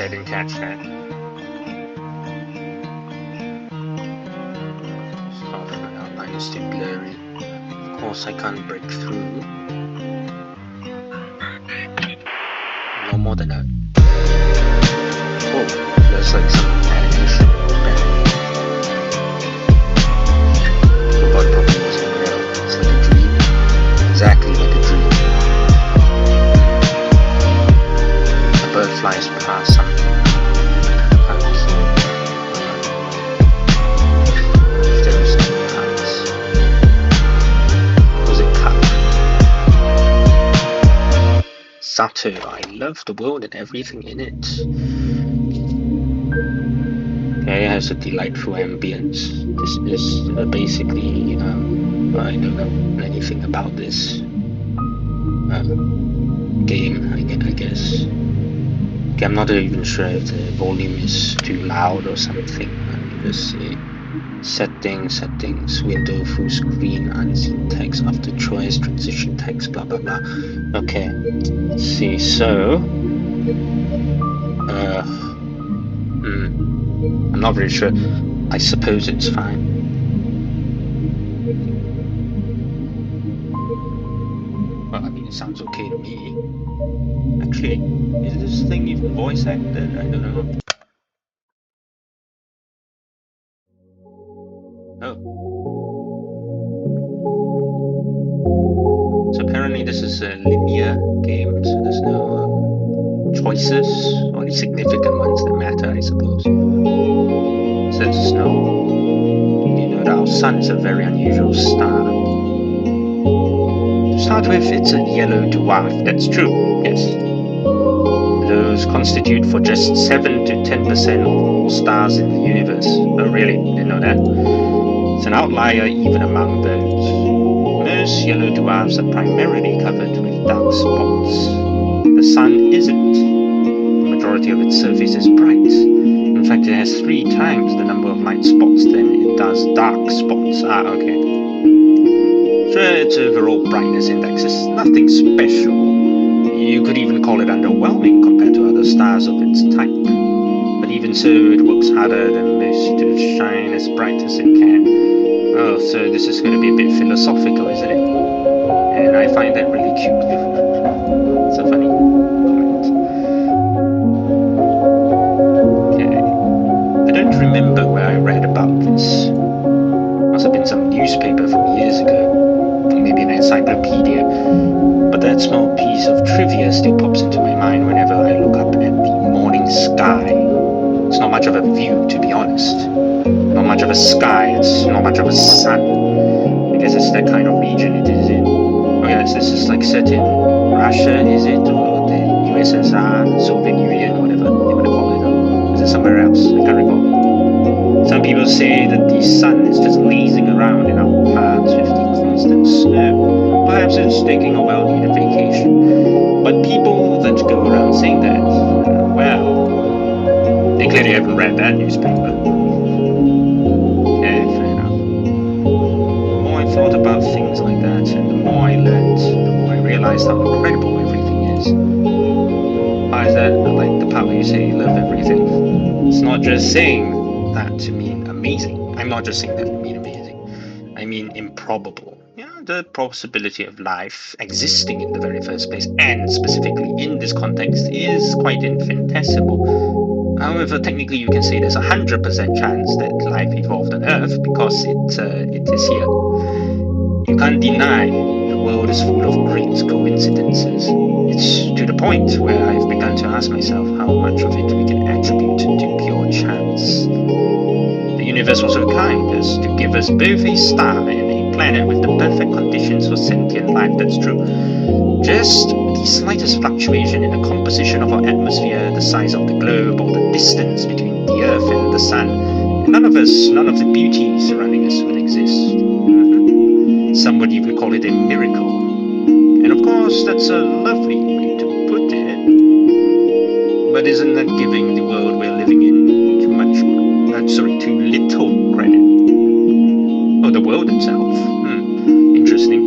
Okay, I didn't catch that. Half the outline is too blurry. Of course, I can't break through. No more than that. Oh, there's like some animation. Robot probably wasn't real. It's like a dream. Exactly like a dream. A bird flies past something. If there is no hands. Was it cut? Z.A.T.O. I love the world and everything in it. Okay, it has a delightful ambience. This is basically, I don't know anything about this game, I guess. Okay, I'm not even sure if the volume is too loud or something. Let me just see. Settings, window, full screen, unseen text, after choice, transition text, blah blah blah. Okay, let's see. So, I'm not very sure. I suppose it's fine. Well, I mean, it sounds okay to me. Actually, is this thing even voice acted? I don't know. Oh. So apparently this is a linear game, so there's no choices, or the significant ones that matter, I suppose. So there's no... You know that our sun is a very unusual star. To start with, it's a yellow dwarf. That's true, yes. Those constitute for just 7 to 10% of all stars in the universe. Oh really? Didn't know that. It's an outlier even among those. Most yellow dwarfs are primarily covered with dark spots. The sun isn't. The majority of its surface is bright. In fact, it has 3 times the number of light spots than it does dark spots. Ah, okay. So its overall brightness index is nothing special. You could even call it underwhelming compared to other stars of its type. But even so, it works harder than most to shine as bright as it can. Oh, so this is going to be a bit philosophical, isn't it? And I find that really cute. It's a funny comment. Okay. I don't remember where I read about this. Must have been some newspaper from years ago. Or maybe an encyclopedia. But that small piece of trivia still pops into my mind whenever I look up at the morning sky. It's not much of a view, to be honest. Not much of a sky, it's not much of a sun. I guess it's that kind of region it is in. Oh yes, this is like set in Russia, is it? Or the USSR, Soviet Union, whatever you want to call it. Or is it somewhere else? I can't recall. Some people say that the sun is just lazing around in our paths with the constant snow. Perhaps it's taking a well-needed vacation. But people that go around saying that, well, they clearly haven't read that newspaper. Okay, fair enough. The more I thought about things like that, and the more I learned, the more I realized how incredible everything is. Why is that? Like the part where you say you love everything. It's not just saying that to mean amazing. I'm not just saying that to mean amazing. I mean improbable. Yeah, the possibility of life existing in the very first place, and specifically in this context, is quite infinitesimal. However, technically you can say there's 100% chance that life evolved on Earth because it is here. You can't deny the world is full of great coincidences. It's to the point where I've begun to ask myself how much of it we can attribute to pure chance. The universe was so kind as to give us both a star and a planet with the perfect conditions for sentient life. That's true. Just the slightest fluctuation in the composition of our atmosphere, the size of the globe, or the distance between the Earth and the Sun, and none of the beauty surrounding us would exist. Some would even call it a miracle. And of course, that's a lovely way to put it. But isn't that giving the world we're living in too little credit? Oh, the world itself. Interesting.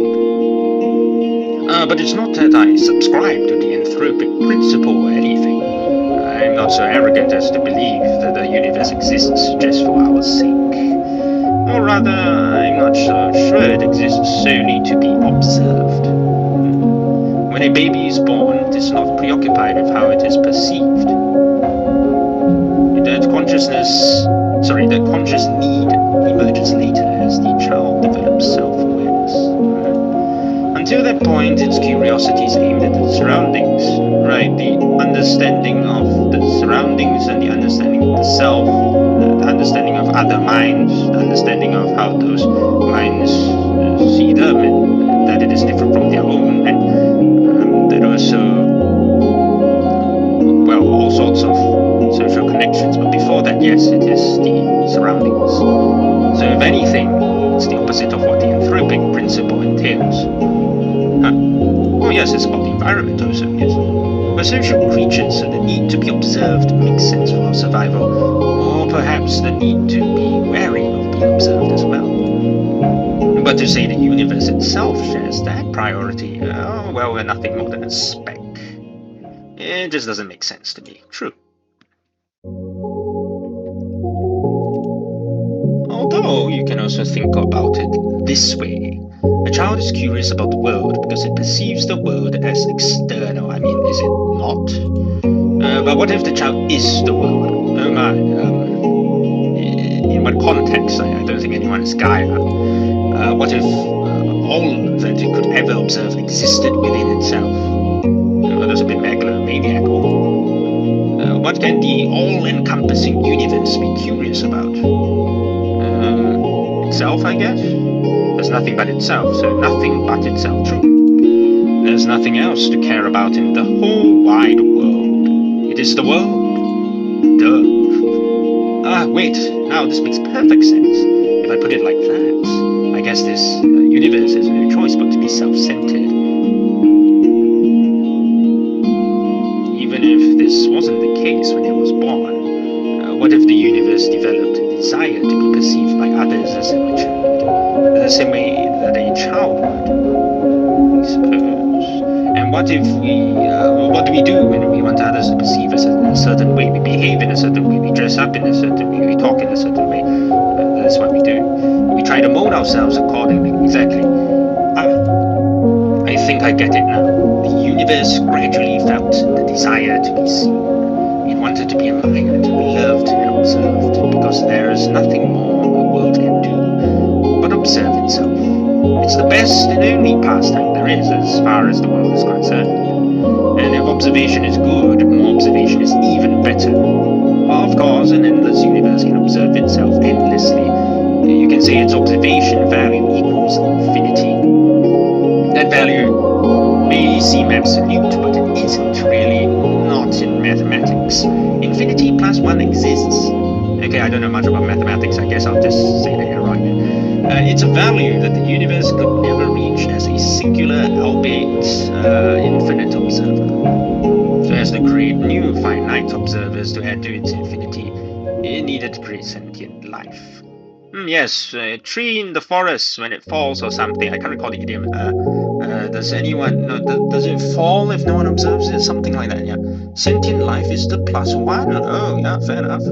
But it's not that I subscribe to the anthropic principle or anything. I'm not so arrogant as to believe that the universe exists just for our sake. Or rather, I'm not so sure it exists solely to be observed. When a baby is born, it is not preoccupied with how it is perceived. That conscious need emerges later as the child develops self-awareness. Until that point, its curiosity is aimed at the surroundings, right? The understanding of the surroundings and the understanding of the self, the understanding of other minds, the understanding of how those minds see them, and that it is different from their own, and that also, well, all sorts of social connections. But before that, yes, it is the surroundings. So if anything, it's the opposite of what the anthropic principle entails. Oh yes, it's about the environment also, yes. We're social creatures, so the need to be observed makes sense for our survival. Or perhaps the need to be wary of being observed as well. But to say the universe itself shares that priority, well, we're nothing more than a speck. It just doesn't make sense to me. True. Although you can also think about it this way. A child is curious about the world because it perceives the world as external. I mean, is it not? But what if the child is the world? Oh my, in what context? I don't think anyone is Gaia. What if all that it could ever observe existed within itself? Well, that's a bit megalomaniacal. What can the all-encompassing universe be curious about? Itself, I guess? There's nothing but itself, so nothing but itself, true. There's nothing else to care about in the whole wide world. It is the world. Duh. Wait, now this makes perfect sense. If I put it like that, I guess this universe has no choice but to be self-centered. Even if this wasn't the case when it was born, what if the universe developed a desire to be perceived by others as it matured? The same way that a child would, I suppose. And what do we do when we want others to perceive us in a certain way? We behave in a certain way, we dress up in a certain way, we talk in a certain way. That's what we do. We try to mold ourselves accordingly. Exactly. I think I get it now. The universe gradually felt the desire to be seen. It wanted to be admired, loved, and observed, because there is nothing more the world can do but observe itself. It's the best and only pastime there is as far as the world is concerned. And if observation is good, more observation is even better. Of course, an endless universe can observe itself endlessly. You can say its observation value equals infinity. That value may seem absolute, but it isn't really, not in mathematics. Infinity plus one exists. Okay, I don't know much about mathematics, I guess I'll just say that you're right. It's a value that the universe could never reach as a singular, albeit infinite observer. So as to create new finite observers to add to its infinity, it needed to create sentient life. Yes, a tree in the forest when it falls or something. I can't recall the idiom. Does anyone? No, does it fall if no one observes it? Something like that. Yeah. Sentient life is the plus one. Oh, yeah, fair enough.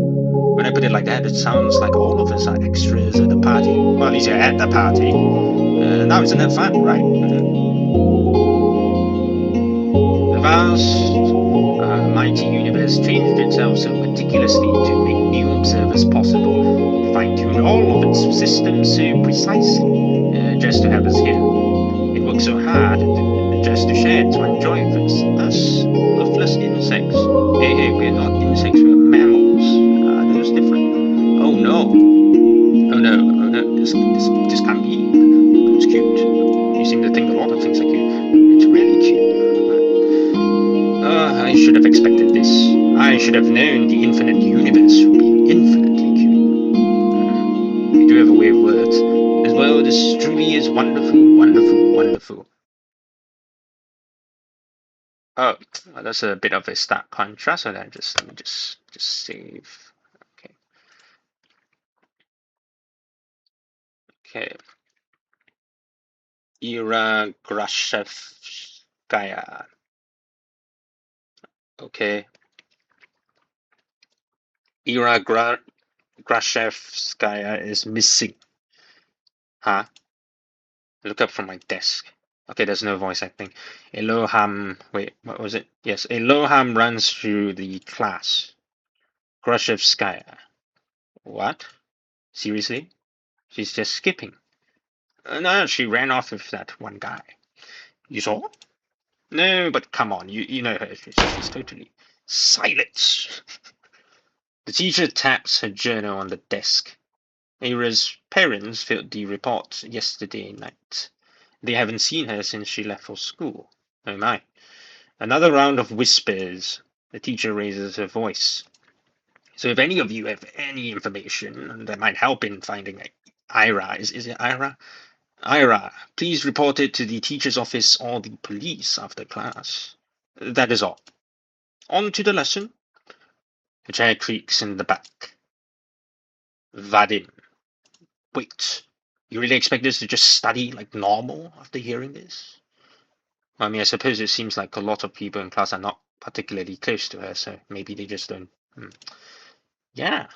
When I put it like that, it sounds like all of us are extras at the party. Well, at least you're at the party. Now isn't that fun, right? The vast, mighty universe changed itself so meticulously to make new observers possible. It fine-tuned all of its systems so precisely, just to have us here. It worked so hard just to share its one joy with us worthless insects. Hey, we're not insects, we're mammals. Are those different? Oh no. Oh no, oh no, this can't be. It's cute. You seem to think a lot of things are cute. It's really cute. I should have expected this. I should have known the infinite universe would be infinitely cute. We do have a way of words. This world is truly is wonderful, wonderful, wonderful. Oh, that's a bit of a stark contrast. So then let me just save. Okay. Okay. Ira Grashevskaya. Okay. Ira Grashevskaya is missing. Huh? Look up from my desk. Okay, there's no voice acting. Eloham. Wait, what was it? Yes, Eloham runs through the class. Grashevskaya. What? Seriously? She's just skipping. No, she ran off with that one guy. You saw? No, but come on, you know her. She's totally silence. The teacher taps her journal on the desk. Ira's parents filled the report yesterday night. They haven't seen her since she left for school. Oh my. Another round of whispers. The teacher raises her voice. So if any of you have any information that might help in finding Ira, is it Ira? Ira, please report it to the teacher's office or the police after class. That is all. On to the lesson. The chair creaks in the back. Vadim. Wait. You really expect us to just study like normal after hearing this? I mean, I suppose it seems like a lot of people in class are not particularly close to her, so maybe they just don't. Yeah.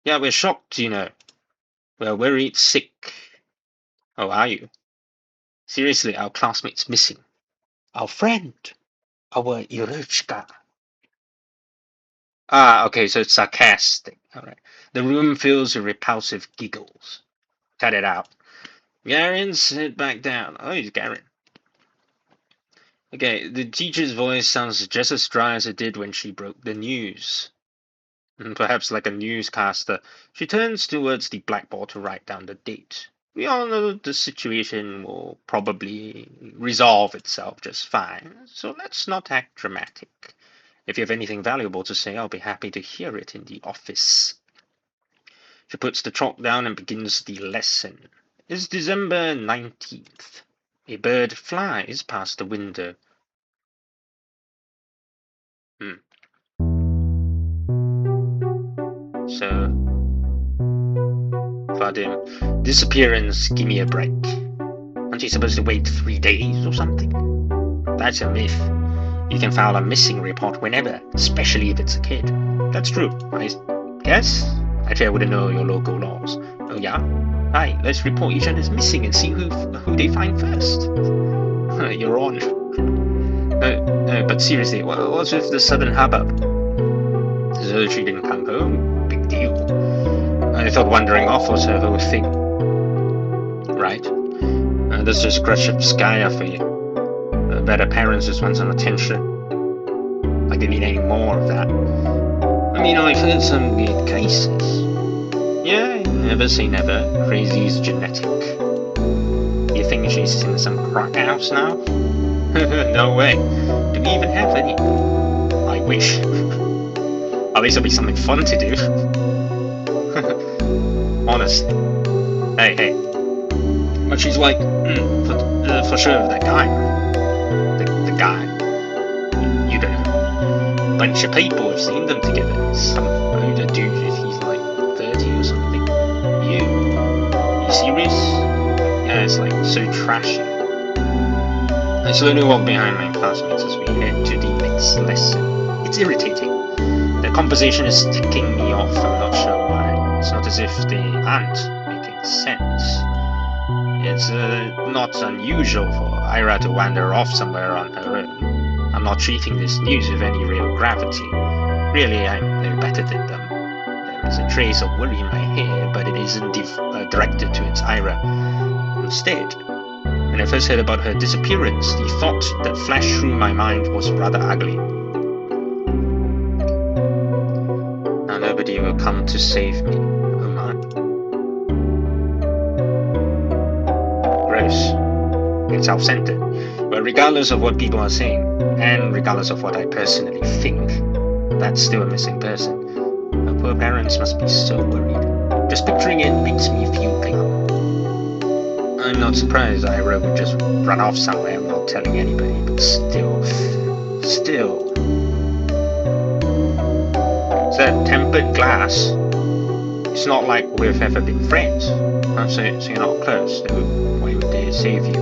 Yeah, we're shocked, you know. We're worried sick. Oh, are you? Seriously, our classmate's missing. Our friend. Our Iruchka. Ah, okay, so it's sarcastic. All right. The room fills with repulsive giggles. Cut it out. Garen, sit back down. Oh, he's Garen. Okay, the teacher's voice sounds just as dry as it did when she broke the news. Perhaps like a newscaster, she turns towards the blackboard to write down the date. We all know the situation will probably resolve itself just fine, so let's not act dramatic. If you have anything valuable to say, I'll be happy to hear it in the office. She puts the chalk down and begins the lesson. It's December 19th. A bird flies past the window. So, Vadim, disappearance, give me a break. Aren't you supposed to wait 3 days or something? That's a myth. You can file a missing report whenever, especially if it's a kid. That's true, I guess? Actually, I wouldn't know your local laws. Oh yeah? Right, let's report each other's missing and see who they find first. You're on. No, but seriously, what's with the sudden hubbub? So she didn't come home? Big deal. I thought wandering off was her whole thing. Right? This is Grashevskaya for you. Better parents just want some attention. Like they need any more of that. I mean, I've heard some weird cases. Yeah, never say never. Crazy is genetic. You think she's in some crack house now? No way. Do we even have any? I wish. At least it'll be something fun to do. Honestly. Hey. But she's like, for sure, that guy. The guy. You don't know. Bunch of people have seen them together. Some older dude, if he's like 30 or something. You serious? Yeah, it's like so trashy. I slowly walk behind my classmates as we head to the next lesson. It's irritating. The conversation is ticking me off, I'm not sure why. It's not as if they aren't making sense. It's not unusual for Ira to wander off somewhere on her own. I'm not treating this news with any real gravity. Really, I'm no better than them. There is a trace of worry in my hair, but it isn't directed towards Ira. Instead, when I first heard about her disappearance, the thought that flashed through my mind was rather ugly. Now nobody will come to save me. Oh my. Gross. It's self-centered. But regardless of what people are saying, and regardless of what I personally think, that's still a missing person. Her poor parents must be so worried. Just picturing it makes me feel glum. I'm not surprised Ira would just run off somewhere without telling anybody, but still. Is that tempered glass? It's not like we've ever been friends. So you're not close, so why would they save you?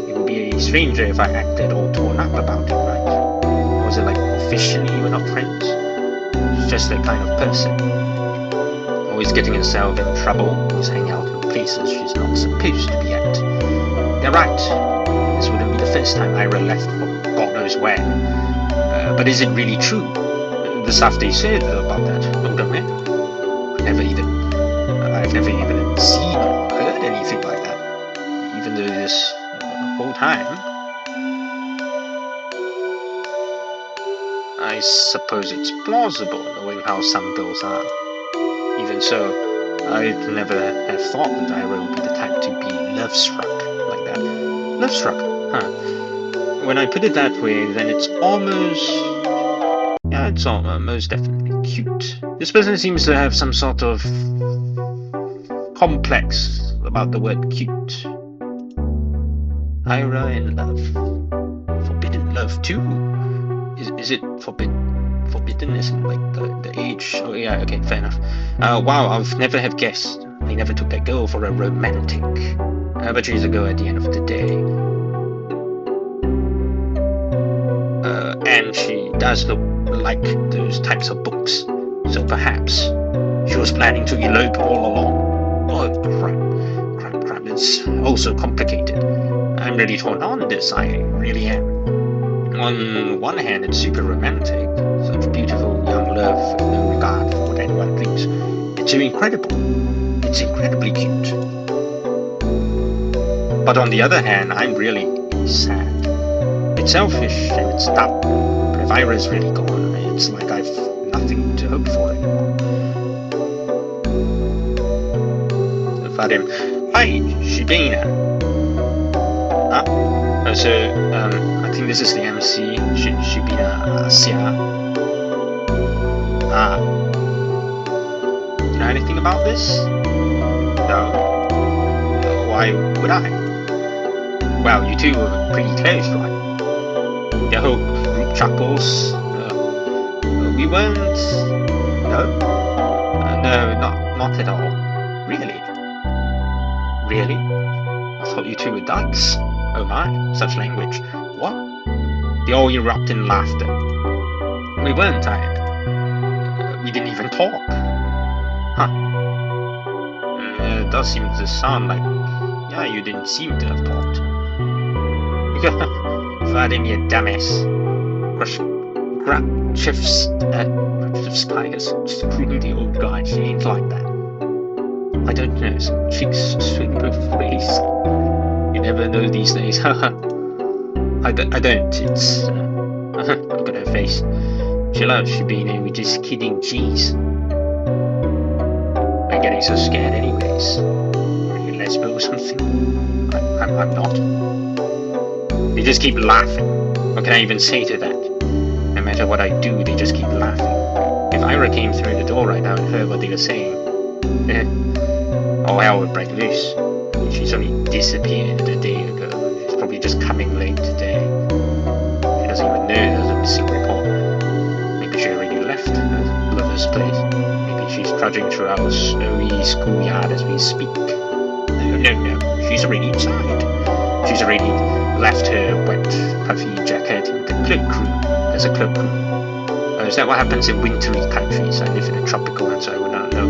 You would be a stranger if I acted all torn up about it, right? Or was it like officially we're not friends? just that kind of person. Always getting herself in trouble, always hanging out in places she's not supposed to be at. They're right. This wouldn't be the first time Ira left for God knows where. But is it really true? The stuff they said about that older man? I've never even seen or heard anything like that. Even though this whole time, I suppose it's plausible knowing how some girls are. Even so, I'd never have thought that Ira would be the type to be love-struck like that. Love-struck? Huh. When I put it that way, then it's almost... yeah, it's almost definitely cute. This person seems to have some sort of complex about the word cute. Ira in love. Forbidden love too? Is it forbidden isn't like the age? Oh yeah, okay, fair enough. Wow, I've never have guessed. I never took that girl for a romantic. But she's a girl at the end of the day. And she does look like those types of books. So perhaps she was planning to elope all along. Oh crap. It's also complicated. I'm really torn on this, I really am. On one hand, it's super romantic, such beautiful young love with no regard for what anyone thinks. It's so incredible. It's incredibly cute. But on the other hand, I'm really sad. It's selfish and it's dumb. But if Ira's really gone, it's like I've nothing to hope for anymore. Vadim, hi, Shibina. So, I think this is the MC, Shibina Asia. You know anything about this? No. Why would I? Well, you two were pretty close, right? The whole group chuckles. We weren't... No? No, not at all. Really? Really? I thought you two were dykes. Oh my, such language. What? They all erupt in laughter. We weren't, we didn't even talk. Huh. It does seem to sound like... yeah, you didn't seem to have talked. Vadim, you dumbass. Grachevskaya screwing the old guy. She ain't like that. I don't know, some chicks swing both ways. You never know these days. I don't. It's... look at her face. Chill out, Shibina. We're just kidding. Jeez. I'm getting so scared anyways. Are you lesbian or something? I'm not. They just keep laughing. What can I even say to that? No matter what I do, they just keep laughing. If Ira came through the door right now and heard what they were saying, all hell would break loose. She's only disappeared a day ago. She's probably just coming late today. She doesn't even know there's a missing report. Maybe she already left her lover's place. Maybe she's trudging through our snowy schoolyard as we speak. No. She's already inside. She's already left her wet, puffy jacket in the cloakroom. There's a cloakroom. Is that what happens in wintry countries? I live in a tropical one, so I would not know.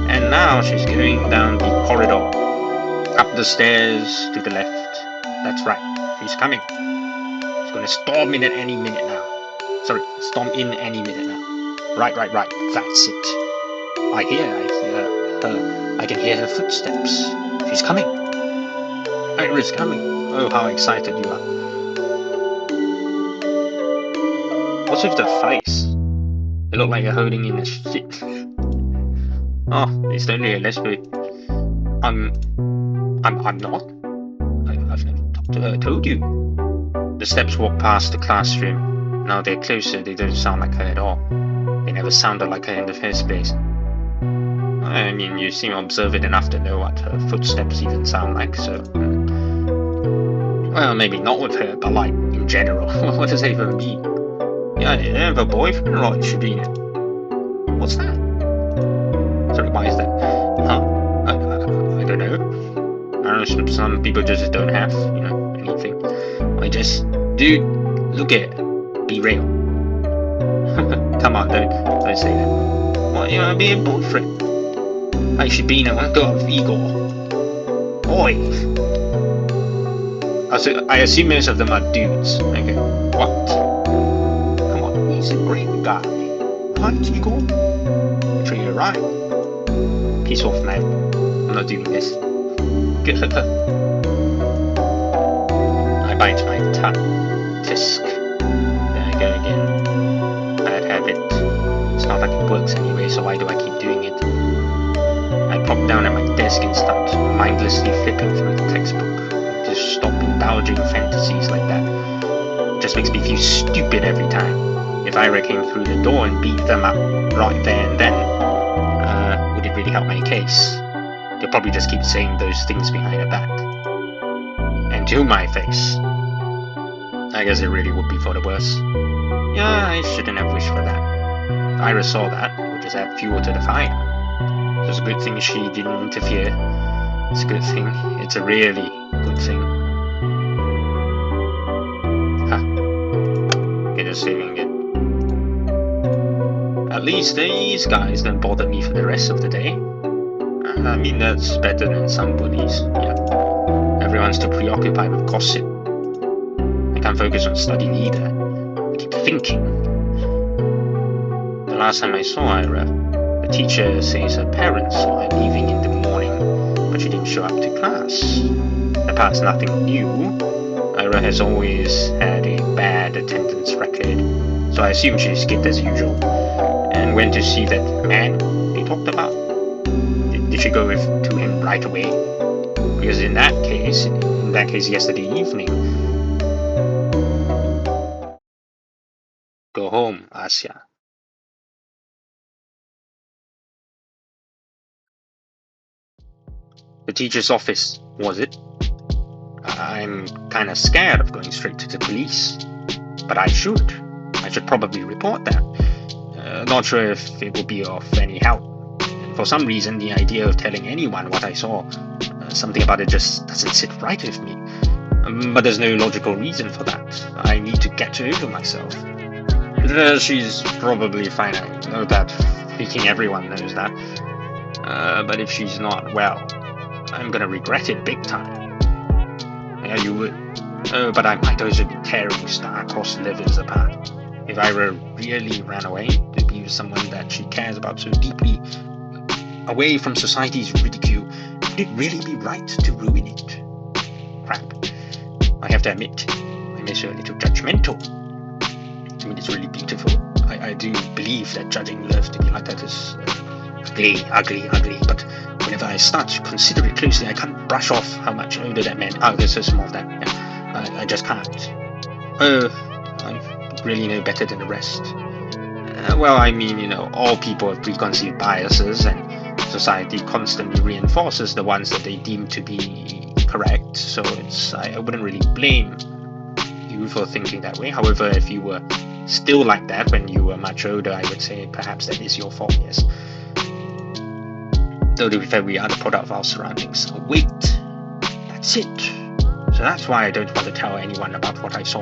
And now she's going down the corridor. Up the stairs to the left. That's right. She's coming. She's gonna storm in at any minute now. Sorry, storm in any minute now. Right. That's it. I hear her. I can hear her footsteps. She's coming. Ira's coming. Oh, how excited you are. What's with the face? They look like you're holding in a shit. Oh, it's only a lesbian. I'm not. I've never talked to her. Told you. The steps walk past the classroom. Now they're closer. They don't sound like her at all. They never sounded like her in the first place. I mean, you seem observant enough to know what her footsteps even sound like, so... well, maybe not with her, but like, in general. What does that even mean? Yeah, you have a boyfriend, right, Shibina? What's that? Sorry, why is that? Huh? I don't know. I don't know, some people just don't have, anything. I just... Dude, look at it. Be real. come on, don't say that. What, you wanna be a boyfriend? Hey, Shabina, wanna go out with Igor? Oi! I assume most of them are dudes. Okay, what? Come on, he's a great guy. Right, Igor? Treat you right. Peace off, man. I'm not doing this. I bite my tongue. Tisk. There I go again. Bad habit. It's not like it works anyway, so why do I keep doing it? I pop down at my desk and start mindlessly flipping through the textbook. Just stop indulging fantasies like that. It just makes me feel stupid every time. If Ira came through the door and beat them up right there and then, would it really help my case? They'll probably just keep saying those things behind her back. And to my face. I guess it really would be for the worse. Yeah, I shouldn't have wished for that. If Ira saw that, it would just add fuel to the fire. So it's a good thing she didn't interfere. It's a good thing. It's a really good thing. Huh. Get a saving it. At least these guys don't bother me for the rest of the day. I mean, that's better than some bullies. Yeah. Everyone's too preoccupied with gossip. I can't focus on studying either. I keep thinking. The last time I saw Ira, the teacher says her parents saw her leaving in the morning, but she didn't show up to class. The part's nothing new. Ira has always had a bad attendance record, so I assume she skipped as usual. And went to see that man they talked about. Did she go to him right away? Because in that case yesterday evening. Go home, Asya. The teacher's office, was it? I'm kinda scared of going straight to the police. But I should. I should probably report that. Not sure if it would be of any help. For some reason, the idea of telling anyone what I saw, something about it just doesn't sit right with me. But there's no logical reason for that. I need to get over myself. She's probably fine, I know that. Freaking everyone knows that. But if she's not, well, I'm gonna regret it big time. Yeah, you would. But I might also be tearing star-crossed livers apart. If I really ran away to be with someone that she cares about so deeply, away from society's ridicule, would it really be right to ruin it? Crap. I have to admit, I'm also a little judgmental. I mean, it's really beautiful. I do believe that judging love to be like that is ugly, but whenever I start to consider it closely, I can't brush off how much older that man. Oh, there's so small that. Yeah, I just can't. I really know better than the rest. Well, I mean, all people have preconceived biases, and society constantly reinforces the ones that they deem to be correct. So I wouldn't really blame you for thinking that way. However, if you were still like that when you were much older, I would say perhaps that is your fault, yes. Though to be fair, we are the product of our surroundings. Wait, that's it. So that's why I don't want to tell anyone about what I saw.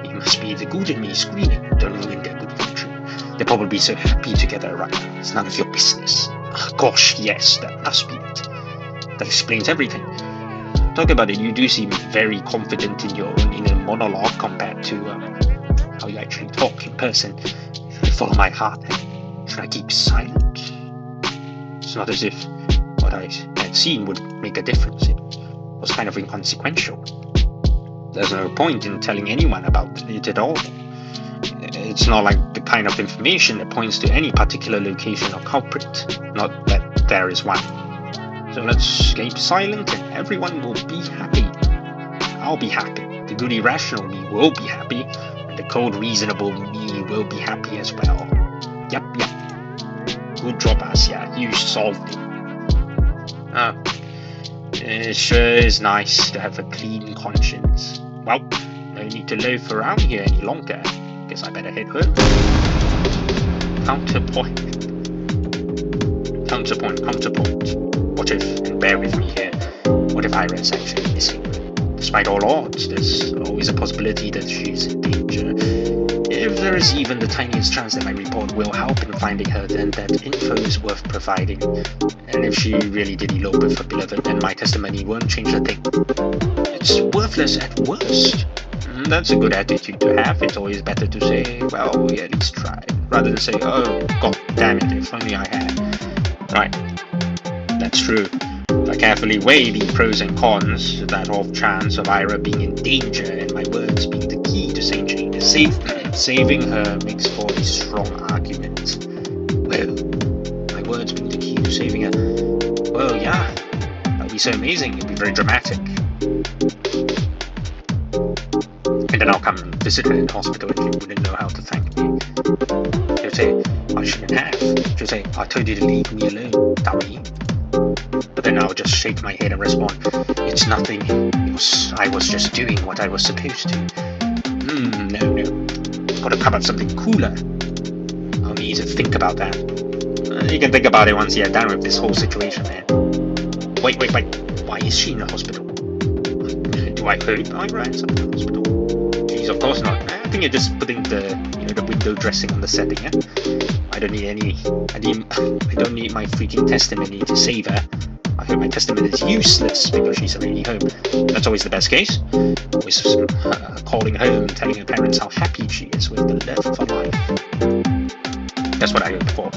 It must be the good in me screaming, don't ruin their good fortune. They're probably so happy together right now, it's none of your business. Oh, gosh, yes, that must be it. That explains everything. Talk about it, you do seem very confident in your own inner monologue compared to how you actually talk in person. Should I follow my heart? Should I keep silent? It's not as if what I had seen would make a difference. It was kind of inconsequential. There's no point in telling anyone about it at all. It's not like the kind of information that points to any particular location or culprit. Not that there is one. So let's keep silent and everyone will be happy. I'll be happy. The good irrational me will be happy. And the cold reasonable me will be happy as well. Yep. Good job, Asya. You solved it. It sure is nice to have a clean conscience. Well, no need to loaf around here any longer. Guess I better head home. Counterpoint. What if, and bear with me here, what if Ira is actually missing? Despite all odds, there's always a possibility that she's in danger. if there is even the tiniest chance that my report will help in finding her, then that info is worth providing. And if she really did elope with her beloved, then my testimony won't change a thing. It's worthless at worst. That's a good attitude to have. It's always better to say, well, we at least tried, rather than say, oh, god damn it, if only I had. Right, that's true. If I carefully weigh the pros and cons, that off chance of Ira being in danger and my words being the key to saving her makes for a strong argument. Well, my words being the key to saving her. Well, yeah, that'd be so amazing. It'd be very dramatic. And then I'll come and visit her in the hospital and she wouldn't know how to thank me. She'll say, I shouldn't have. She'll say, I told you to leave me alone, dummy. But then I'll just shake my head and respond, it's nothing. I was just doing what I was supposed to. No. Gotta come up with something cooler. I'll need to think about that. You can think about it once you're done with this whole situation, man. Wait. Why is she in the hospital? Do I hope Ira ends up in the hospital? Jeez, of course not. I think you're just putting the window dressing on the setting, yeah? I don't need my freaking testimony to save her. I hope my testimony is useless because she's already home. That's always the best case. Always calling home, telling her parents how happy she is with the love of her life. That's what I hope for.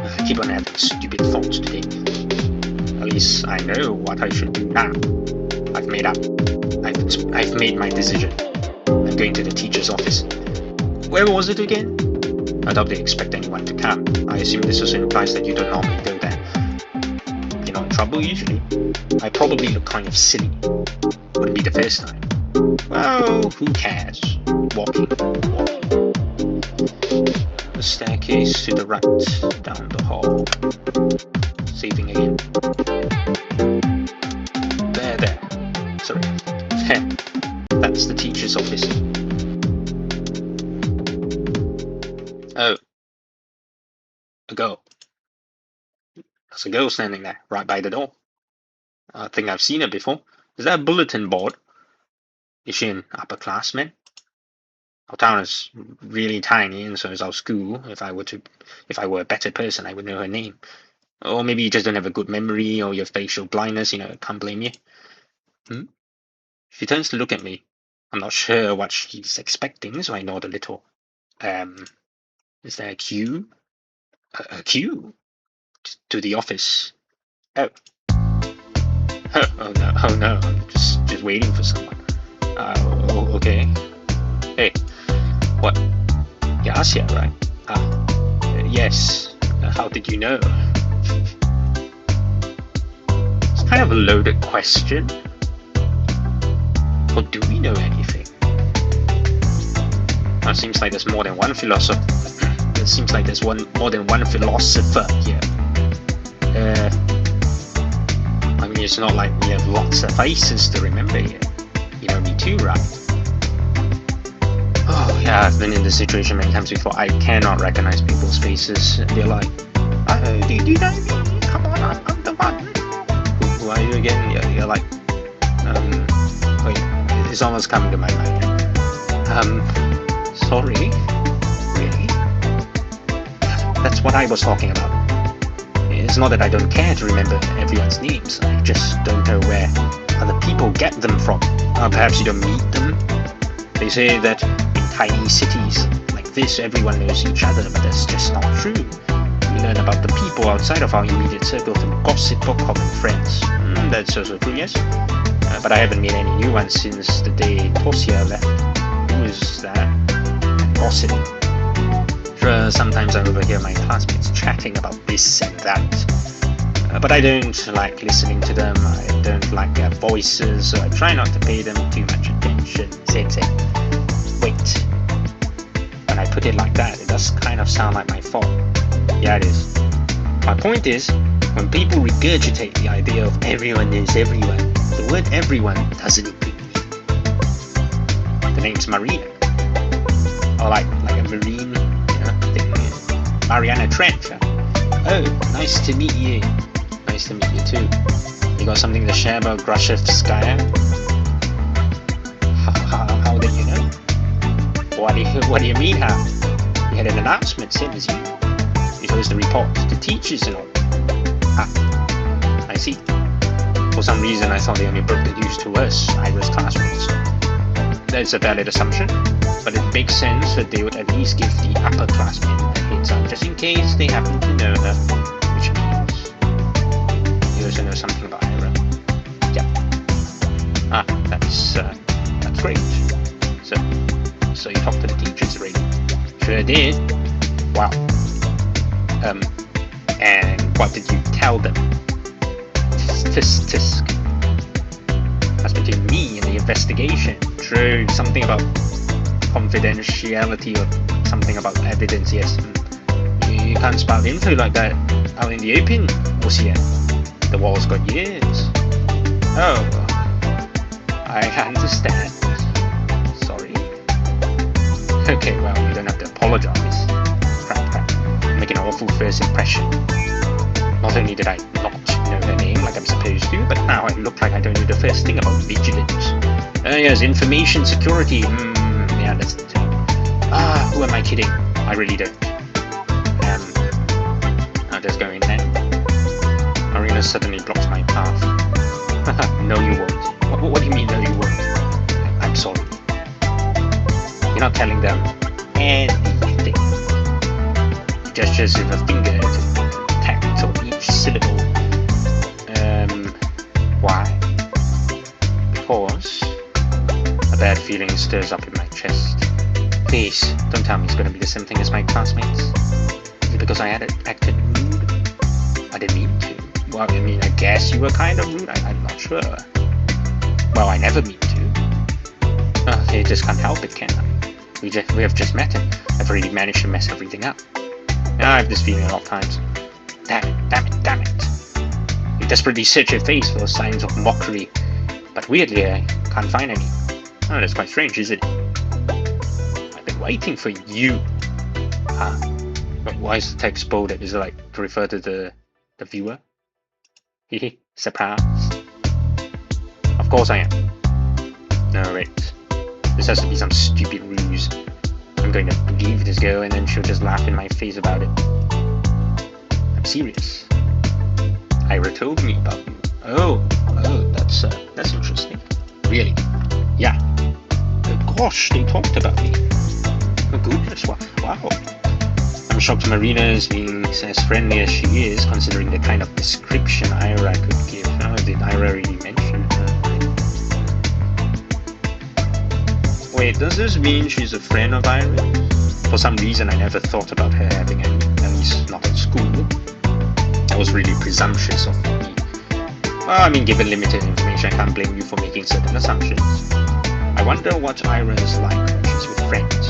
I keep on having stupid thoughts today. At least I know what I should do now. I've made up. I've made my decision. I'm going to the teacher's office. Where was it again? I doubt they expect anyone to come. I assume this also implies that you don't normally go there. You're not in trouble usually. I probably look kind of silly. Wouldn't be the first time. Well, who cares? Walking. The staircase to the right, down the hall. Saving again. There. Sorry. That's the teacher's office. Oh. A girl. There's a girl standing there, right by the door. I think I've seen her before. Is that a bulletin board? Is she an upperclassman? Our town is really tiny, and so is our school. If I were a better person, I would know her name. Or maybe you just don't have a good memory, or you have facial blindness, can't blame you. She turns to look at me. I'm not sure what she's expecting, so I nod a little. Is there a queue? A queue? To the office. Oh. Oh no, I'm just waiting for someone. Okay. Hey, what? You're Asia, right? Yes. How did you know? It's kind of a loaded question. Or do we know anything? It seems like there's more than one philosopher. It seems like there's more than one philosopher here. I mean, it's not like we have lots of faces to remember here. You know me too, right? Oh yeah, I've been in this situation many times before. I cannot recognize people's faces. They're like, oh, do you know me? Come on, I'm the one. Who are you again? You're like, wait, it's almost coming to my mind. Sorry? Really? That's what I was talking about. It's not that I don't care to remember everyone's names, I just don't know where other people get them from. Perhaps you don't meet them. They say that in tiny cities like this, everyone knows each other, but that's just not true. We learn about the people outside of our immediate circle through gossip or common friends. That's also true, yes. But I haven't made any new ones since the day Tosia left. Who is that? Gossip. Sure, sometimes I overhear my classmates chatting about this and that. But I don't like listening to them, I don't like their voices, so I try not to pay them too much attention. Z.A.T.O. Wait. When I put it like that, it does kind of sound like my fault. Yeah, it is. My point is, when people regurgitate the idea of everyone knows everyone, the word everyone doesn't include me. The name's Marina. Or like a marine, thing. Mariana Trench. Oh, nice to meet you. Nice to meet you too. You got something to share about Grushevskaya? How did you know? What do you mean, how? You had an announcement, same as you. You're supposed to report to teachers and all. Ah, I see. For some reason, I thought they only broke the news to us, Ira's classmates. That's a valid assumption, but it makes sense that they would at least give the upperclassmen a heads up, just in case they happen to know her, which means you also know something about Ira. Yeah. Ah, that's great. So you talked to the teachers already? Sure did. Wow. And what did you tell them? Tisk. That's between me and the investigation. True, something about confidentiality or something about evidence, yes. You can't spout info like that out in the open, Lucia. The wall's got years. Oh, I understand. Sorry. Okay, well, you don't have to apologize. Crap. Making an awful first impression. Not only did I not know her name like I'm supposed to, but now I look like I don't know the first thing about vigilance. Yes, information security. Yeah, that's the term. Who am I kidding? I really don't. I'll just go in then. Marina suddenly blocks my path. No, you won't. What do you mean, no, you won't? I'm sorry. You're not telling them anything. He gestures with a finger to tact on each syllable. Why? Because a bad feeling stirs up in my chest. Please, don't tell me it's going to be the same thing as my classmates. Is it because I acted rude? I didn't mean to. Well, I mean, I guess you were kind of rude. I'm not sure. Well, I never mean to. Okay, just can't help it, can I? We have just met and I've already managed to mess everything up. Now I have this feeling a lot of times. Damn it. You desperately search your face for signs of mockery, but weirdly I can't find any. Oh, that's quite strange, isn't it? I've been waiting for you. Huh? But why is the text bolded? Is it like to refer to the viewer? Hehe, surprise. Of course I am. No, wait. This has to be some stupid ruse. I'm going to believe this girl and then she'll just laugh in my face about it. I'm serious. Ira told me about you. Oh, that's interesting. Really? Yeah. Gosh, they talked about me. Oh goodness, wow. I'm shocked Marina is being as friendly as she is, considering the kind of description Ira could give. Oh, did Ira really mention her? Wait, does this mean she's a friend of Ira's? For some reason I never thought about her having any, at least not at school. That was really presumptuous of me. Well, I mean, given limited information, I can't blame you for making certain assumptions. I wonder what Ira is like when she's with friends.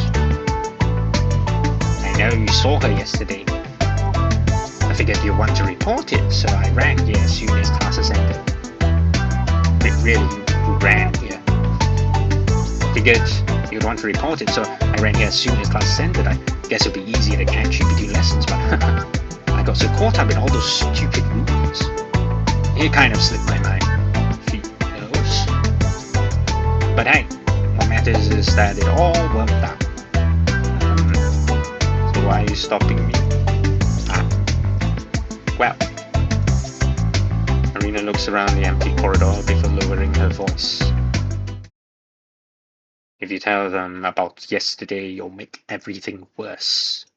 I know you saw her yesterday. I figured you'd want to report it, so I ran here as soon as classes ended. Really, you ran here? Figured you'd want to report it, so I ran here as soon as classes ended. I guess it'd be easier to catch you between lessons, but I got so caught up in all those stupid rules. It kind of slipped my mind. She knows. But hey, what matters is that it all worked out. So why are you stopping me? Well. Marina looks around the empty corridor before lowering her voice. If you tell them about yesterday, you'll make everything worse.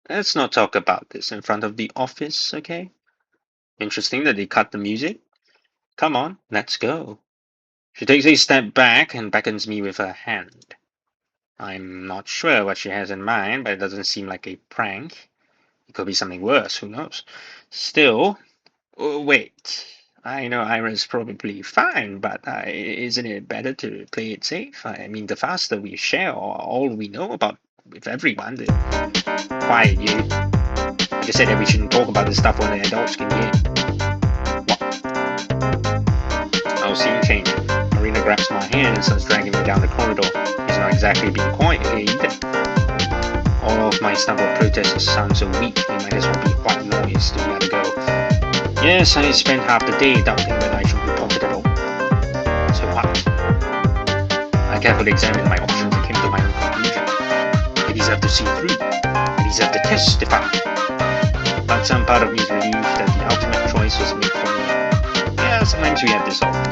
Let's not talk about this in front of the office, okay? Interesting that they cut the music. Come on, let's go. She takes a step back and beckons me with her hand. I'm not sure what she has in mind, but it doesn't seem like a prank. It could be something worse, who knows? Still, wait. I know Ira's probably fine, but isn't it better to play it safe? I mean, the faster we share all we know about with everyone, the quiet you. You said that we shouldn't talk about this stuff when the adults can hear. What? I'll see you change. Marina grabs my hand and starts dragging me down the corridor. He's not exactly being quiet here either. All of my stumbled protests sound so weak, they might as well be white noise to the other girl. Yes, I spent half the day doubting whether I should report it at all. So what? I carefully examined my options and came to my own conclusion. I deserve to see through. I deserve to testify. But some part of me is relieved that the ultimate choice was made for me. Yeah, sometimes we have this sort of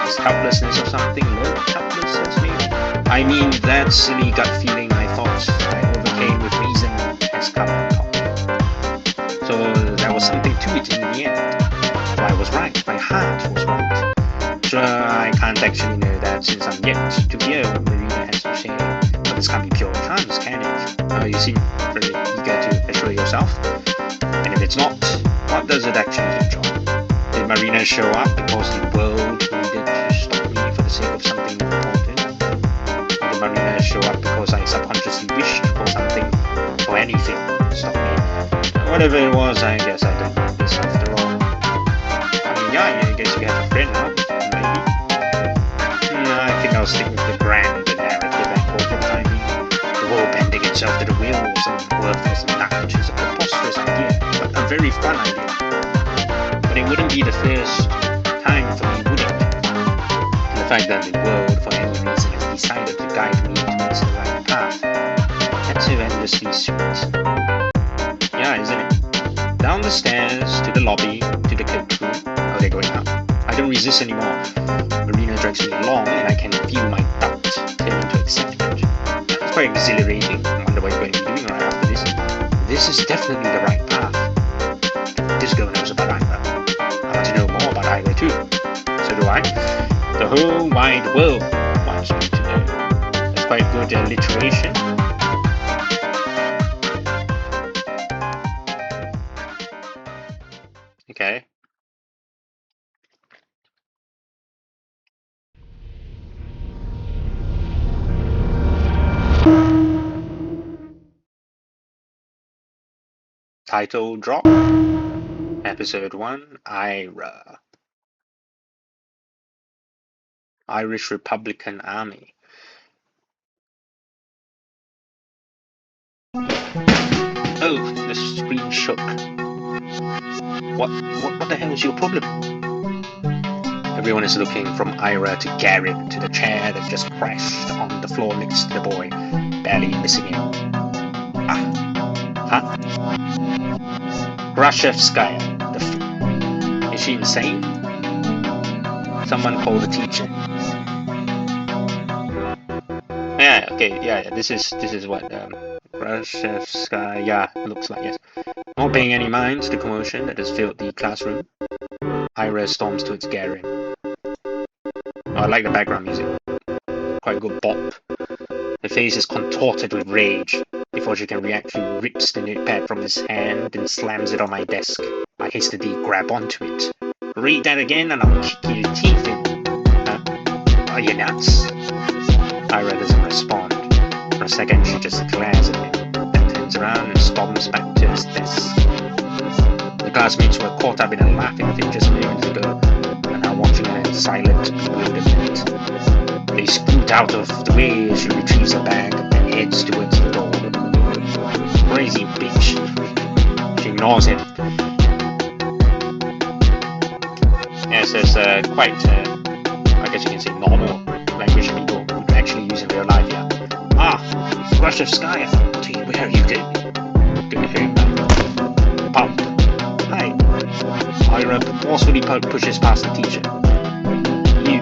this helplessness or something, learned helplessness maybe. I mean, that silly gut feeling I thought I overcame with reason has come on top. So there was something to it in the end. So I was right, my heart was right. Sure, I can't actually know that since I'm yet to hear what Marina has to say. But this can't be pure chance, can it? You seem very eager to assure yourself. And if it's not, what does it actually hinge on? Did Marina show up because the world needed to stop me for the sake of something important? Or did Marina show up because I subconsciously wished for something, or anything, to stop me? Whatever it was, I guess I don't know this after all. I mean, yeah, I guess you have a friend now, maybe. I think I'll stick with the grand narrative angle for the time being. The world bending itself to the will of some worthless nut is a preposterous idea, but a very fun idea. But it wouldn't be the first time for me, would it? And the fact that the world, for any reason, has decided to guide me towards the right path. That's so endlessly sweet. Yeah, isn't it? Down the stairs, to the lobby, to the coach room. Oh, they're going up. I don't resist anymore. Marina drags me along, and I can feel my doubt turn into excitement. It's quite exhilarating. I wonder what you're going to be doing right after this. This is definitely the right path. This girl knows about Ira. I want to know more about Ira too. So do I. The whole wide world wants me to know. That's quite good alliteration. Okay. Title drop. Episode 1, Ira. Irish Republican Army. Oh, the screen shook. What the hell is your problem? Everyone is looking from Ira to Garrett to the chair that just crashed on the floor next to the boy, barely missing him. Huh? Grashevskaya. Is she insane? Someone call the teacher. Yeah, okay, yeah, this is what Grashevskaya, yeah, looks like, yes. Not paying any mind to the commotion that has filled the classroom, Ira storms towards Garrett. Oh, I like the background music. Quite a good bop. Her face is contorted with rage. Before she can react, she rips the notepad from his hand and slams it on my desk. I hastily grab onto it. Read that again and I'll kick your teeth in. Are you nuts? Ira doesn't respond. For a second, she just glares at him, then turns around and storms back to his desk. The classmates were caught up in a laughing fit just moments ago, and now watching her in silent bewilderment. They scoot out of the way as she retrieves her bag and heads towards the door. Crazy bitch. She ignores him. Yes, there's quite, I guess you can say, normal language people would actually use in real life, yeah. Grashevskaya, where are you going? Going home. Pump. Hi. Ira forcefully pushes past the teacher. You.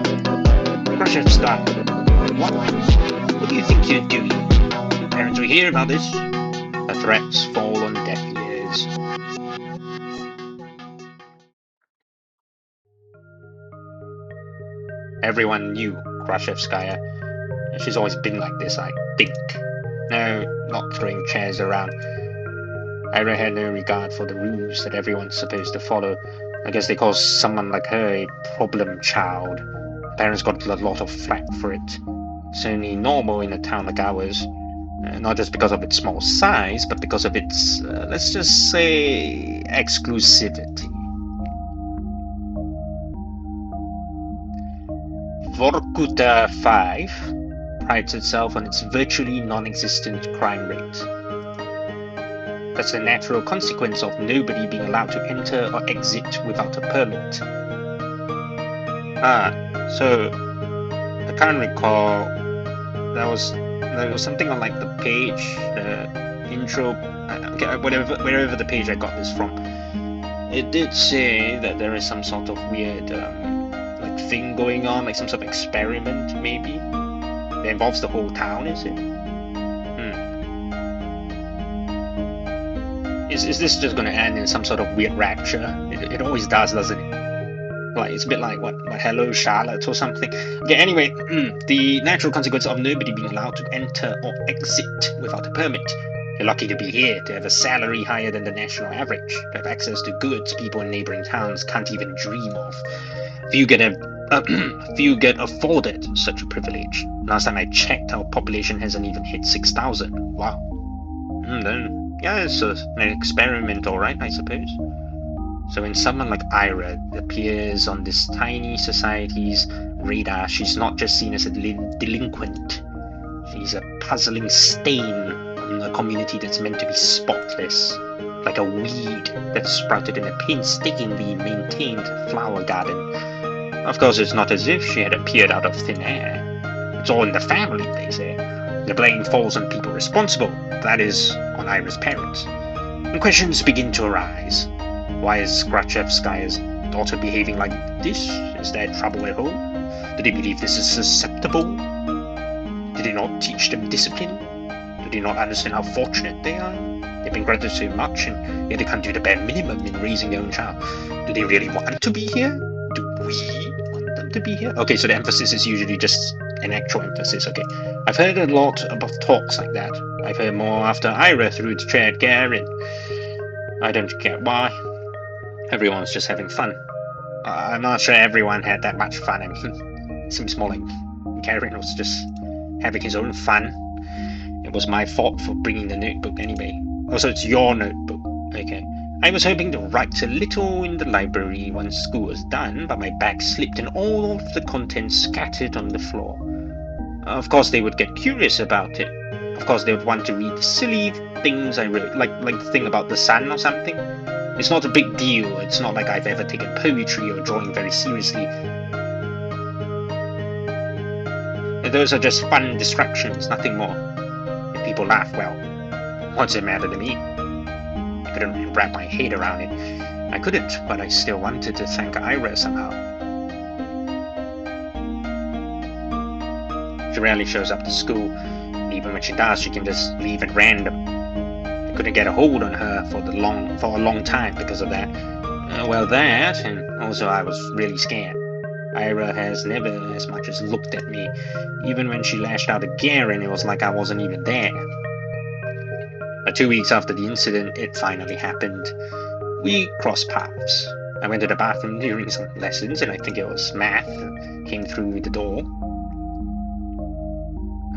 Grashevskaya. What do you think you're doing? Parents will hear about this. The threats fall on deaf ears. Everyone knew Grashevskaya. She's always been like this, I think. No, not throwing chairs around. Ira had no regard for the rules that everyone's supposed to follow. I guess they call someone like her a problem child. Parents got a lot of flack for it. It's only normal in a town like ours. Not just because of its small size, but because of its, let's just say, exclusivity. Vorkuta 5 prides itself on its virtually non-existent crime rate. That's a natural consequence of nobody being allowed to enter or exit without a permit. So the can't recall. There was something on like the page, the intro, wherever the page I got this from. It did say that there is some sort of weird like thing going on, like some sort of experiment maybe. That involves the whole town, is it? Is this just going to end in some sort of weird rapture? It always does, doesn't it? Like, it's a bit like, what Hello Charlotte or something. Okay, anyway, the natural consequence of nobody being allowed to enter or exit without a permit. You're lucky to be here, to have a salary higher than the national average, to have access to goods people in neighboring towns can't even dream of. Few get afforded such a privilege. Last time I checked, our population hasn't even hit 6,000. Wow. Then, yeah, it's an experiment, alright, I suppose. So when someone like Ira appears on this tiny society's radar, she's not just seen as a delinquent. She's a puzzling stain on a community that's meant to be spotless, like a weed that's sprouted in a painstakingly maintained flower garden. Of course, it's not as if she had appeared out of thin air. It's all in the family, they say. The blame falls on people responsible, that is, on Ira's parents. And questions begin to arise. Why is Grachevskaya's daughter behaving like this? Is there trouble at home? Do they believe this is acceptable? Do they not teach them discipline? Do they not understand how fortunate they are? They've been granted so much, and yet they can't do the bare minimum in raising their own child. Do they really want to be here? Do we want them to be here? Okay, so the emphasis is usually just an actual emphasis, okay. I've heard a lot about talks like that. I've heard more after Ira threw the chair at Garen. I don't get why. Everyone's just having fun. I'm not sure everyone had that much fun. I mean, it seems more like Garen was just having his own fun. It was my fault for bringing the notebook anyway. Also, it's your notebook. Okay. I was hoping to write a little in the library once school was done, but my bag slipped and all of the contents scattered on the floor. Of course, they would get curious about it. Of course, they would want to read the silly things I wrote, like the thing about the sun or something. It's not a big deal. It's not like I've ever taken poetry or drawing very seriously. Those are just fun distractions, nothing more. If people laugh, well, what's it matter to me? I couldn't wrap my head around it. I couldn't, but I still wanted to thank Ira somehow. She rarely shows up to school, and even when she does, she can just leave at random. Couldn't get a hold on her for a long time because of that. That, and also I was really scared. Ira has never as much as looked at me. Even when she lashed out at Garen, it was like I wasn't even there. But 2 weeks after the incident, it finally happened. We crossed paths. I went to the bathroom during some lessons, and I think it was math, came through the door.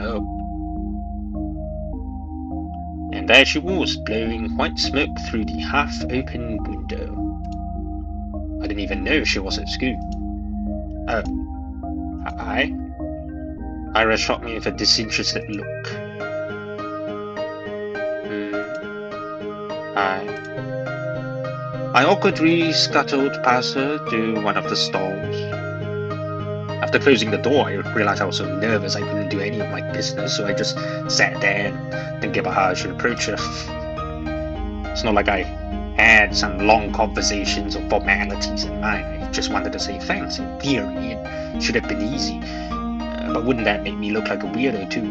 Oh. And there she was, blowing white smoke through the half-open window. I didn't even know she was at school. Oh. Hi? Ira shot me with a disinterested look. Hi. I awkwardly scuttled past her to one of the stalls. After closing the door, I realized I was so nervous I couldn't do any of my business, so I just sat there and thinking about how I should approach her. It's not like I had some long conversations or formalities in mind. I just wanted to say thanks. In theory, it should have been easy. But wouldn't that make me look like a weirdo too?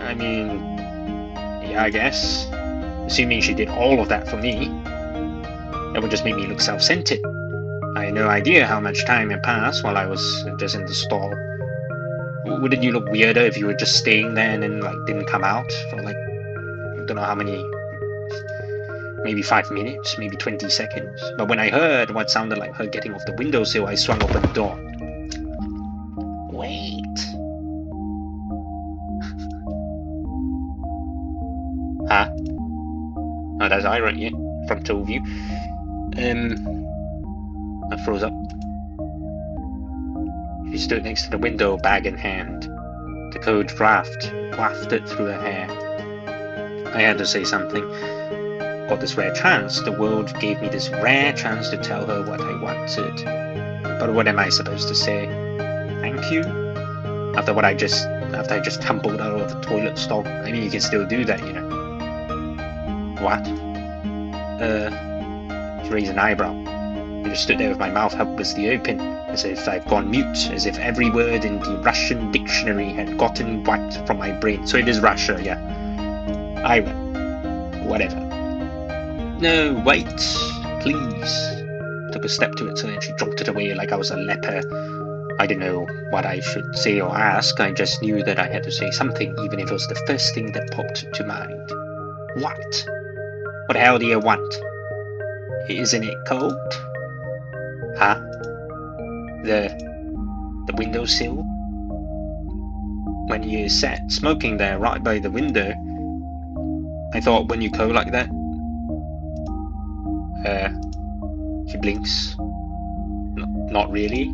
I mean, yeah, I guess. Assuming she did all of that for me, that would just make me look self-centered. I had no idea how much time had passed while I was just in the stall. Wouldn't you look weirder if you were just staying there and then didn't come out for I don't know how many, maybe 5 minutes, maybe 20 seconds. But when I heard what sounded like her getting off the windowsill, I swung open the door. Wait. Huh? Oh, that's Ira, yeah. Frontal view. I froze up. She stood next to the window, bag in hand. The cold draft wafted through her hair. I had to say something. Got this rare chance. The world gave me this rare chance to tell her what I wanted. But what am I supposed to say? Thank you? After I just tumbled out of the toilet stall. I mean, you can still do that, you know. What? She raised an eyebrow. I just stood there with my mouth helplessly open, as if I've gone mute, as if every word in the Russian dictionary had gotten wiped from my brain. So it is Russia, yeah. Ira. Whatever. No, wait, please. I took a step to it, and she dropped it away like I was a leper. I didn't know what I should say or ask. I just knew that I had to say something, even if it was the first thing that popped to mind. What? What the hell do you want? Isn't it cold? Huh? The windowsill? When you sat smoking there right by the window, I thought, when you go like that. She blinks. Not really.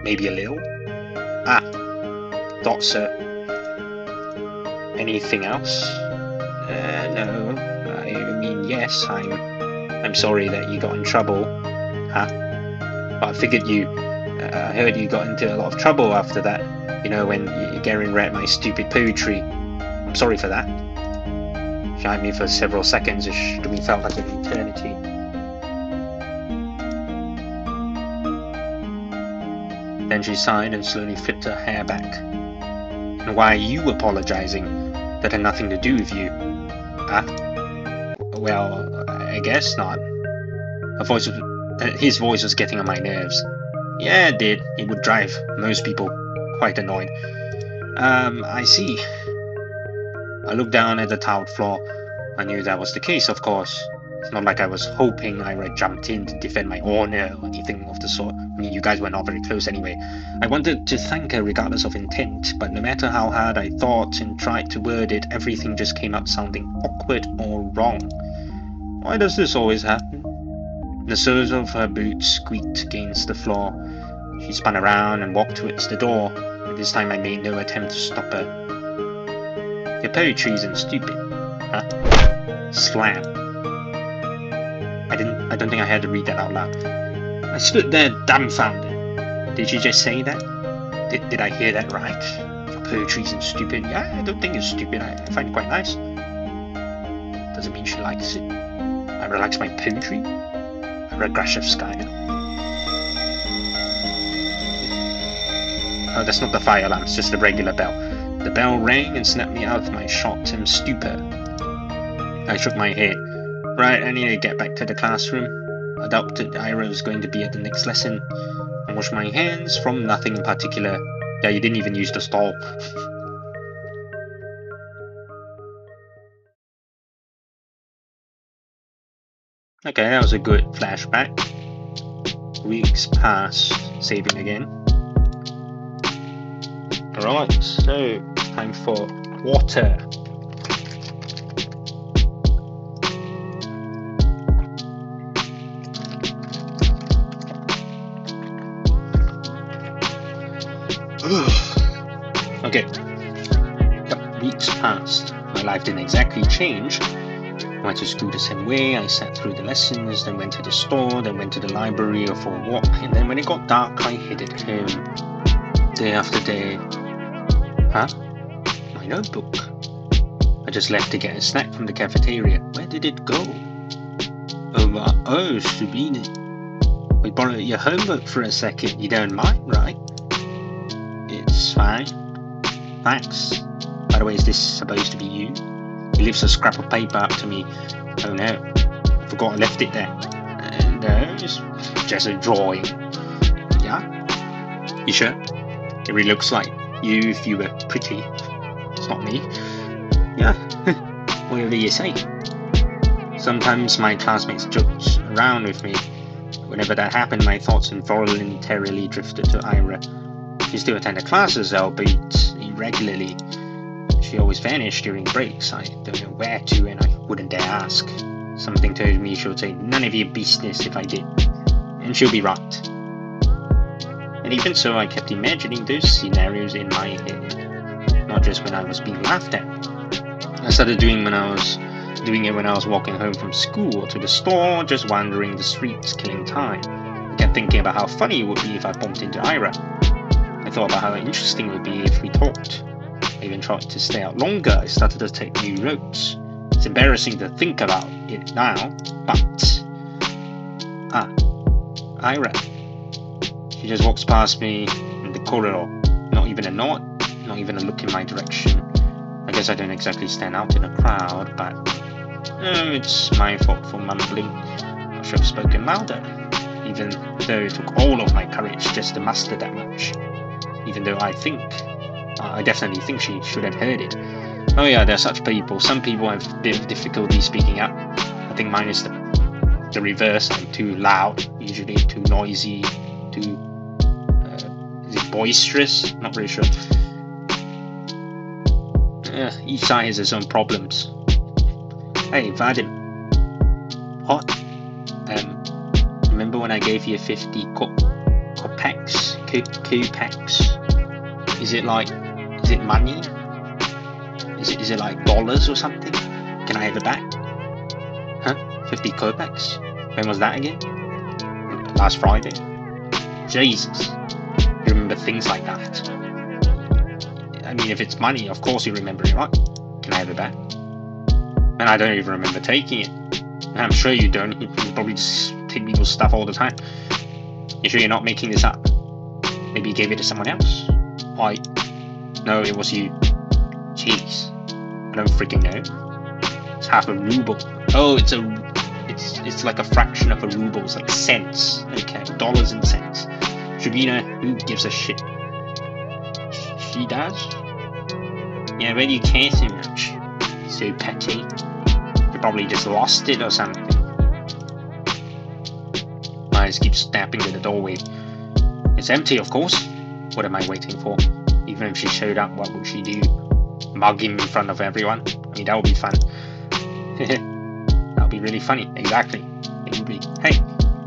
Maybe a little. Ah, thought so. Anything else? No. I mean, yes, I'm sorry that you got in trouble. Huh? But I figured I heard you got into a lot of trouble after that. You know, when Garen read my stupid poetry. I'm sorry for that. She eyed me for several seconds, which to me felt like an eternity. Then she sighed and slowly flipped her hair back. And why are you apologizing? That had nothing to do with you. Ah? Well, I guess not. His voice was getting on my nerves. Yeah, it did. It would drive most people quite annoyed. I see. I looked down at the tiled floor. I knew that was the case, of course. It's not like I was hoping Ira jumped in to defend my honor or anything of the sort. I mean, you guys were not very close anyway. I wanted to thank her regardless of intent, but no matter how hard I thought and tried to word it, everything just came out sounding awkward or wrong. Why does this always happen? The soles of her boots squeaked against the floor. She spun around and walked towards the door. This time I made no attempt to stop her. Your poetry isn't stupid, huh? Slam. I don't think I had to read that out loud. I stood there dumbfounded. Did you just say that? Did I hear that right? Your poetry isn't stupid. Yeah, I don't think it's stupid. I find it quite nice. Doesn't mean she likes it. I relax my poetry. Regrashevskaya. Oh, that's not the fire alarm, it's just a regular bell. The bell rang and snapped me out of my short-term stupor. I shook my head. Right, I need to get back to the classroom. I doubted Ira was going to be at the next lesson. I washed my hands from nothing in particular. Yeah, you didn't even use the stall. Okay, that was a good flashback. Weeks passed, saving again. Alright, so time for water. Okay. Yep, weeks passed. My life didn't exactly change. I went to school the same way. I sat through the lessons, then went to the store, then went to the library or for a walk, and then when it got dark, I headed home. Day after day. Huh? My notebook. I just left to get a snack from the cafeteria. Where did it go? Oh, Sabine. We borrowed your homework for a second. You don't mind, right? It's fine. Thanks. By the way, is this supposed to be you? He lifts a scrap of paper up to me. Oh no, I forgot I left it there. No, it's just a drawing. Yeah? You sure? It really looks like you if you were pretty. It's not me. Yeah, whatever you say. Sometimes my classmates joked around with me. Whenever that happened, my thoughts involuntarily drifted to Ira. She still attended classes, albeit irregularly. She always vanished during breaks. I don't know where to, and I wouldn't dare ask. Something told me she would say, none of your business if I did. And she'll be right. And even so, I kept imagining those scenarios in my head. Not just when I was being laughed at. I started doing it when I was walking home from school or to the store, or just wandering the streets, killing time. I kept thinking about how funny it would be if I bumped into Ira. I thought about how interesting it would be if we talked. I even tried to stay out longer. I started to take new routes. It's embarrassing to think about it now, but... Ira. She just walks past me in the corridor. Not even a nod, not even a look in my direction. I guess I don't exactly stand out in a crowd, but... it's my fault for mumbling. I should have spoken louder. Even though it took all of my courage just to muster that much. Even though I definitely think she should have heard it. Oh yeah, there are such people. Some people have a bit of difficulty speaking up. I think mine is the reverse. I'm too loud, usually too noisy, too is it boisterous? Not really sure. Each side has its own problems. Hey, Vadim. What? Remember when I gave you 50 kopecks? Is it money? Is it like dollars or something? Can I have it back? Huh? 50 kopecks? When was that again? Last Friday? Jesus. You remember things like that. I mean, if it's money, of course you remember it, right? Can I have it back? And I don't even remember taking it. And I'm sure you don't. You probably just take people's stuff all the time. You sure you're not making this up? Maybe you gave it to someone else? Why? No, it was you. Jeez. I don't freaking know. It's half a ruble. Oh, it's like a fraction of a ruble. It's like cents. Okay, dollars and cents. Shabina, who gives a shit? She does? Yeah, why do you care so much? So petty. You probably just lost it or something. I just keep snapping at the doorway. It's empty, of course. What am I waiting for? Even if she showed up, what would she do? Mug him in front of everyone? I mean, that would be fun. That would be really funny. Exactly. It would be. Hey,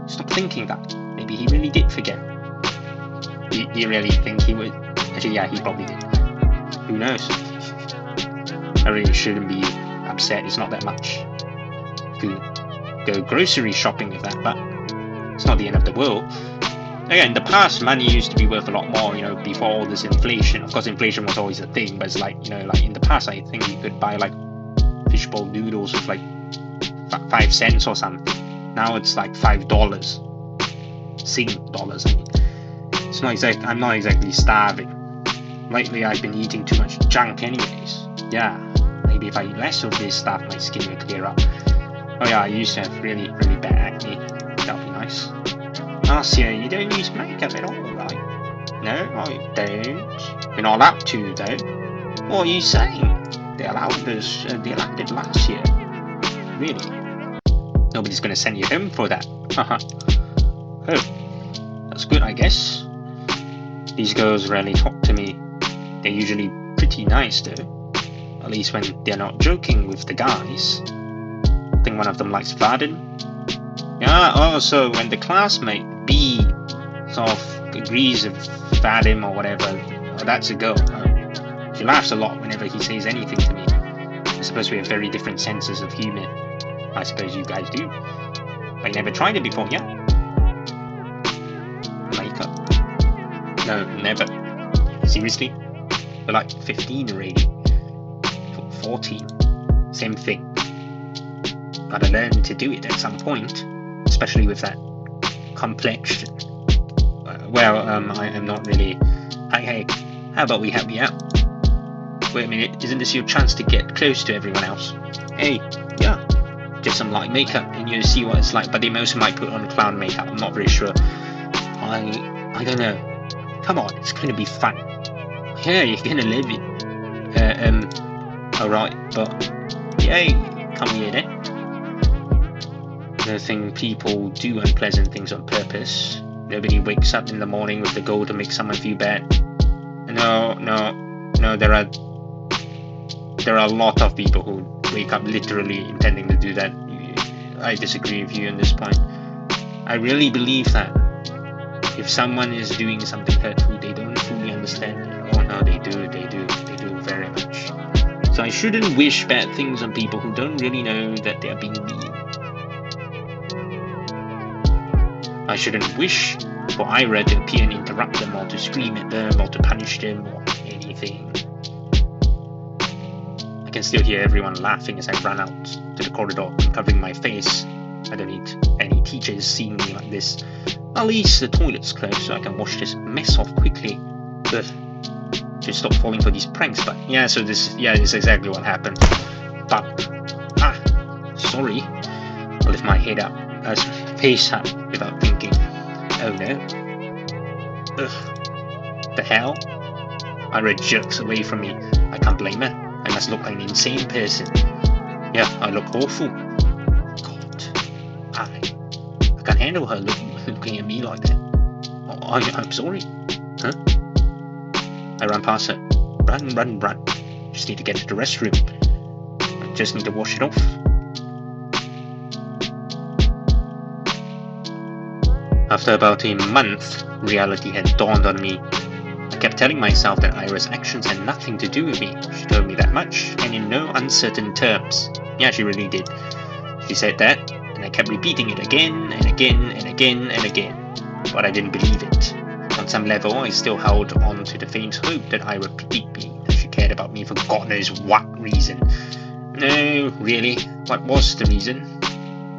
stop thinking that. Maybe he really did forget. Do you really think he would? Actually, yeah, he probably did. Who knows? I really shouldn't be upset. It's not that much. Could go grocery shopping with that, but it's not the end of the world. Again, in the past, money used to be worth a lot more, you know, before all this inflation. Of course, inflation was always a thing, but it's like, you know, like in the past, I think you could buy like fishbowl noodles with like 5 cents or something. Now it's like $5. Sing dollars, I mean. It's not exact. I'm not exactly starving. Lately, I've been eating too much junk anyways. Yeah, maybe if I eat less of this stuff, my skin will clear up. Oh yeah, I used to have really, really bad acne. That'll be nice. Marcia, you don't use makeup at all, right? No, I don't. You're not allowed to, though. What are you saying? They allowed it last year. Really? Nobody's gonna send you home for that. Haha. Oh, that's good, I guess. These girls rarely talk to me. They're usually pretty nice, though. At least when they're not joking with the guys. I think one of them likes Vadim. Yeah, oh, so when the classmate B sort of agrees with Vadim or whatever, oh, that's a girl. She laughs a lot whenever he says anything to me. I suppose we have very different senses of humor. I suppose you guys do. But you never tried it before, yeah? Makeup? No, never. Seriously? We're like 15 already. 14. Same thing. Gotta learn to do it at some point. Especially with that complexion. I am not really... Hey, how about we help you out? Wait a minute, isn't this your chance to get close to everyone else? Hey, yeah. Just some light makeup and you'll see what it's like, but they most might put on clown makeup, I'm not very sure. I don't know. Come on, it's gonna be fun. Yeah, you're gonna live it. Alright, but... Yay, come here then. I think people do unpleasant things on purpose. Nobody wakes up in the morning with the goal to make someone feel bad. No, there are a lot of people who wake up literally intending to do that. I disagree with you on this point. I really believe that if someone is doing something hurtful, they don't fully understand it. Oh no, they do very much. So I shouldn't wish bad things on people who don't really know that they are being mean. I shouldn't wish for Ira to appear and interrupt them, or to scream at them, or to punish them, or anything. I can still hear everyone laughing as I run out to the corridor, covering my face. I don't need any teachers seeing me like this. At least the toilet's closed, so I can wash this mess off quickly. Ugh. Should stop falling for these pranks, but yeah, so this is exactly what happened. But sorry. I lift my head up, face up, without thinking. Oh no. Ugh. The hell? Ira jerks away from me. I can't blame her. I must look like an insane person. Yeah, I look awful. God. I can't handle her looking at me like that. Oh, I'm sorry. Huh? I run past her. Run. Just need to get to the restroom. I just need to wash it off. After about a month, reality had dawned on me. I kept telling myself that Ira's actions had nothing to do with me. She told me that much, and in no uncertain terms. Yeah, she really did. She said that, and I kept repeating it again and again and again and again. But I didn't believe it. On some level, I still held on to the faint hope that Ira pitied me, that she cared about me for God knows what reason. No, really, what was the reason?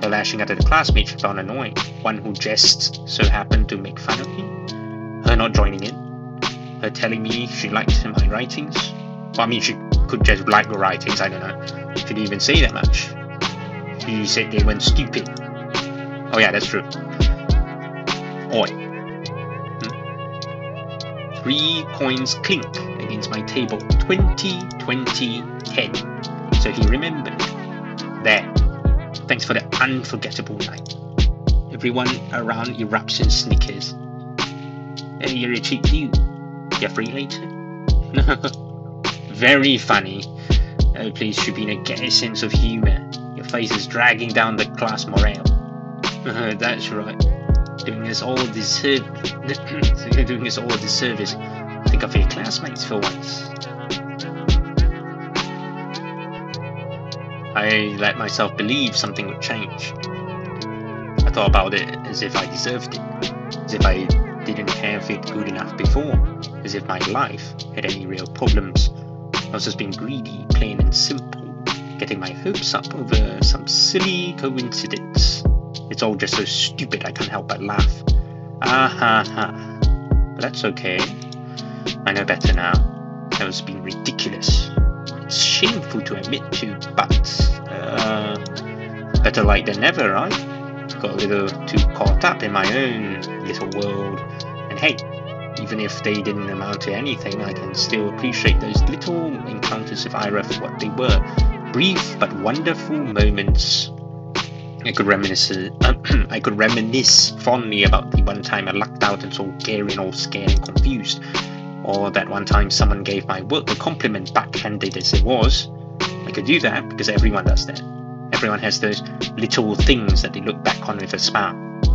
Her lashing out at the classmates she found annoying, one who just so happened to make fun of me. Her not joining in. Her telling me she liked my writings. Well, I mean, she could just like the writings, I don't know. She didn't even say that much. She said they weren't stupid. Oh yeah, that's true. Oi. 3 coins clink against my table. 20, 20, 10. So he remembered. There. Thanks for the unforgettable night. Everyone around erupts in snickers. Hey, you're a cheap you. You're free later? Very funny. Oh, please, Shabina, get a sense of humour. Your face is dragging down the class morale. That's right. Doing us all a disservice. Think of your classmates for once. I let myself believe something would change. I thought about it as if I deserved it, as if I didn't have it good enough before, as if my life had any real problems. I was just being greedy, plain and simple, getting my hopes up over some silly coincidence. It's all just so stupid I can't help but laugh. But that's okay. I know better now. I was being ridiculous. It's shameful to admit to, but better late than never, right? Got a little too caught up in my own little world. And hey, even if they didn't amount to anything, I can still appreciate those little encounters with Ira for what they were. Brief but wonderful moments. I could reminisce fondly about the one time I lucked out and saw Gary all scared and confused. Or that one time someone gave my work a compliment, backhanded as it was. I could do that because everyone does that. Everyone has those little things that they look back on with a smile.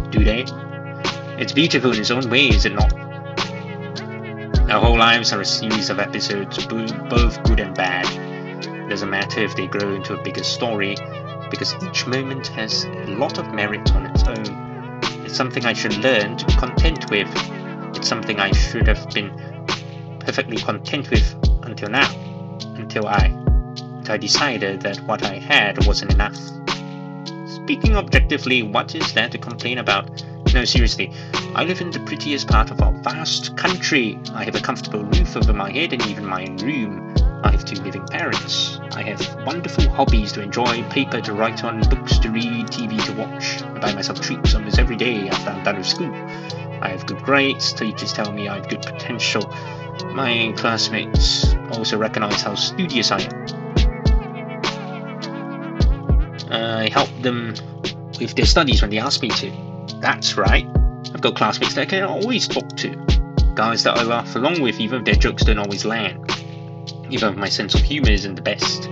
Do they? It's beautiful in its own way, is it not? Our whole lives are a series of episodes, both good and bad. It doesn't matter if they grow into a bigger story, because each moment has a lot of merit on its own. It's something I should learn to be content with. It's something I should have been perfectly content with until now. Until I decided that what I had wasn't enough. Speaking objectively, what is there to complain about? No, seriously, I live in the prettiest part of our vast country. I have a comfortable roof over my head and even my own room. I have 2 living parents. I have wonderful hobbies to enjoy, paper to write on, books to read, TV to watch. I buy myself treats almost every day after I'm done with school. I have good grades, teachers tell me I have good potential. My classmates also recognize how studious I am. I help them with their studies when they ask me to. That's right. I've got classmates that I can always talk to. Guys that I laugh along with even if their jokes don't always land. Even if my sense of humour isn't the best.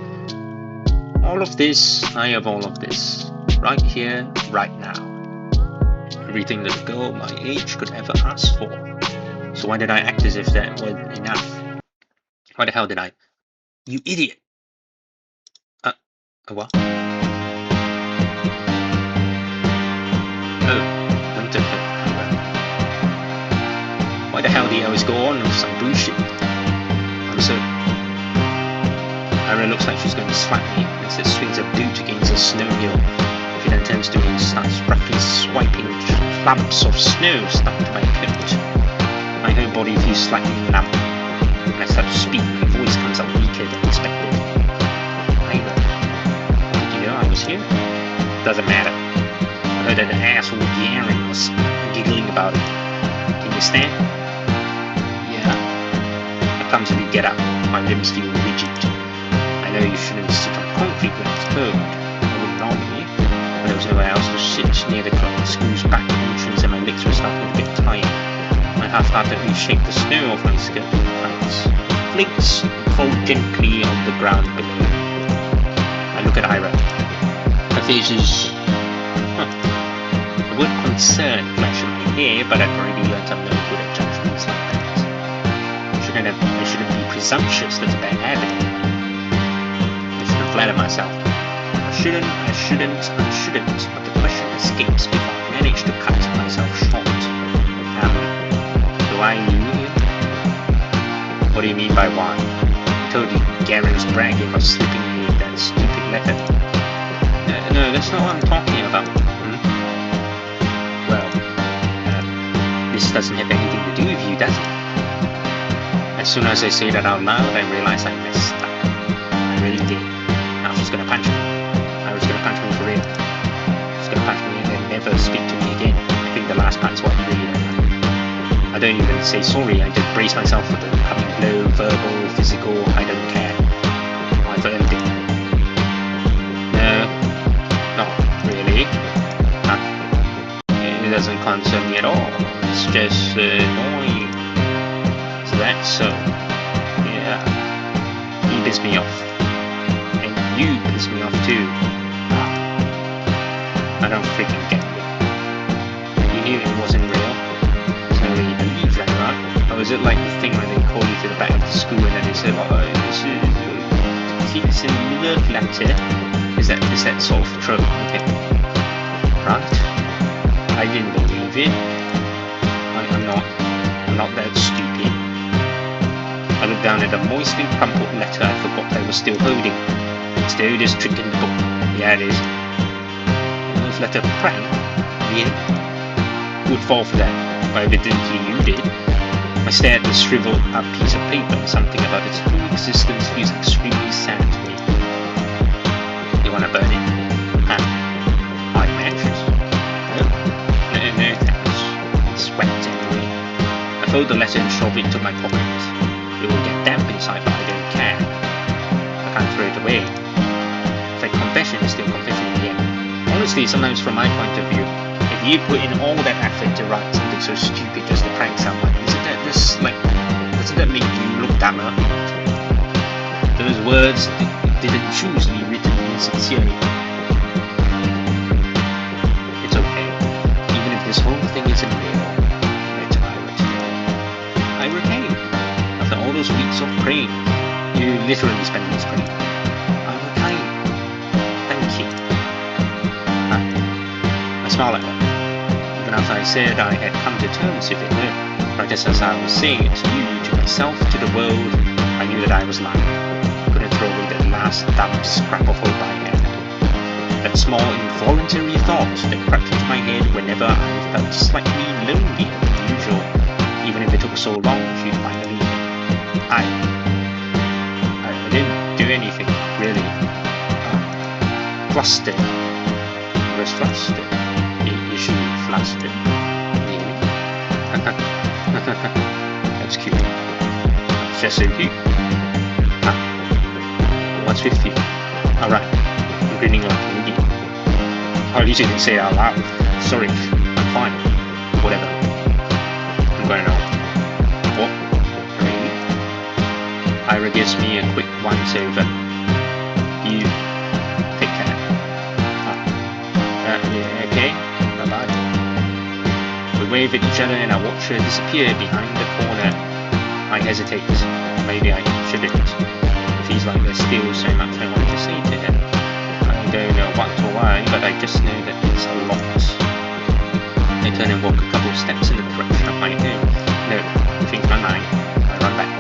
All of this, I have all of this. Right here, right now. Everything that a girl my age could ever ask for. So why did I act as if that wasn't enough? Why the hell did I? You idiot! What? Oh, winter. slap me as it swings a boot against a snow hill. She then turns to me and starts roughly swiping clumps of snow stuck to my coat. My whole body feels slightly numb. When I start to speak, my voice comes out weaker than expected. Ira, did you know I was here? Doesn't matter. I heard that asshole Garen was giggling about it. Can you stand? Yeah. I clumsily get up. My limbs feel rigid. I know you shouldn't sit on concrete when it's cold. I wouldn't normally, but there was nowhere else to sit near the school's back entrance and my legs were starting to get tired. I half-heartedly shake the snow off my skirt and pants. Flakes fall gently on the ground below. I look at Ira. Her face is... The word concern flashed in my hair, but I've already learned I'm no good at judgments like that. I shouldn't be presumptuous, that's a bad habit. I shouldn't flatter myself. I shouldn't, but the question escapes before I manage to cut myself short. Do I knew you? What do you mean by why? I told you Garen was bragging about slipping me that stupid letter. No, that's not what I'm talking about. Well, this doesn't have anything to do with you, does it? As soon as I say that out loud, I realize I messed up. I really did. I was just gonna punch me. I was gonna punch me for real. I was gonna punch me and then never speak to me again. I think the last part's what you really don't know. I don't even say sorry, I just brace myself for the coming blow, verbal, physical, I don't care. I've earned it. No, not really. It doesn't concern me at all. It's just annoying. So that's so. Yeah. He pissed me off. And you pissed me off too. I don't freaking get it. You knew it wasn't real. So you believe that, right? Or is it like the thing where they call you to the back of the school and then they say, oh, it's a love letter? Is that sort of trope? Okay. Right? I didn't believe it. I'm not that stupid. I looked down at the moistly crumpled letter I forgot I was still holding. It's the oldest trick in the book. Yeah, it is. Love letter prank? Really? Who would fall for that? Well, evidently you did. I stare at the shriveled up piece of paper and something about its whole existence feels extremely sad to me. You wanna burn it? My mattress? No, thanks. It's wet anyway. I fold the letter and shove it into my pocket. It will get damp inside, but I don't care. I can't throw it away. It's like confession is still confession again. Honestly, sometimes from my point of view, if you put in all that effort to write something so stupid just to prank someone, doesn't that make you look dumber? Those words didn't choose to be written insincerely. It's okay. Even if this whole thing isn't real, I let Ira today. Ira came. After all those weeks of praying, you literally spent weeks praying. Ira came. Thank you. I smile at her. Even after I said I had come to terms with it, but just as I was saying it to you, to myself, to the world, I knew that I was lying. I couldn't throw away that last dumb scrap of hope I had. That small involuntary thought that crept into my head whenever I felt slightly lonelier than usual, even if it took so long to finally end. I didn't do anything, really. Flustered. I was flustered. You should be flustered. Really? That's cute. It's just so cute. What's with you? Alright. I'm grinning like an idiot. Oh, at least you didn't say it out loud. Sorry. I'm fine. Whatever. I'm going home. What? Really? Ira gives me a quick once over. You take care. Yeah, okay. Bye-bye. We wave at each other and I watch her disappear behind the corner. I hesitate. Maybe I shouldn't. It feels like there's still so much I want to say to her. I don't know what or why, but I just know that it's a lot. I turn and walk a couple steps in the direction of my home. No, I change my mind. I run back.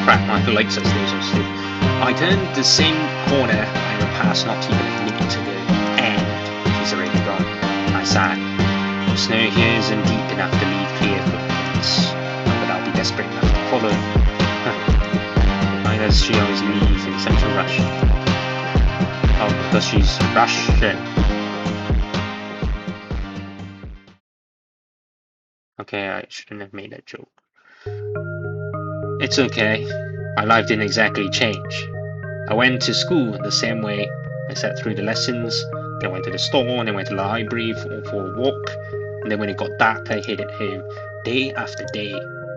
Crap, my legs are still so stiff. I turned the same corner I passed not even a minute ago, and she's already gone. I sighed. The snow here isn't deep enough to leave clear footprints, but I'll be desperate enough to follow. Why does she always leave in such a rush? Oh, because she's Russian. Okay, I shouldn't have made that joke. It's okay. My life didn't exactly change. I went to school the same way. I sat through the lessons, then went to the store, and then went to the library for a walk. And then when it got dark, I headed home day after day.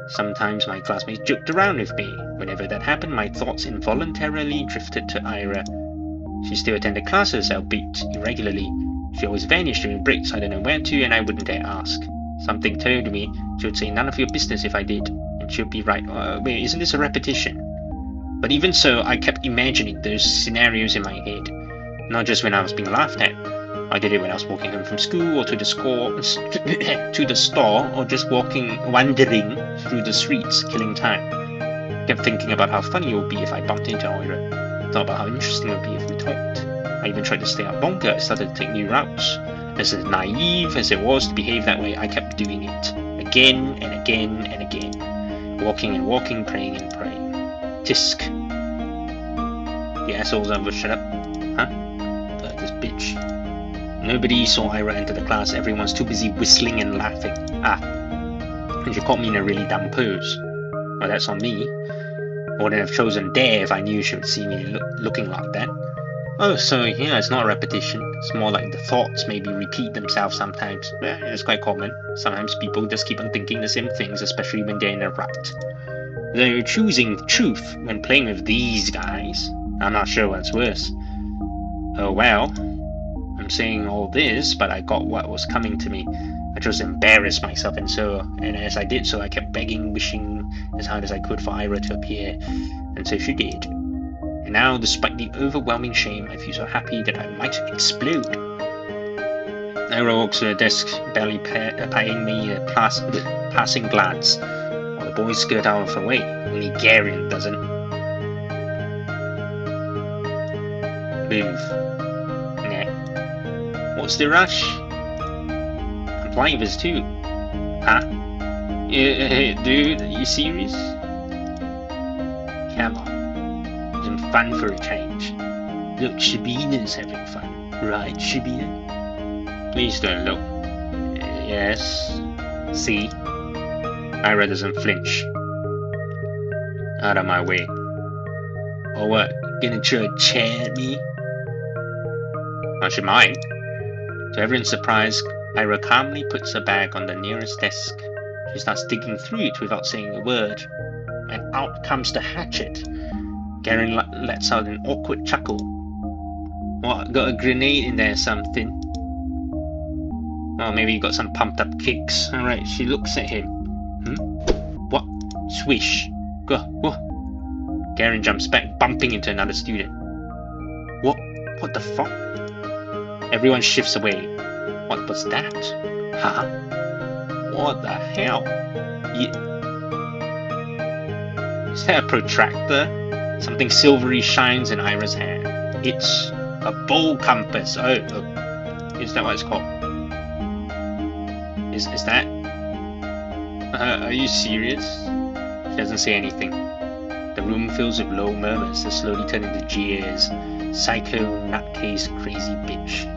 Sometimes my classmates joked around with me. Whenever that happened, my thoughts involuntarily drifted to Ira. She still attended classes, albeit irregularly. She always vanished during breaks. I don't know where to, and I wouldn't dare ask. Something told me she would say none of your business if I did, and she'd be right. Wait, isn't this a repetition? But even so, I kept imagining those scenarios in my head. Not just when I was being laughed at. I did it when I was walking home from school, or to the store, or just wandering through the streets, killing time. I kept thinking about how funny it would be if I bumped into Ira. Thought about how interesting it would be if we talked. I even tried to stay out longer. I started to take new routes. As naive as it was to behave that way, I kept doing it. Again and again and again. Walking and walking, praying and praying. Tisk. The assholes ever shut up? Huh? This bitch. Nobody saw Ira enter the class. Everyone's too busy whistling and laughing. And she caught me in a really dumb pose. Well, that's on me. I wouldn't have chosen Dare if I knew she would see me looking like that. Oh, so yeah, it's not a repetition. It's more like the thoughts maybe repeat themselves sometimes. It's quite common. Sometimes people just keep on thinking the same things, especially when they're in a rut. Though choosing truth when playing with these guys, I'm not sure what's worse. Oh well, I'm saying all this, but I got what was coming to me. I just embarrassed myself, and as I did so, I kept begging, wishing as hard as I could for Ira to appear, and so she did. And now, despite the overwhelming shame, I feel so happy that I might explode. Ira walks to her desk, barely paying me a passing glance. While the boys skirt out of her way, only Garen doesn't. Move. Nah. What's the rush? I'm playing this too. Huh? Dude, are you serious? Come on. Some fun for a change. Look, Shabina's having fun. Right, Shabina? Please don't look. Yes. See? Ira doesn't flinch. Out of my way. Or what? Gonna try to chat at me? Well, she might. To everyone's surprise, Ira calmly puts her bag on the nearest desk. She starts digging through it without saying a word. And out comes the hatchet. Garen lets out an awkward chuckle. What, got a grenade in there or something? Oh, maybe you got some pumped up kicks. Alright, she looks at him. What? Swish. Go. What? Garen jumps back, bumping into another student. What the fuck? Everyone shifts away. What was that? Huh? What the hell? Is that a protractor? Something silvery shines in Ira's hand. It's a bowl compass. Oh, is that what it's called? Is that? Are you serious? She doesn't say anything. The room fills with low murmurs that slowly turn into jeers. Psycho, nutcase, crazy bitch.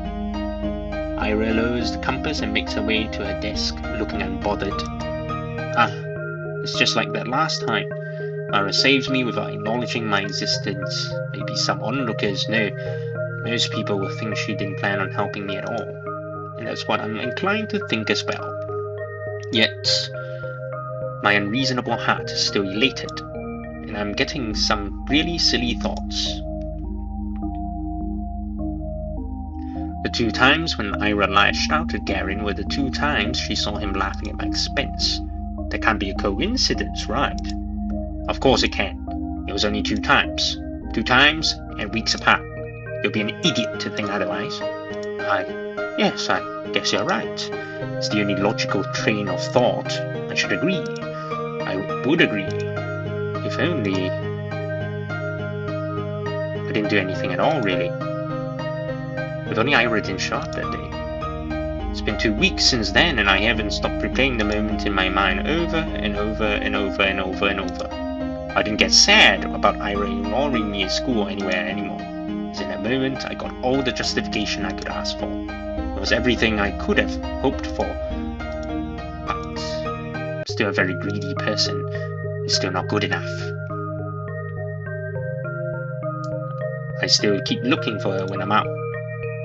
Ira lowers the compass and makes her way to her desk, looking unbothered. It's just like that last time. Ira saves me without acknowledging my existence. Maybe some onlookers know. Most people will think she didn't plan on helping me at all. And that's what I'm inclined to think as well. Yet, my unreasonable heart is still elated, and I'm getting some really silly thoughts. The 2 times when Ira lashed out at Garen were the 2 times she saw him laughing at my expense. That can't be a coincidence, right? Of course it can. It was only 2 times. 2 times and weeks apart. You'll be an idiot to think otherwise. Yes, I guess you're right. It's the only logical train of thought. I should agree. I would agree. If only... didn't do anything at all, really. If only Ira didn't show up that day. It's been 2 weeks since then, and I haven't stopped replaying the moment in my mind over and over and over and over and over. I didn't get sad about Ira ignoring me at school or anywhere anymore. Because in that moment, I got all the justification I could ask for. It was everything I could have hoped for. But I'm still a very greedy person. It's still not good enough. I still keep looking for her when I'm out.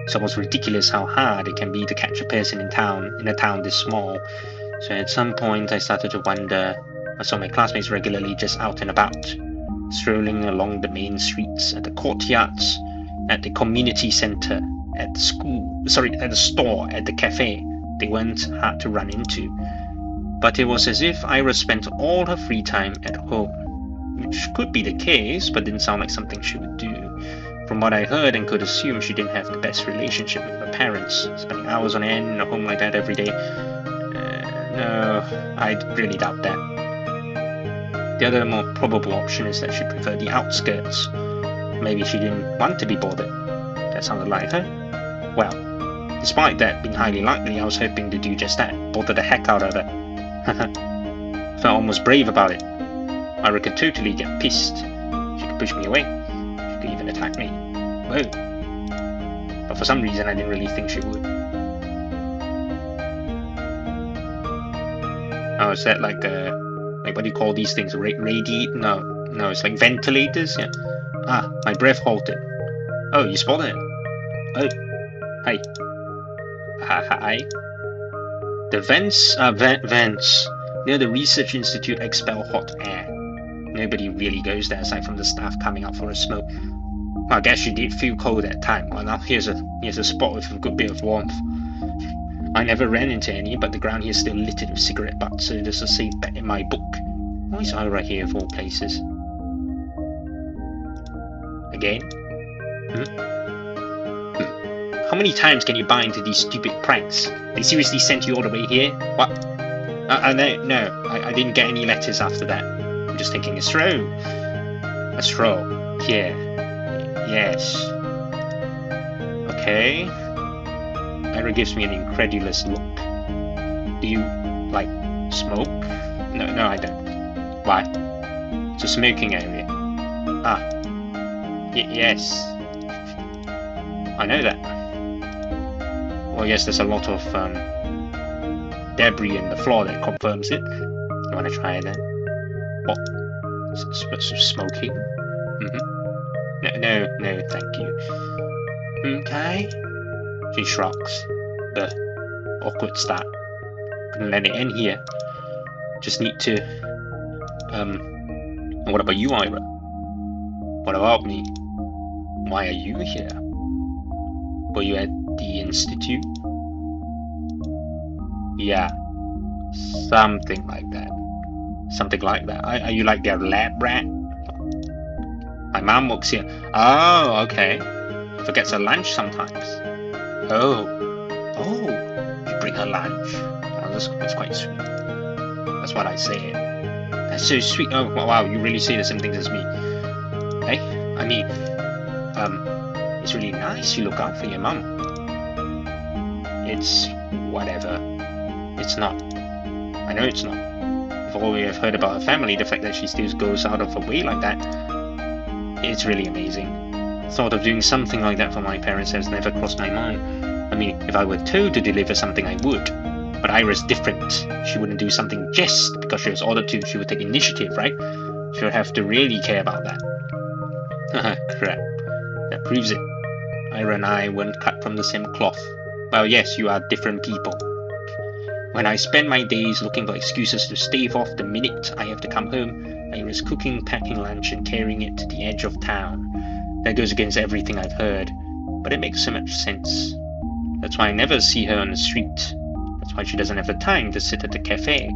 It's almost ridiculous how hard it can be to catch a person in a town this small. So at some point I started to wonder. I saw my classmates regularly just out and about, strolling along the main streets, at the courtyards, at the community center, at the store, at the cafe. They weren't hard to run into. But it was as if Ira spent all her free time at home, which could be the case, but didn't sound like something she would do. From what I heard and could assume, she didn't have the best relationship with her parents, spending hours on end in a home like that every day. No, I really doubt that. The other more probable option is that she preferred the outskirts. Maybe she didn't want to be bothered. That sounded like her. Well, despite that being highly likely, I was hoping to do just that, bother the heck out of her. Felt almost brave about it. Ira could totally get pissed. She could push me away. She could even attack me. Whoa. But for some reason I didn't really think she would. Oh, is that like what do you call these things? Radiate? No, it's like ventilators. Yeah. Ah, my breath halted. Oh, you spotted it. Oh, hi. Hi. The vents are vents. Near the research institute expel hot air. Nobody really goes there aside from the staff coming out for a smoke. Well, I guess she did feel cold at that time. Well, now here's a spot with a good bit of warmth. I never ran into any, but the ground here is still littered with cigarette butts, so there's a safe bet in my book. Why is Ira here of all places? Again? How many times can you buy into these stupid pranks? They seriously sent you all the way here? What? No, I didn't get any letters after that. I'm just taking a stroll. A stroll. Here. Yes. Okay. Ira gives me an incredulous look. Do you, like, smoke? No, I don't. Why? It's a smoking area. Ah. Yes. I know that. Well, yes, there's a lot of debris in the floor that confirms it. You want to try it then? What? Smoking? No, thank you. Okay. She shrugs. Awkward start. Couldn't let it end here. Just need to. What about you, Ira? What about me? Why are you here? Were you at the institute? Yeah. Something like that. Are you like their lab rat? My mom works here. Oh, okay. Forgets her lunch sometimes. Oh, you bring her lunch? Oh, that's quite sweet. That's what I say. That's so sweet. Oh, wow, you really say the same things as me. Hey, I mean, it's really nice you look out for your mum. It's whatever. It's not. I know it's not. With all we have heard about her family, the fact that she still goes out of her way like that, it's really amazing. Thought of doing something like that for my parents has never crossed my mind. I mean, if I were told to deliver something, I would. But Ira's different. She wouldn't do something just because she was ordered to. She would take initiative, right? She would have to really care about that. Haha, crap. That proves it. Ira and I weren't cut from the same cloth. Well, yes, you are different people. When I spend my days looking for excuses to stave off the minute I have to come home, Ira's cooking, packing lunch, and carrying it to the edge of town. That goes against everything I've heard, but it makes so much sense. That's why I never see her on the street. That's why she doesn't have the time to sit at the cafe.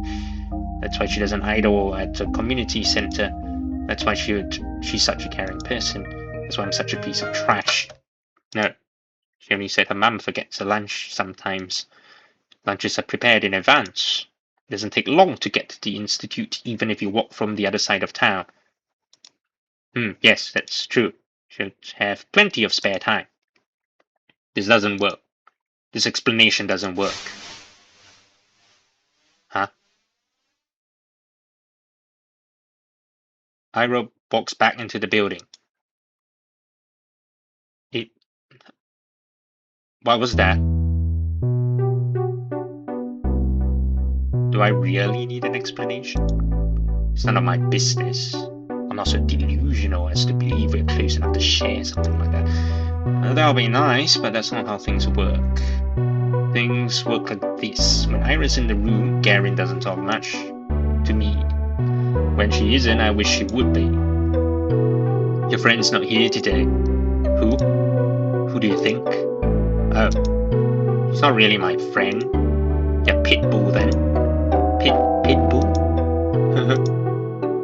That's why she doesn't idle at a community center. That's why she's such a caring person. That's why I'm such a piece of trash. No, she only said her mum forgets her lunch sometimes. Lunches are prepared in advance. It doesn't take long to get to the institute, even if you walk from the other side of town. Yes, that's true. Should have plenty of spare time. This doesn't work. This explanation doesn't work. Huh? Ira walks back into the building. What was that? Do I really need an explanation? It's none of my business. I'm not so delusional as to believe we're close enough to share something like that. That would be nice, but that's not how things work. Things work like this. When Ira's in the room, Garen doesn't talk much to me. When she isn't, I wish she would be. Your friend's not here today. Who? Who do you think? Oh, it's not really my friend. Your pitbull then. Pitbull?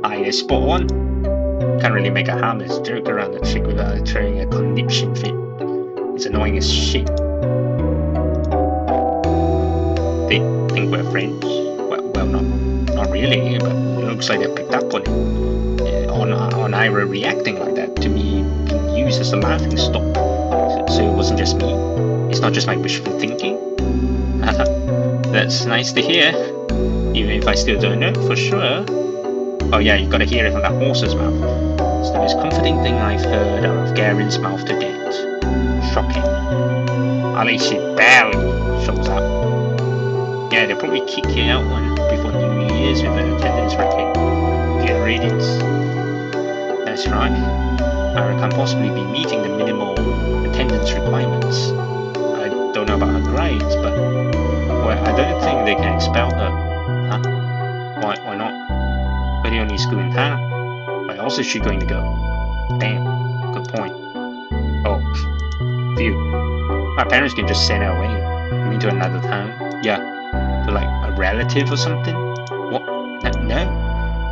Ira's spot on. Can't really make a harmless joke around the chick without throwing a conniption fit. It's annoying as shit. They think we're friends? Well, not really, but it looks like they picked up on it. On Ira reacting like that to me being used as a laughing stock. So it wasn't just me. It's not just my wishful thinking. That's nice to hear. Even if I still don't know for sure. Oh yeah, you gotta hear it from that horse's mouth. It's the most comforting thing I've heard out of Garen's mouth to date. Shocking. At least she barely shows up. Yeah, they'll probably kick you out one before New Year's with an attendance record. Get ratings. That's right. Ira can't possibly be meeting the minimal attendance requirements. I don't know about her grades, but well, I don't think they can expel her. Huh? Why not? We're the only school in town. Where else is she going to go? Damn, good point. Oh, phew. My parents can just send her away. I mean, to another town. Yeah, to like a relative or something. What? No?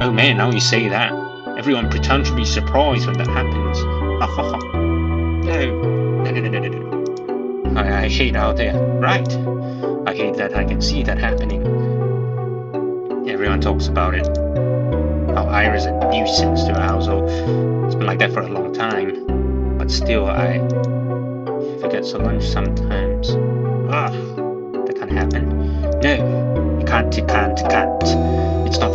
Oh man, now you say that. Everyone pretends to be surprised when that happens. Ha ha ha. No. I hate out there. Right. I hate that I can see that happening. Everyone talks about it. How Ira's a nuisance to our household. It's been like that for a long time. But still, I forget so much sometimes. That can't happen. No, you can't. It's not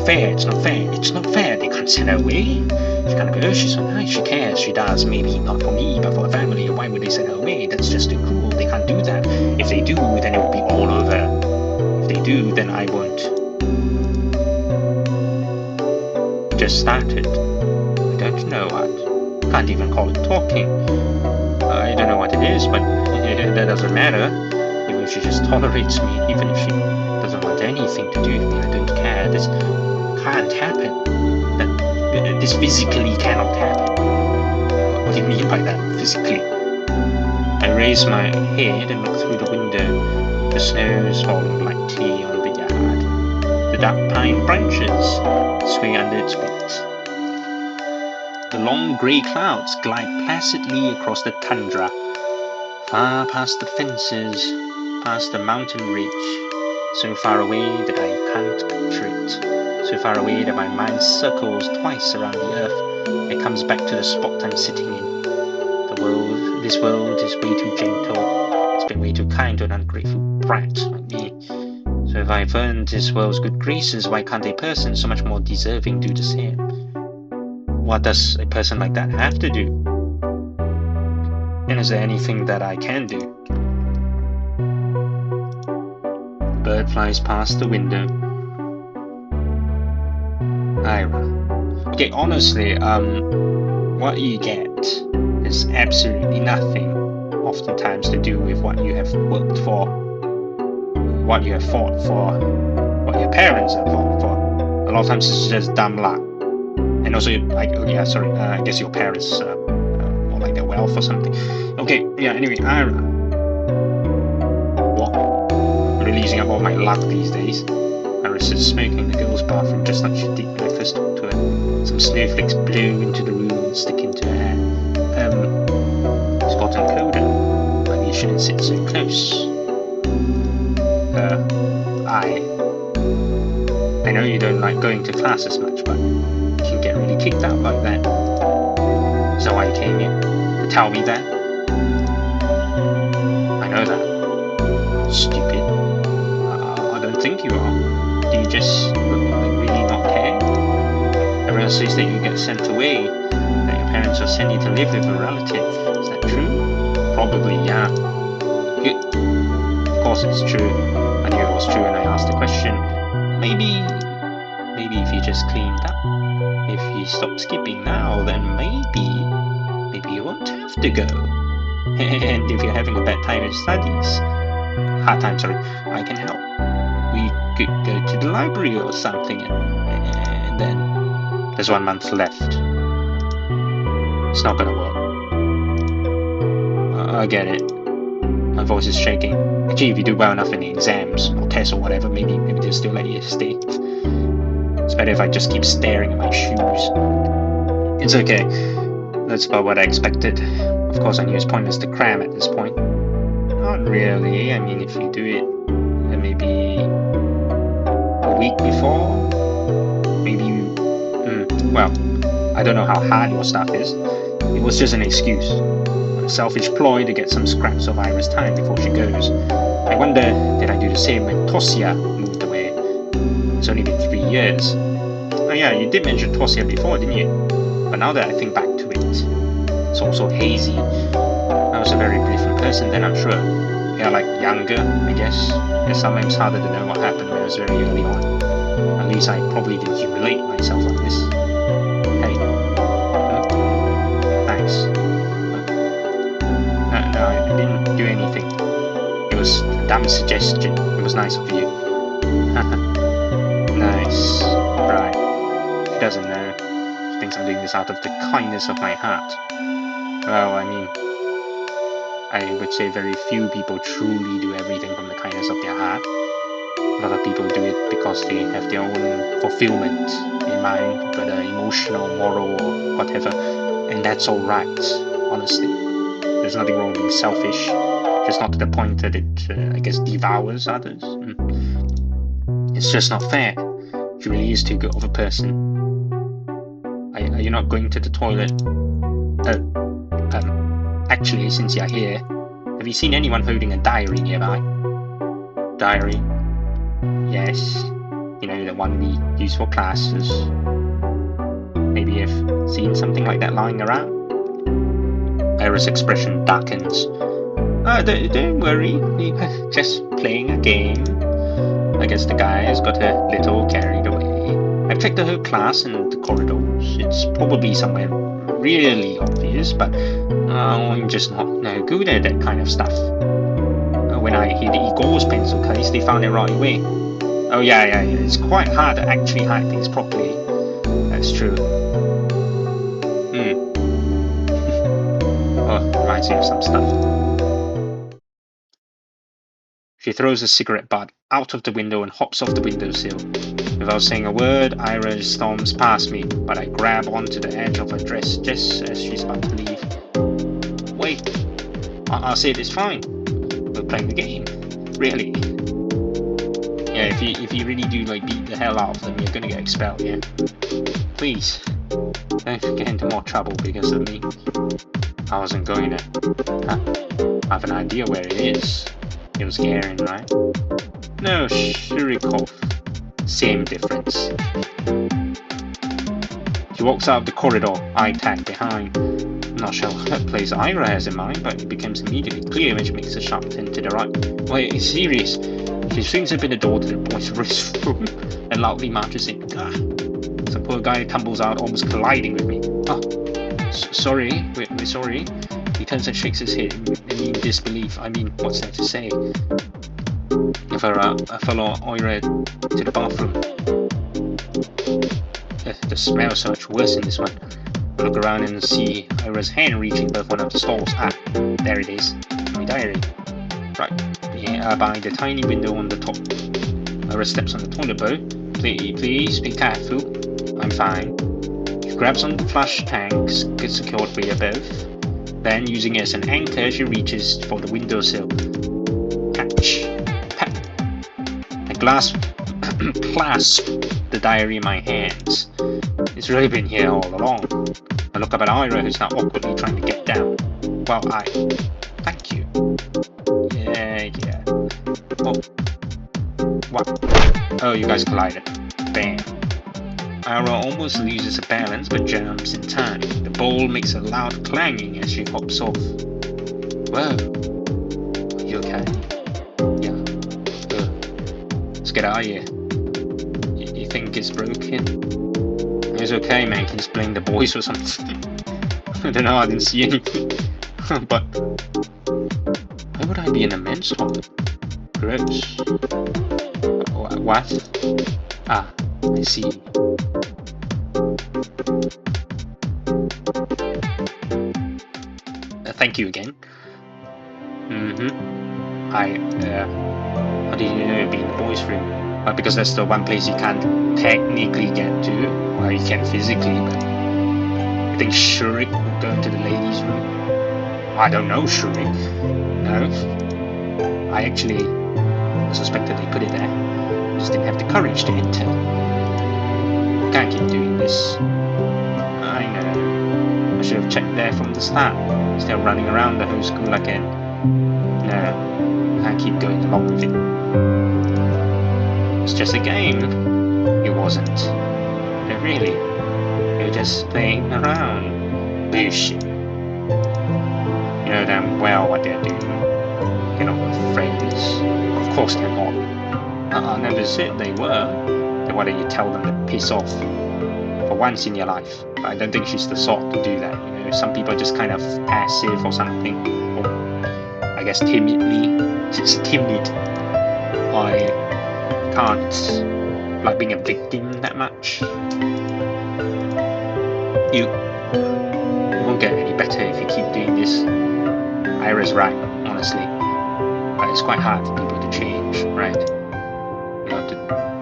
fair. They can't send her away. She can't go, she's so nice, she cares, she does. Maybe not for me, but for the family. Why would they send her away? That's just too cruel. They can't do that. If they do, then it will be all over. If they do, then I won't. Just started. I don't know what. Can't even call it talking. I don't know what it is, but that doesn't matter. Even if she just tolerates me, even if she doesn't want anything to do with me, I don't care. This can't happen. This physically cannot happen. What do you mean by that, physically? I raise my head and look through the window. The snow is falling like tea on the yard. The dark pine branches sway under its weight. The long grey clouds glide placidly across the tundra, far past the fences, past the mountain ridge, so far away that I can't picture it, so far away that my mind circles twice around the earth and comes back to the spot I'm sitting in. This world is way too gentle. It's been way too kind to an ungrateful brat like me. So if I've earned this world's good graces, why can't a person so much more deserving do the same? What does a person like that have to do? And is there anything that I can do? The bird flies past the window. Ira. Okay, honestly, what you get is absolutely nothing oftentimes to do with what you have worked for, what you have fought for, what your parents have fought for. A lot of times it's just dumb luck. And also, I guess your parents, or like their wealth or something. Okay, yeah, anyway, Ira. What? I'm really using up all my luck these days. Ira sits smoking in the girl's bathroom just like she did when I first talked to her. Some snowflakes blow into the room and stick into her hair. It's gotten colder. Maybe you shouldn't sit so close. I know you don't like going to class as much, but you can get really kicked out like that. Is that why you came here? Tell me that. I know that. Stupid. I don't think you are. Do you just really not care? Everyone says that you get sent away, that your parents will send you to live with a relative. Is that true? Probably, yeah. Good. Of course it's true. I knew it was true when I asked the question. Maybe if you just cleaned up, if you stop skipping now, then maybe you won't have to go. And if you're having a bad time with studies, hard time, sorry, I can help. We could go to the library or something, and then there's 1 month left. It's not gonna work. I get it. My voice is shaking. Actually, if you do well enough in the exams or tests or whatever, maybe they'll still let you stay. It's better if I just keep staring at my shoes. It's okay. That's about what I expected. Of course, I knew it's pointless to cram at this point. Not really. I mean, if you do it maybe a week before, maybe well, I don't know how hard your stuff is. It was just an excuse. A selfish ploy to get some scraps of Ira's time before she goes. I wonder, did I do the same when Tosia moved away? It's only been 3 years. Oh yeah, you did mention Tosia before, didn't you? But now that I think back to it, it's also hazy. I was a very different person then, I'm sure. Yeah, like younger, I guess. It's sometimes harder to know what happened when I was very early on. At least I probably didn't humiliate myself like this. Hey. Thanks. No, I didn't do anything. It was a dumb suggestion. It was nice of you. Nice. Right. She doesn't know. She thinks I'm doing this out of the kindness of my heart. Well, I mean, I would say very few people truly do everything from the kindness of their heart. A lot of people do it because they have their own fulfillment in mind, whether emotional, moral, or whatever. And that's alright, honestly. There's nothing wrong with being selfish, just not to the point that it, I guess, devours others. It's just not fair. She really is too good of a person. Are you not going to the toilet? Actually, since you're here, have you seen anyone holding a diary nearby? Diary? Yes. You know, the one we use for classes. Maybe you've seen something like that lying around? Ira's expression darkens. Don't worry, we're just playing a game. I guess the guy has got a little carried away. I've checked the whole class and the corridors. It's probably somewhere really obvious, but I'm just not no good at that kind of stuff. When I hid Igor's pencil case, they found it right away. Oh yeah, it's quite hard to actually hide things properly. That's true. Oh, reminds me of some stuff. She throws a cigarette butt out of the window and hops off the windowsill. Without saying a word, Ira storms past me, but I grab onto the edge of her dress just as she's about to leave. Wait, I said it's fine. We're playing the game. Really? Yeah, if you really do like beat the hell out of them, you're gonna get expelled, yeah? Please, don't get into more trouble because of me. I wasn't going to. I have an idea where it is. It was Garen, right? No, Shurikov. Same difference. She walks out of the corridor, eye tag behind. I'm not sure what place Ira has in mind, but it becomes immediately clear when she makes a sharp turn to the right. Wait, it's serious. She swings open the door to the boisterous room and loudly marches in. Some poor guy tumbles out, almost colliding with me. Oh, sorry, we're sorry. He turns and shakes his head in disbelief. I mean, what's there to say? I follow Ira to the bathroom. The smell's so much worse in this one. I look around and see Ira's hand reaching both one of the stalls. There it is. My diary. Right, yeah, by the tiny window on the top. Ira steps on the toilet bowl. Please be careful. I'm fine. She grabs on the flush tanks, gets secured for you both. Then, using it as an anchor, she reaches for the windowsill. Catch. Pat. I clasp the diary in my hands. It's really been here all along. I look up at Ira, who's now awkwardly trying to get down. Well, thank you. Yeah. Oh. What? Oh, you guys collided. Bam. Ira almost loses her balance but jumps in time. The ball makes a loud clanging as she hops off. Whoa. You okay? Yeah. Let's get out of here. You think it's broken? It's okay, man. Can you blame the boys or something? I don't know, I didn't see anything. But why would I be in a men's toilet? Gross. What? Ah, I see. Thank you again. How did you know it'd be in the boys' room? Because that's the one place you can't technically get to. Well, you can physically, but I think Shurik would go into the ladies' room. I don't know Shurik. No. I actually suspected they put it there. Just didn't have the courage to enter. Can't keep doing this. I know. I should have checked there from the start. Instead of running around the whole school again. No. Can't keep going along with it. It's just a game. It wasn't. No, really. You're just playing around. Bullshit. You know damn well what they're doing. They're not friends. Of course they're not. I never said they were. Then why don't you tell them to piss off for once in your life? But I don't think she's the sort to do that. You know, some people are just kind of passive or something. Or I guess timidly. Just timid. I can't like being a victim that much. You won't get any better if you keep doing this. Ira's right, honestly. But it's quite hard for people to change, right? You know,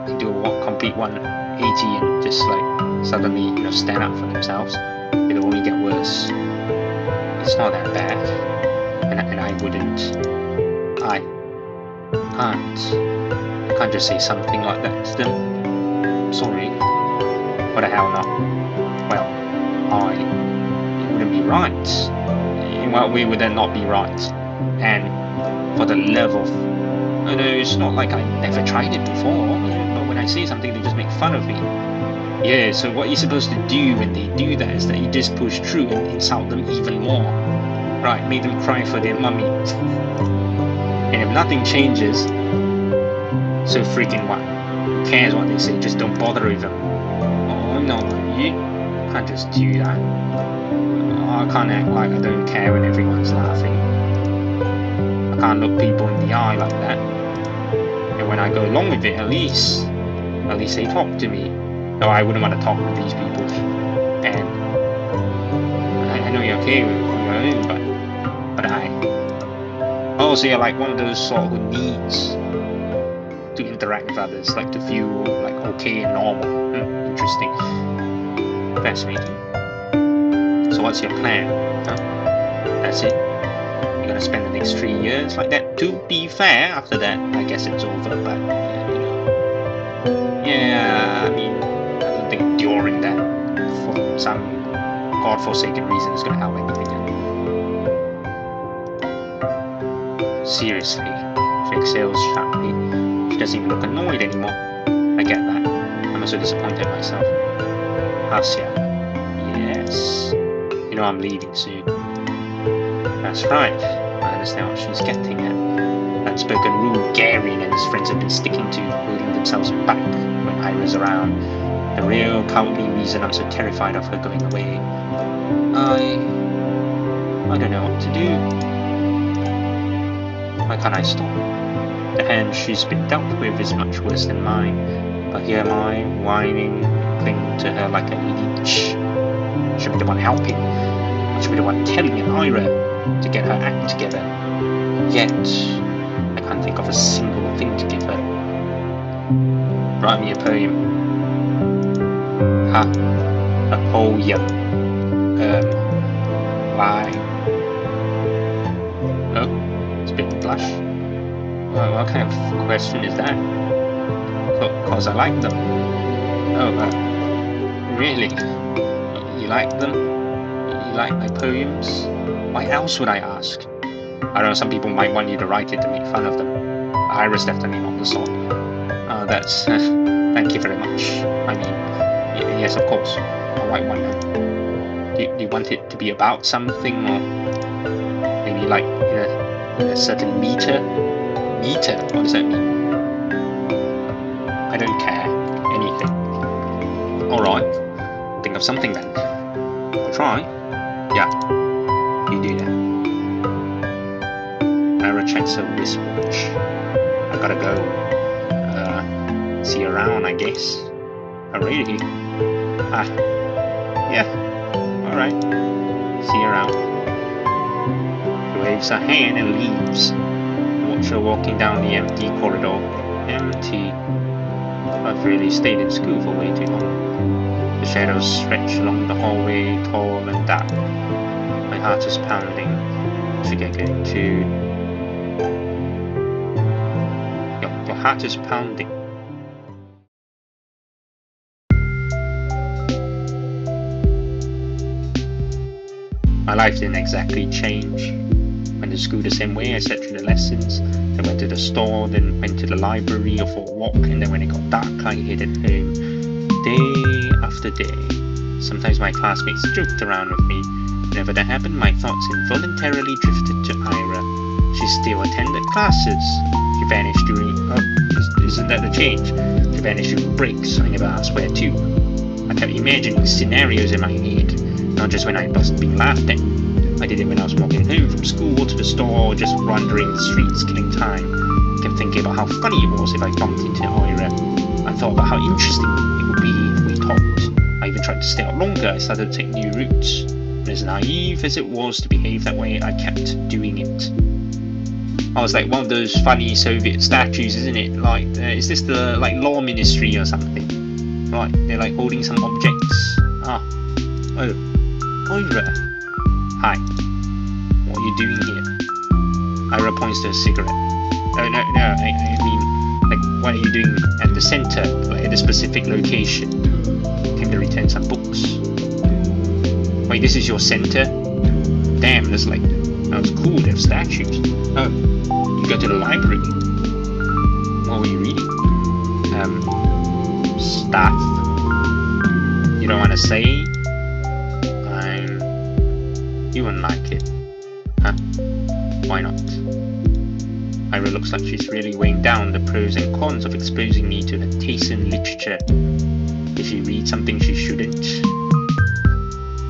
to do a complete 180 and just like suddenly, you know, stand up for themselves. It'll only get worse. It's not that bad, and I wouldn't. I can't just say something like that to them. Sorry. What the hell not? Well, it wouldn't be right. In what way would that not be right? And for the love of... I know it's not like I never tried it before, but when I say something they just make fun of me. Yeah, so what you're supposed to do when they do that is that you just push through and insult them even more. Right, make them cry for their mummy. And if nothing changes, so freaking what? Who cares what they say? Just don't bother with them. Oh no, you can't just do that. I can't act like I don't care when everyone's laughing. I can't look people in the eye like that. And when I go along with it, at least they talk to me. Though I wouldn't want to talk with these people. And I know you're okay with your own, but oh, so you're like one of those sort who needs to interact with others, like to feel like okay and normal. Interesting. Fascinating. So what's your plan? Huh? That's it? You're gonna spend the next 3 years like that? To be fair, after that, I guess it's over, but you know. Yeah, I mean, I don't think during that, for some godforsaken reason, is gonna help anything. Seriously, she exhales sharply. She doesn't even look annoyed anymore. I get that. I'm also disappointed myself. Asya. Yes. You know I'm leaving soon. That's right. I understand what she's getting at. That spoken rule Gary and his friends have been sticking to, holding themselves back when Ira's around. The real cowardly reason I'm so terrified of her going away. I don't know what to do. Why can't I stop? The hand she's been dealt with is much worse than mine. But here am I, whining, clinging to her like a leech. I should be the one helping. I should be the one telling Ira to get her act together. Yet, I can't think of a single thing to give her. Write me a poem. A poem. Why? Oh, it's a bit blush. What kind of question is that? Cause I like them. Oh, really? You like them? You like my poems? Why else would I ask? I don't know, some people might want you to write it to make fun of them. Ira's definitely not the sort. That's... thank you very much. I mean, yes, of course. I'll write one now. Do you want it to be about something, or maybe like in a certain meter? Meter? What does that mean? I don't care. Anything. Alright. Think of something then. I'll try. Yeah. You do that. Ira checks her wristwatch. I gotta go. See you around, I guess. Alrighty. Yeah. Alright. See you around. She waves her hand and leaves. Watch her walking down the empty corridor. Empty. I've really stayed in school for way too long. The shadows stretch along the hallway, tall and dark. My heart is pounding. Should get going too. Your heart is pounding. My life didn't exactly change. Went to school the same way, I sat through the lessons, then went to the store, then went to the library or for a walk, and then when it got dark I headed home. Day after day. Sometimes my classmates joked around with me. Whenever that happened, my thoughts involuntarily drifted to Ira. She still attended classes. She vanished during... isn't that the change? She vanished during breaks, I never asked where to. I kept imagining scenarios in my head. Not just when I was being laughed at. I did it when I was walking home from school to the store, or just wandering the streets, killing time. I kept thinking about how funny it was if I bumped into Ira. I thought about how interesting it would be if we talked. I even tried to stay out longer. I started to take new routes. And as naive as it was to behave that way, I kept doing it. I was like one of those funny Soviet statues, isn't it? Like, is this the law ministry or something? Right, they're like holding some objects. Oh, Ira. Hi. What are you doing here? Ira points to a cigarette. Oh, no, I mean, like, what are you doing at the center, like at a specific location? Came to return some books. Wait, this is your center? Damn, that's like, that's cool, they have statues. Oh, you go to the library. What were you reading? Stuff. You don't want to say? You wouldn't like it. Huh? Why not? Ira looks like she's really weighing down the pros and cons of exposing me to the taste in literature. Did she read something she shouldn't?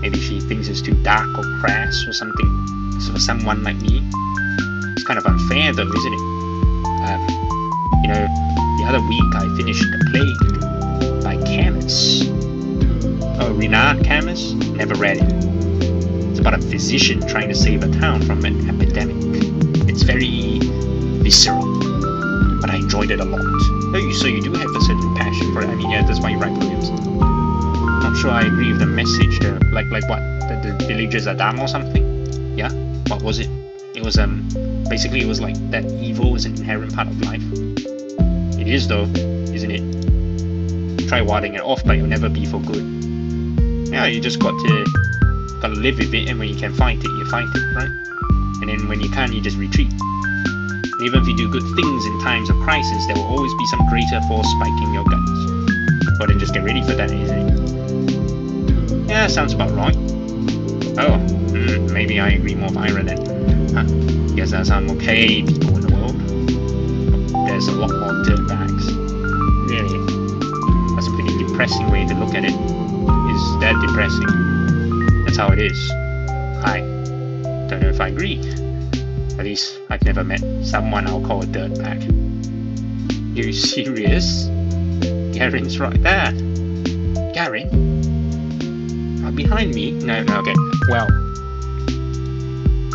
Maybe she thinks it's too dark or crass or something for someone like me. It's kind of unfair though, isn't it? The other week I finished The Plague by Camus. Oh, Renard Camus? Never read it. It's about a physician trying to save a town from an epidemic. It's very visceral, but I enjoyed it a lot. Oh, so you do have a certain passion for it. I mean, yeah, that's why you write poems. Not sure I agree with the message though. Like what? The villagers are dumb or something? Yeah? What was it? It was, basically it was like that evil is an inherent part of life. It is though, isn't it? Try warding it off, but it'll never be for good. Yeah, you just gotta live with it, and when you can fight it, you fight it, right? And then when you can't, you just retreat. And even if you do good things in times of crisis, there will always be some greater force spiking your guts. But then just get ready for that, isn't it? Yeah, sounds about right. Oh, maybe I agree more with Ira then. Huh, guess there's some okay people in the world. But there's a lot more dirtbags. Really? That's a pretty depressing way to look at it. Is that depressing? That's how it is. I don't know if I agree. At least I've never met someone I'll call a dirtbag. You serious? Garen's right there. Garen? Right behind me? No, okay. Well,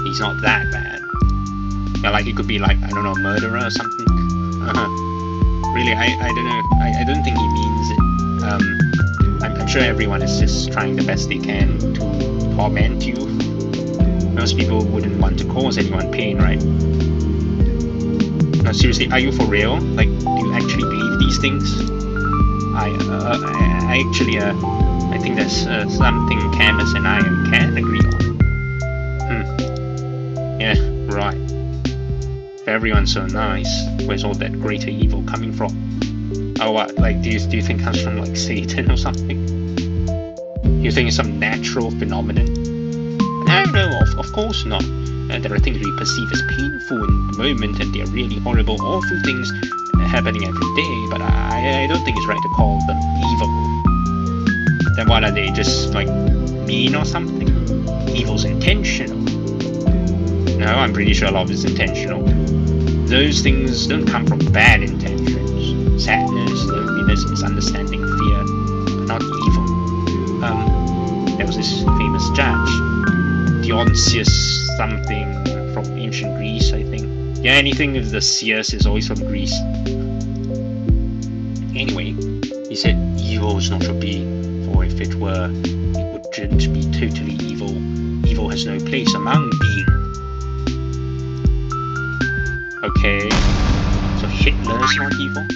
he's not that bad. Yeah, like he could be like, I don't know, a murderer or something. Really, I don't know. I don't think he means it. I'm sure everyone is just trying the best they can to torment you. Most people wouldn't want to cause anyone pain, right? No, seriously, are you for real? Like, do you actually believe these things? I think there's something Camus and I can agree on. Yeah, right. If everyone's so nice, where's all that greater evil coming from? Oh, what? Like, do you think it comes from like Satan or something? You think it's some natural phenomenon? No, of course not. There are things we perceive as painful in the moment, and they are really horrible, awful things happening every day, but I don't think it's right to call them evil. Then what are they, just like mean or something? Evil's intentional. No, I'm pretty sure love is intentional. Those things don't come from bad intentions. Sadness, loneliness, misunderstanding, fear, but not evil. There was this famous judge, Dionysius something from ancient Greece, I think. Yeah, anything with the Sius is always from Greece. Anyway, he said evil is not a being, for if it were, it wouldn't be totally evil. Evil has no place among being. Okay, so Hitler is not evil?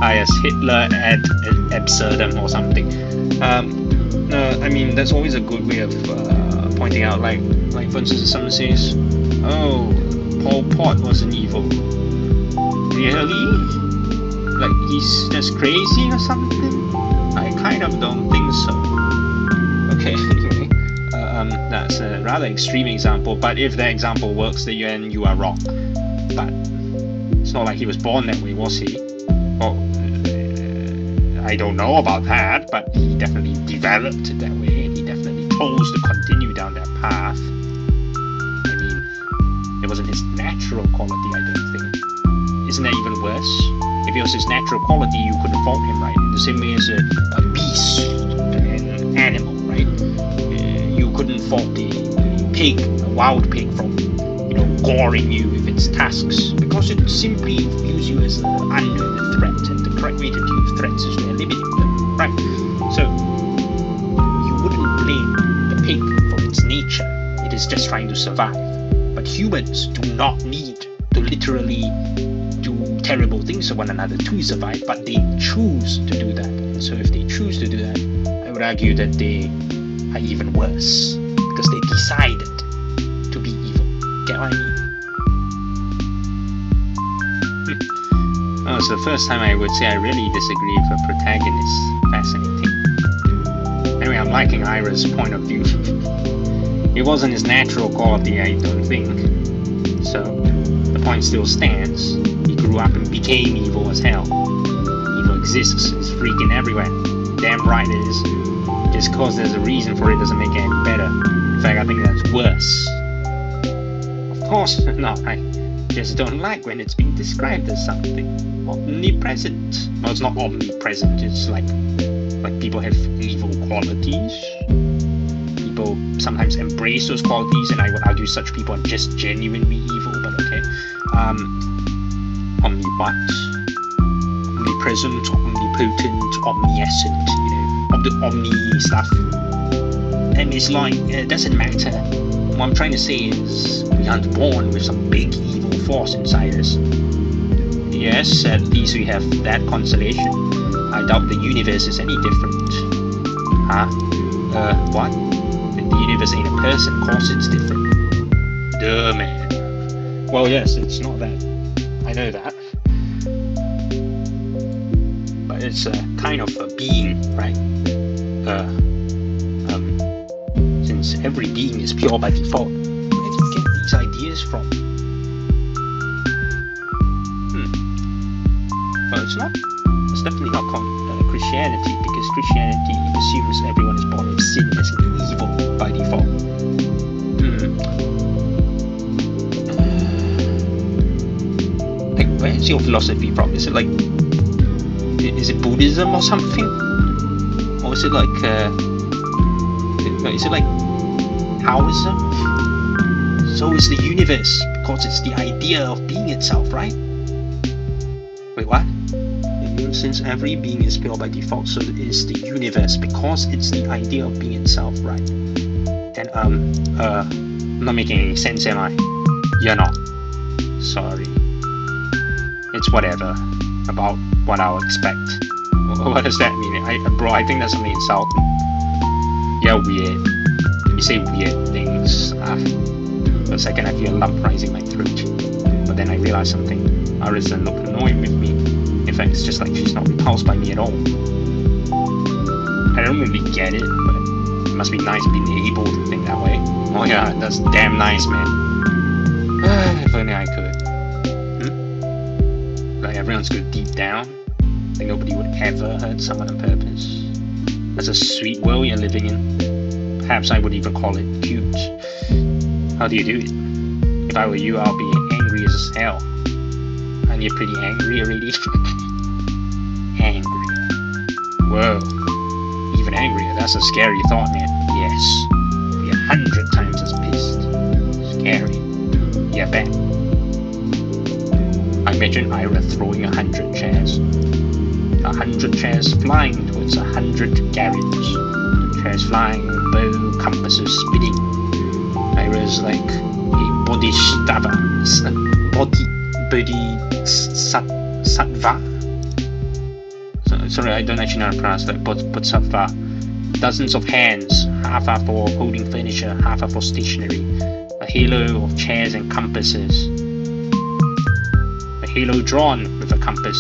Yes, Hitler ad absurdum or something. No, I mean, that's always a good way of pointing out, like for instance, if someone says, oh, Pol Pot wasn't evil. Really? Like, he's just crazy or something? I kind of don't think so. Okay, anyway, that's a rather extreme example, but if that example works, then you are wrong. But it's not like he was born that way, was he? Well, I don't know about that, but he definitely developed it that way, and he definitely chose to continue down that path. I mean, it wasn't his natural quality, I don't think. Isn't that even worse? If it was his natural quality, you couldn't fault him, right? In the same way as a beast, an animal, right? You couldn't fault the pig, a wild pig, from, goring you with its tusks, because it simply views you as an unknown threat, and the correct way to deal with threats is to eliminate them, right? So, you wouldn't blame the pig for its nature. It is just trying to survive. But humans do not need to literally do terrible things to one another to survive, but they choose to do that. And so if they choose to do that, I would argue that they are even worse, because they decided to be evil. Get what I mean? Oh, it's the first time I would say I really disagree with a protagonist. Fascinating. Anyway, I'm liking Ira's point of view. It wasn't his natural quality, I don't think. So, the point still stands. He grew up and became evil as hell. Evil exists, it's freaking everywhere. Damn right it is. Just cause there's a reason for it doesn't make it any better. In fact, I think that's worse. Of course not, I just don't like when it's being described as something omnipresent. Well, it's not omnipresent, it's like people have evil qualities. People sometimes embrace those qualities, and I would argue such people are just genuinely evil, but okay. What? Omnipresent, omnipotent, omniscient, the omni stuff. And it's like, it doesn't matter. What I'm trying to say is, we aren't born with some big evil force inside us. Yes, at least we have that consolation. I doubt the universe is any different. Huh? What? The universe ain't a person, of course it's different. Duh, man. Well, yes, it's not that. I know that. But it's a kind of a being, right? Since every being is pure by default, where do you get these ideas from? Well, it's definitely not Christianity, because Christianity assumes everyone is born with sin as an evil by default. Like, where's your philosophy from? Is it Buddhism or something? Or is it like Taoism? So is the universe, because it's the idea of being itself, right? Wait, what? It means since every being is pure by default, so is the universe, because it's the idea of being itself, right? And I'm not making any sense, am I? You're not. Sorry. It's whatever. About what I'll expect. What does that mean? Bro, I think that's something insulting. You're weird. You say weird things. For a second I feel a lump rising my throat. But then I realize something. Iris doesn't look annoyed with me. In fact, it's just like she's not repulsed by me at all. I don't really get it, but it must be nice being able to think that way. Oh yeah, that's damn nice, man. If only I could. Like everyone's good deep down. Like nobody would ever hurt someone on purpose. That's a sweet world you're living in. Perhaps I would even call it cute. How do you do it? If I were you, I'll be angry as hell. And you're pretty angry already. Angry. Whoa. Even angrier. That's a scary thought, man. Yes. Be 100 times as pissed. Scary. Yeah, bet. I imagine Ira throwing 100 chairs. 100 chairs flying towards 100 garages. Chairs flying, bow, compasses spinning. Ira's like a bodhisattva. Bodhisattva? Sorry, I don't actually know how to pronounce that. Bodhisattva. Dozens of hands, half are for holding furniture, half are for stationery. A halo of chairs and compasses. A halo drawn with a compass.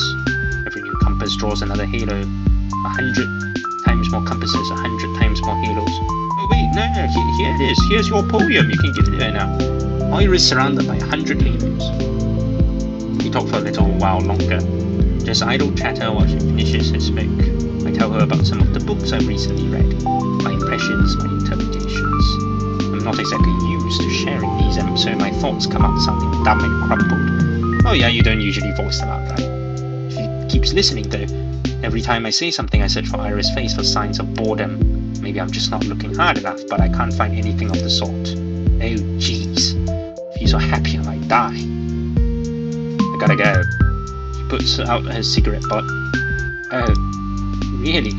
Every new compass draws another halo. 100 times more compasses, 100 times more halos. Oh wait, no, here it is. Here's your podium. You can give it there now. Ira is surrounded by 100 halos. We talk for a little while longer. Just idle chatter while she finishes her speak. I tell her about some of the books I've recently read. My impressions, my interpretations. I'm not exactly used to sharing these, and so my thoughts come out sounding dumb and crumpled. Oh yeah, you don't usually voice them out, right? She keeps listening though. Every time I say something, I search for Ira's face for signs of boredom. Maybe I'm just not looking hard enough, but I can't find anything of the sort. Oh jeez. I feel so happy I might die. I gotta go. She puts out her cigarette butt. Oh, really?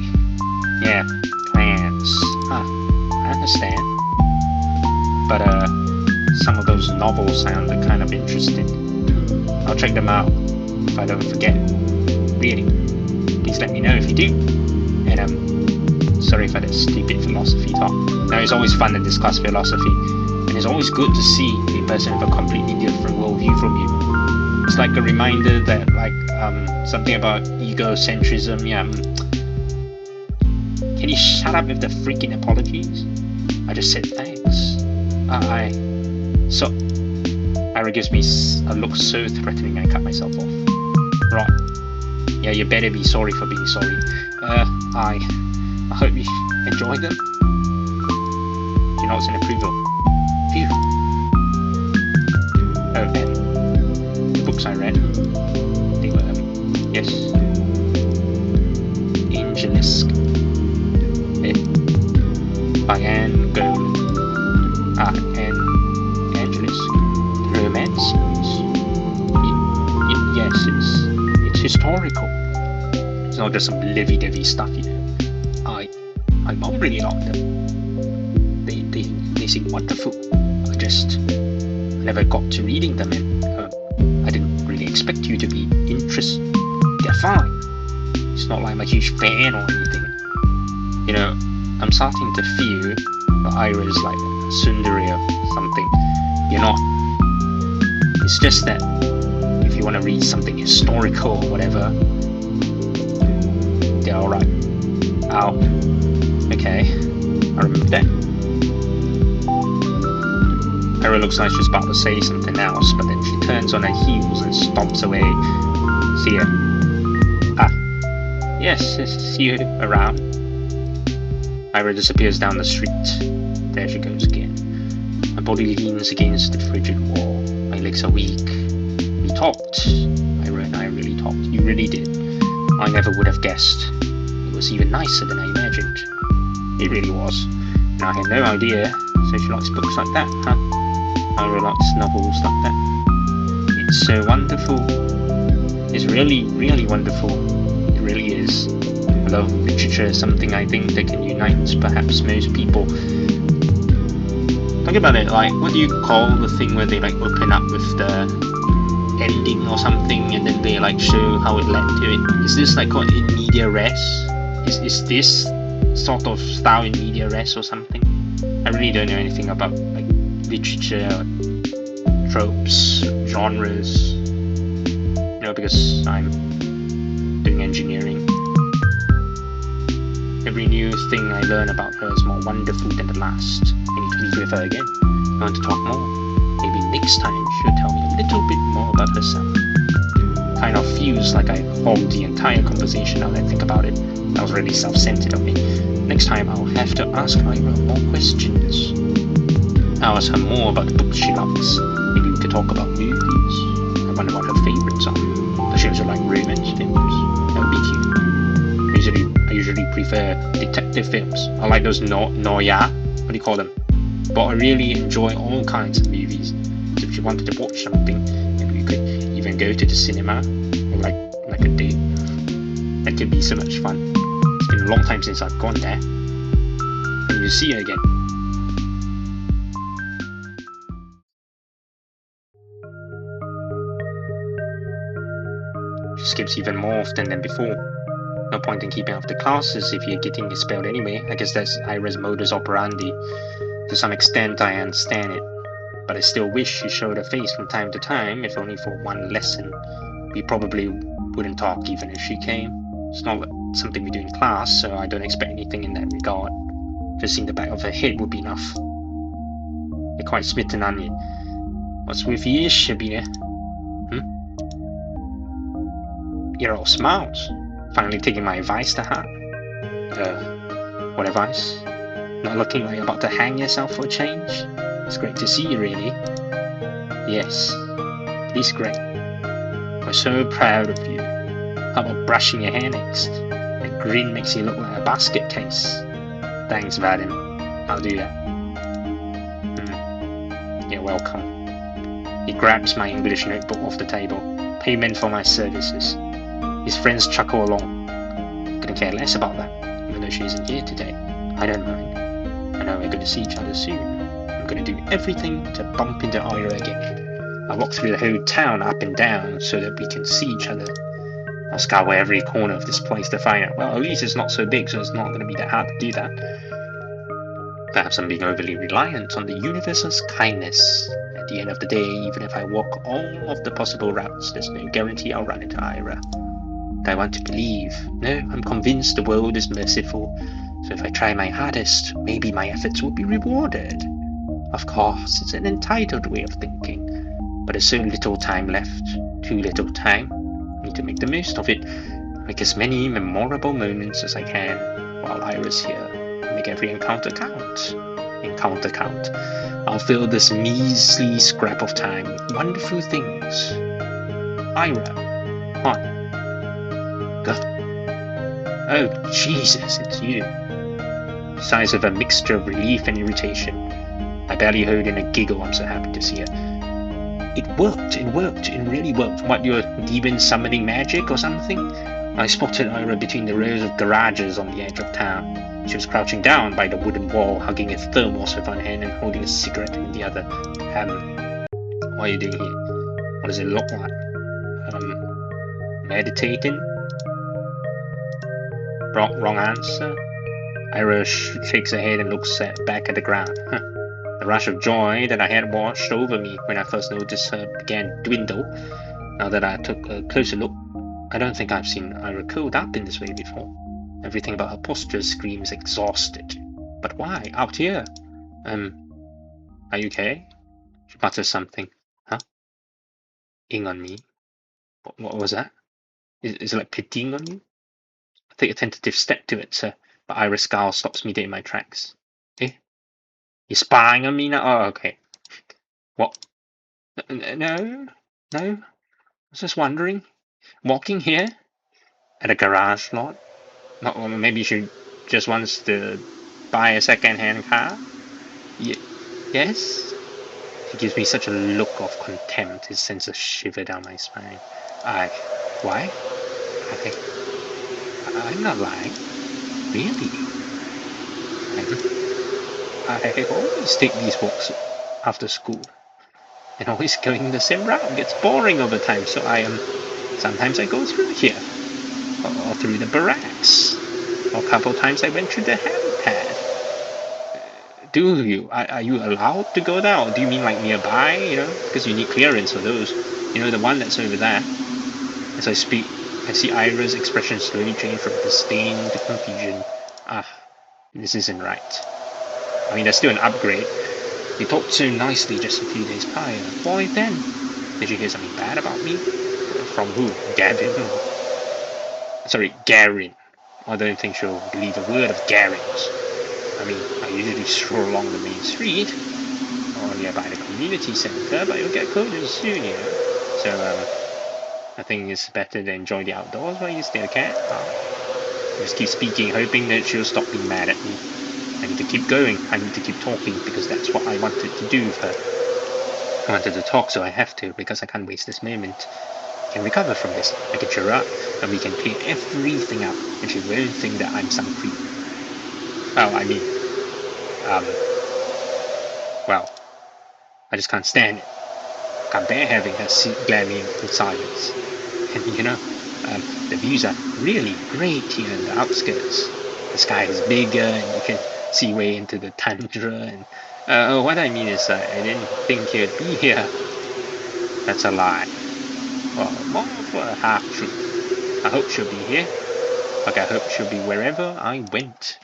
Yeah, plans. Huh, I understand. But some of those novels sound kind of interesting. I'll check them out if I don't forget. Really. Please let me know if you do. And sorry for that stupid philosophy talk. Now it's always fun to discuss philosophy, and it's always good to see a person with a completely different worldview from you. It's like a reminder that, like, something about egocentrism. Yeah. Can you shut up with the freaking apologies? I just said thanks. So, Ira gives me a look so threatening I cut myself off. Right. Yeah, you better be sorry for being sorry. I hope you enjoyed them. She nods in approval. Phew. Oh, and the books I read, they were, yes, Angelisk. By Anne Golan. And Angelisk. The romance series. Yes, it's historical. It's not just some livey-dovey stuff, you know. My mom really liked them. They seem wonderful. I never got to reading them, and I didn't really expect you to be interested. They're fine. It's not like I'm a huge fan or anything. You know, I'm starting to feel that Ira is like a tsundere or something. You're not. It's just that if you want to read something historical or whatever, they're alright. Oh, okay. I remember that. Ira looks like she's about to say something else, but then she turns on her heels and stomps away. See ya. Yes, see you around. Ira disappears down the street. There she goes again. My body leans against the frigid wall. My legs are weak. We talked. Ira and I really talked. You really did. I never would have guessed. It was even nicer than I imagined. It really was. And I had no idea. So she likes books like that, huh? Ira likes novels like that. It's so wonderful. It's really, really wonderful. It really is. I love literature, something I think that can unite perhaps most people. Think about it, like, what do you call the thing where they like open up with the ending or something and then they like show how it led to it? Is this like called in media res? Is this sort of style in media res or something? I really don't know anything about like literature, tropes, genres, you know, because I'm doing engineering. Every new thing I learn about her is more wonderful than the last. I need to meet with her again. I want to talk more. Maybe next time she'll tell me a little bit more about herself. Kind of feels like I hogged the entire conversation now that I think about it. That was really self-centered of me. Next time I'll have to ask Ira more questions. I'll ask her more about the books she likes. Maybe we could talk about movies. I wonder what her favourites are. Does she also like romance films? That would be cute. I usually prefer detective films. I like those noir, what do you call them? But I really enjoy all kinds of movies. So if you wanted to watch something, maybe we could even go to the cinema, or like a date. That could be so much fun. It's been a long time since I've gone there. And you see her again. She skips even more often than before. No point in keeping up the classes if you're getting expelled anyway. I guess that's Ira's modus operandi. To some extent I understand it, but I still wish she showed her face from time to time, if only for one lesson. We probably wouldn't talk even if she came. It's not something we do in class, so I don't expect anything in that regard. Just seeing the back of her head would be enough. You're quite smitten, aren't you? What's with you, Shabina? You're all smiles. Finally taking my advice to heart. What advice? Not looking like you're about to hang yourself for a change? It's great to see you, really. Yes, it is great. We're so proud of you. How about brushing your hair next? That grin makes you look like a basket case. Thanks, Vadim. I'll do that. You're welcome. He grabs my English notebook off the table. Payment for my services. His friends chuckle along. Couldn't care less about that, even though she isn't here today. I don't mind. I know we're going to see each other soon. I'm going to do everything to bump into Ira again. I'll walk through the whole town up and down so that we can see each other. I'll scour every corner of this place to find out. Well, at least it's not so big, so it's not going to be that hard to do that. Perhaps I'm being overly reliant on the universe's kindness. At the end of the day, even if I walk all of the possible routes, there's no guarantee I'll run into Ira. I want to believe. No, I'm convinced the world is merciful, so if I try my hardest, maybe my efforts will be rewarded. Of course, it's an entitled way of thinking, but there's so little time left. Too little time. I need to make the most of it. Make as many memorable moments as I can while Ira's here. Make every encounter count. I'll fill this measly scrap of time with wonderful things. Ira, what? Oh, Jesus, it's you. Sighs with a mixture of relief and irritation. I barely hold in a giggle. I'm so happy to see her. It worked, it really worked. What, your demon summoning magic or something? I spotted Ira between the rows of garages on the edge of town. She was crouching down by the wooden wall, hugging a thermos with one hand and holding a cigarette in the other. What are you doing here? What does it look like? Meditating? Wrong answer. Ira shakes her head and looks back at the ground. The rush of joy that I had washed over me when I first noticed her began to dwindle. Now that I took a closer look, I don't think I've seen Ira curled up in this way before. Everything about her posture screams exhausted. But why? Out here? Are you okay? She mutters something. Huh? Ing on me? What was that? Is it like pitying on you? I take a tentative step to it, sir, but Ira's scowl stops me dead in my tracks. Eh? You're spying on me now? Oh, okay. What? No. I was just wondering. Walking here? At a garage lot? Or maybe she just wants to buy a second-hand car? Yes? He gives me such a look of contempt, it sends a shiver down my spine. Why? I'm not lying. Really? I always take these walks after school. And always going the same route gets boring over time, so sometimes I go through here. Or through the barracks. Or a couple times I went through the helipad. do you? Are you allowed to go there, or do you mean like nearby? You know, because you need clearance for those. You know, the one that's over there. As I speak, I see Ira's expression slowly change from disdain to confusion. Ah, this isn't right. I mean, there's still an upgrade. You talked so nicely just a few days prior. Why then? Did you hear something bad about me? From who? Gavin? Or sorry, Garin. I don't think she'll believe a word of Garin's. I mean, I usually stroll along the main street or nearby the community center, but it'll get colder soon, you know. So, I think it's better to enjoy the outdoors while you still can. Just keep speaking, hoping that she'll stop being mad at me. I need to keep going. I need to keep talking because that's what I wanted to do with her. I wanted to talk, so I have to because I can't waste this moment. I can recover from this. I can cheer her up, and we can clear everything up, and she won't think that I'm some creep. Oh, I mean, um, well, I just can't stand it. I can't bear having her glare me in silence. And you know, the views are really great here in the outskirts. The sky is bigger, and you can see way into the tundra. And what I mean is, I didn't think you'd be here. That's a lie. Well, more of a half truth. I hope she'll be here. Like I hope she'll be wherever I went.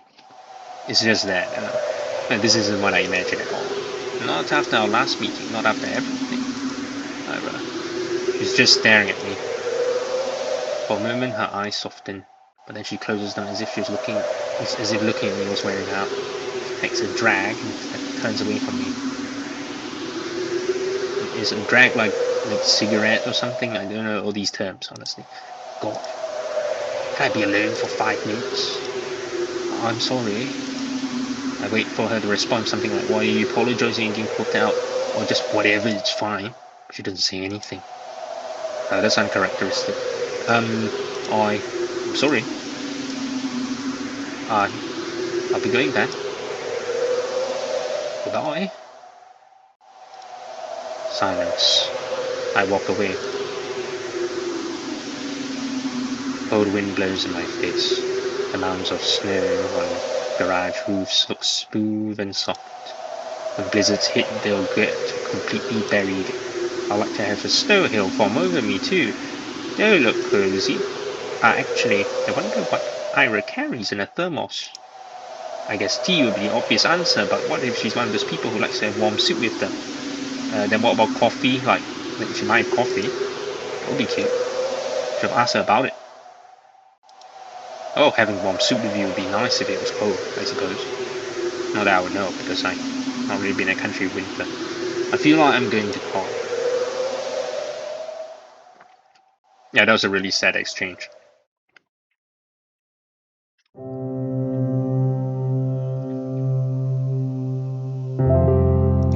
It's just that this isn't what I imagined at all. Not after our last meeting. Not after everything. Ira. She's just staring at me. For a moment, her eyes soften, but then she closes them as if she's looking, as if looking at me was wearing her out. She takes a drag and turns away from me. Is a drag like cigarette or something? I don't know all these terms, honestly. God, can I be alone for 5 minutes? I'm sorry. I wait for her to respond something like, "Why are you apologizing and getting put out?" Or just whatever. It's fine. She doesn't say anything. That's uncharacteristic. Um, I, I'm sorry. I, I'll be going then. Goodbye. Silence. I walk away. Cold wind blows in my face. The mounds of snow on garage roofs look smooth and soft. When blizzards hit, they'll get completely buried. I like to have a snow hill form over me too. They'll look cozy. Actually, I wonder what Ira carries in a thermos. I guess tea would be the obvious answer, but what if she's one of those people who likes to have warm soup with them? Then what about coffee? Like she might have coffee. That would be cute. Should have asked her about it. Oh, having warm soup with you would be nice if it was cold, I suppose. Not that I would know, because I've not really been in a country winter. I feel like I'm going to cry. Yeah, that was a really sad exchange.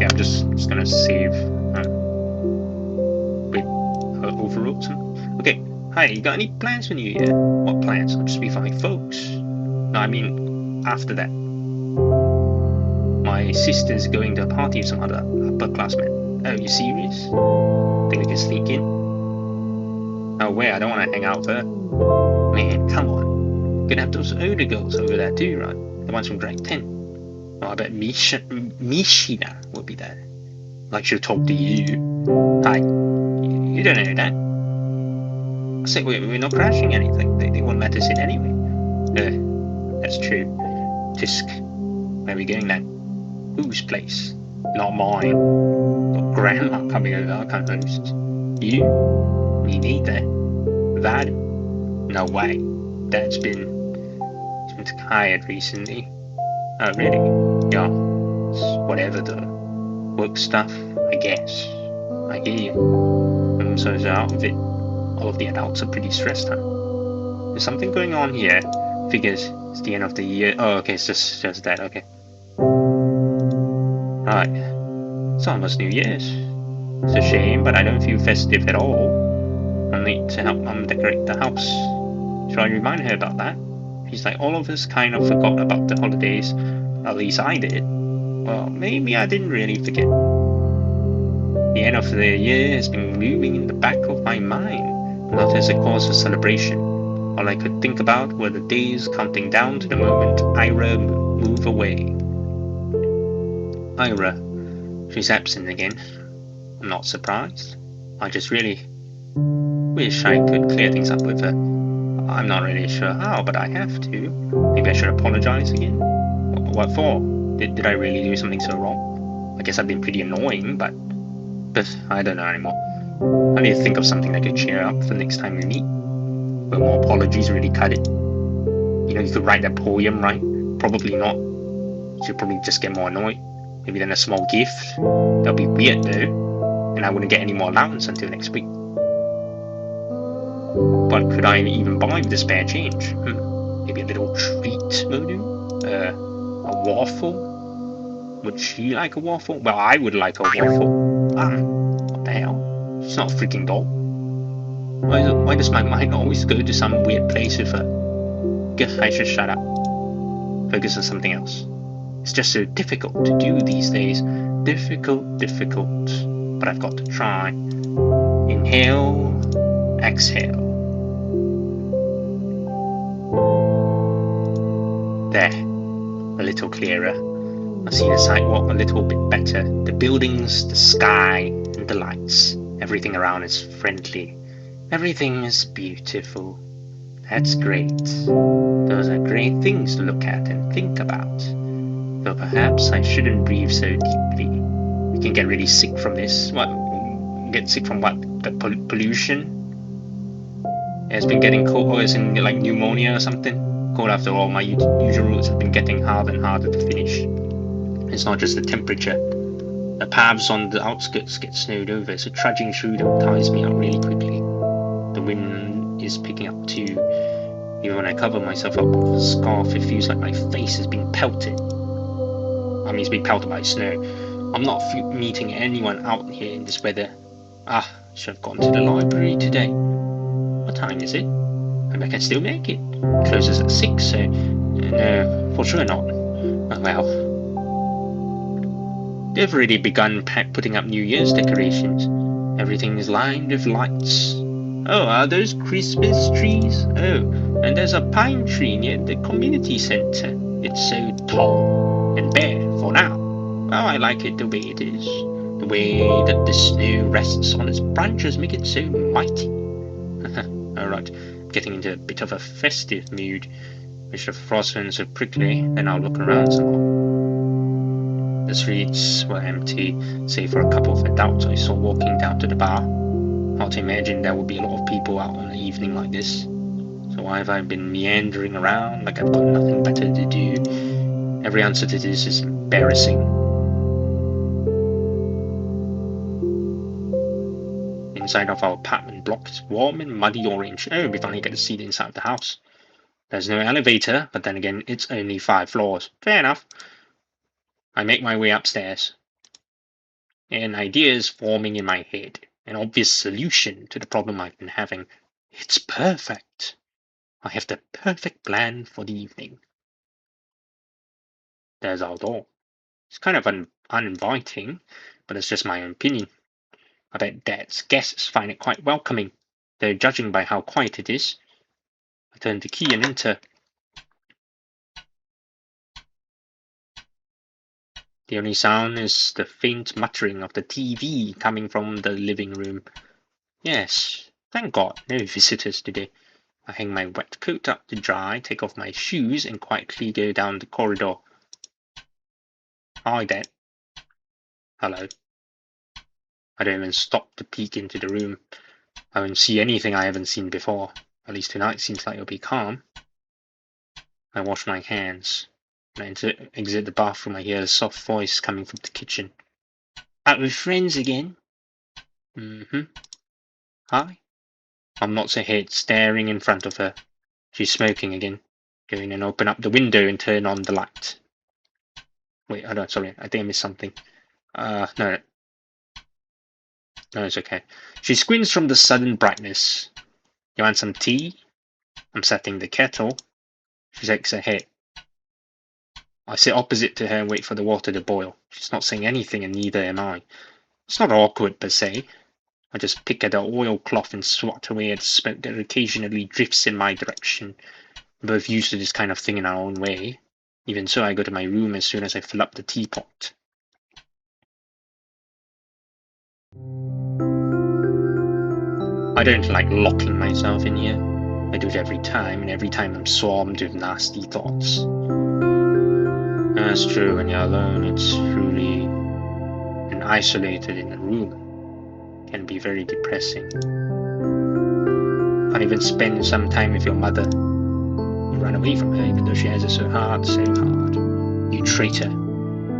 Yeah, I'm just gonna save with her overall. Okay, hi, you got any plans for New Year? What plans? I'll just be fine, folks. No, I mean, after that. My sister's going to a party with some other upperclassmen. Oh, you serious? Think we can sneak in? Oh, wait, I don't want to hang out with her. Man, come on. Gonna have those older girls over there too, right? The ones from grade 10. Oh, I bet Mishina will be there. Like she'll talk to you. Hi. You don't know that. I said we're not crashing anything. They won't let us in anyway. That's true. Tisk. Where are we going then? Whose place? Not mine. Got grandma coming over. I can't host. You? Me neither. That? No way. Dad's been tired recently. Oh, really? Yeah. Whatever the work stuff, I guess. I hear you. So it's out of it. All of the adults are pretty stressed, huh? There's something going on here. Figures it's the end of the year. Oh, okay, it's just that. Okay. Right. It's almost New Year's. It's a shame, but I don't feel festive at all. I'll need to help Mum decorate the house. Should I remind her about that? She's like, all of us kind of forgot about the holidays. At least I did. Well, maybe I didn't really forget. The end of the year has been looming in the back of my mind, not as a cause for celebration. All I could think about were the days counting down to the moment Ira move away. Ira, she's absent again. I'm not surprised. I just really wish I could clear things up with her. I'm not really sure how, but I have to. Maybe I should apologize again? What for? Did I really do something so wrong? I guess I've been pretty annoying, but I don't know anymore. I need to think of something that could cheer up for next time we meet. Will more apologies really cut it? You know, you could write a poem, right? Probably not. She'll probably just get more annoyed. Maybe then a small gift. That'll be weird though, and I wouldn't get any more allowance until next week. But could I even buy with the spare change? Maybe a little treat, Modu? A waffle? Would she like a waffle? Well, I would like a waffle. What the hell? She's not a freaking doll. Why does my mind always go to some weird place with her? Guess I should shut up. Focus on something else. It's just so difficult to do these days. Difficult. But I've got to try. Inhale, exhale. There, a little clearer. I see the sidewalk a little bit better. The buildings, the sky, and the lights. Everything around is friendly. Everything is beautiful. That's great. Those are great things to look at and think about. Though perhaps I shouldn't breathe so deeply. We can get really sick from this. What? Get sick from what? The pollution? It's been getting cold, or it's in like pneumonia or something. Cold after all, my usual routes have been getting harder and harder to finish. It's not just the temperature. The paths on the outskirts get snowed over, so trudging through them tires me out really quickly. The wind is picking up too. Even when I cover myself up with a scarf, it feels like my face is being pelted. I mean, it's being pelted by snow. I'm not meeting anyone out here in this weather. Should have gone to the library today. What time is it? Maybe I can still make it. It closes at 6, so no, for sure not. Oh well. They've already begun putting up New Year's decorations. Everything is lined with lights. Oh, are those Christmas trees? Oh, and there's a pine tree near the community center. It's so tall and bare for now. Well, I like it the way it is. The way that the snow rests on its branches make it so mighty. Alright, getting into a bit of a festive mood. Wish the frost weren't so prickly, then I'll look around some more. The streets were empty, save for a couple of adults I saw walking down to the bar. Hard to imagine there would be a lot of people out on an evening like this. So why have I been meandering around like I've got nothing better to do? Every answer to this is embarrassing. Inside of our apartment block is warm and muddy orange. Oh, we finally get to see the inside of the house. There's no elevator, but then again, it's only 5 floors. Fair enough. I make my way upstairs. An idea is forming in my head. An obvious solution to the problem I've been having. It's perfect. I have the perfect plan for the evening. There's our door. It's kind of uninviting, but it's just my own opinion. I bet Dad's guests find it quite welcoming, though judging by how quiet it is. I turn the key and enter. The only sound is the faint muttering of the TV coming from the living room. Yes, thank God, no visitors today. I hang my wet coat up to dry, take off my shoes, and quietly go down the corridor. Hi, Dad. Hello. I don't even stop to peek into the room. I won't see anything I haven't seen before. At least tonight seems like it'll be calm. I wash my hands. When I exit the bathroom, I hear a soft voice coming from the kitchen. Out with friends again? Hi. I'm nods her head, staring in front of her. She's smoking again. Go in and open up the window and turn on the light. Wait, sorry, I think I missed something. No, it's okay. She squints from the sudden brightness. You want some tea? I'm setting the kettle. She shakes her head. I sit opposite to her and wait for the water to boil. She's not saying anything and neither am I. It's not awkward per se. I just pick at the oilcloth and swat away at the smoke that occasionally drifts in my direction. We're both used to this kind of thing in our own way. Even so, I go to my room as soon as I fill up the teapot. I don't like locking myself in here. I do it every time, and every time I'm swarmed with nasty thoughts. That's true, when you're alone, it's truly and isolated in a room. It can be very depressing. Can't even spend some time with your mother. You run away from her even though she has it so hard, so hard. You traitor,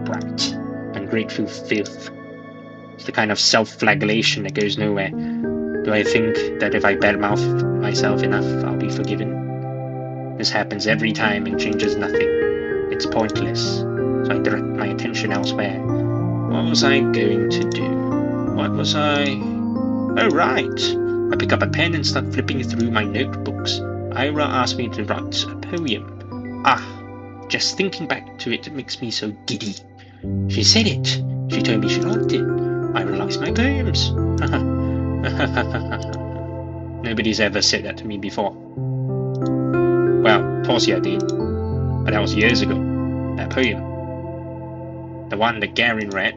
brat, ungrateful filth. It's the kind of self-flagellation that goes nowhere. Do I think that if I badmouth myself enough, I'll be forgiven? This happens every time and changes nothing. It's pointless, so I direct my attention elsewhere. What was I going to do? What was I... Oh, right! I pick up a pen and start flipping through my notebooks. Ira asked me to write a poem. Just thinking back to it makes me so giddy. She said it. She told me she liked it. Ira likes my poems. Nobody's ever said that to me before. Well, Portia did, but that was years ago. That poem. The one that Garen read.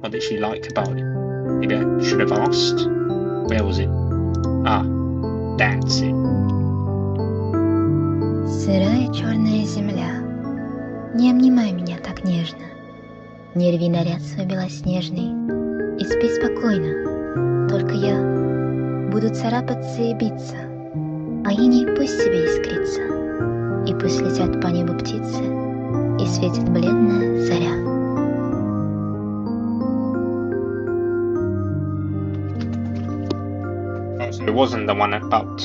What did she like about it? Maybe I should have asked. Where was it? That's it. Сырая черная земля, не обнимай меня так нежно. Не рви наряд свой белоснежный и спи спокойно. Только я буду царапаться и биться, а иней пусть себе искрится, и пусть летят по небу птицы, и светит бледная заря. So it wasn't the one about,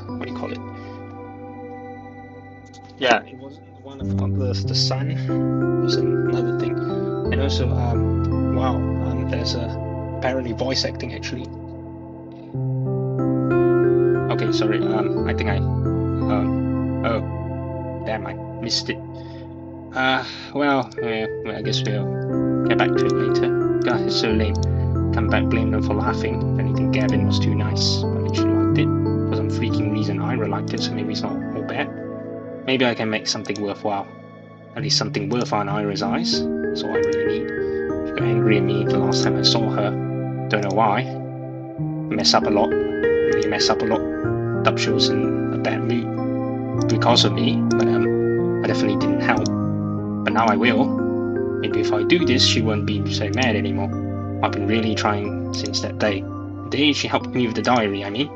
what do you call it? Yeah, it wasn't the one about the sun. It was another thing. And also, there's apparently voice acting actually. Okay, sorry, I think I damn, I missed it. I guess we'll get back to it later. God, it's so lame. Come back, blame them for laughing. If anything, Gavin was too nice, but at least she liked it. For some freaking reason, Ira liked it, so maybe it's not all bad. Maybe I can make something worthwhile. At least something worthwhile in Ira's eyes. That's all I really need. She got angry at me the last time I saw her. Don't know why. Mess up a lot. Really mess up a lot. Dubsha was in a bad mood because of me, but I definitely didn't help. But now I will. Maybe if I do this, she won't be so mad anymore. I've been really trying since that day. The day she helped me with the diary, I mean.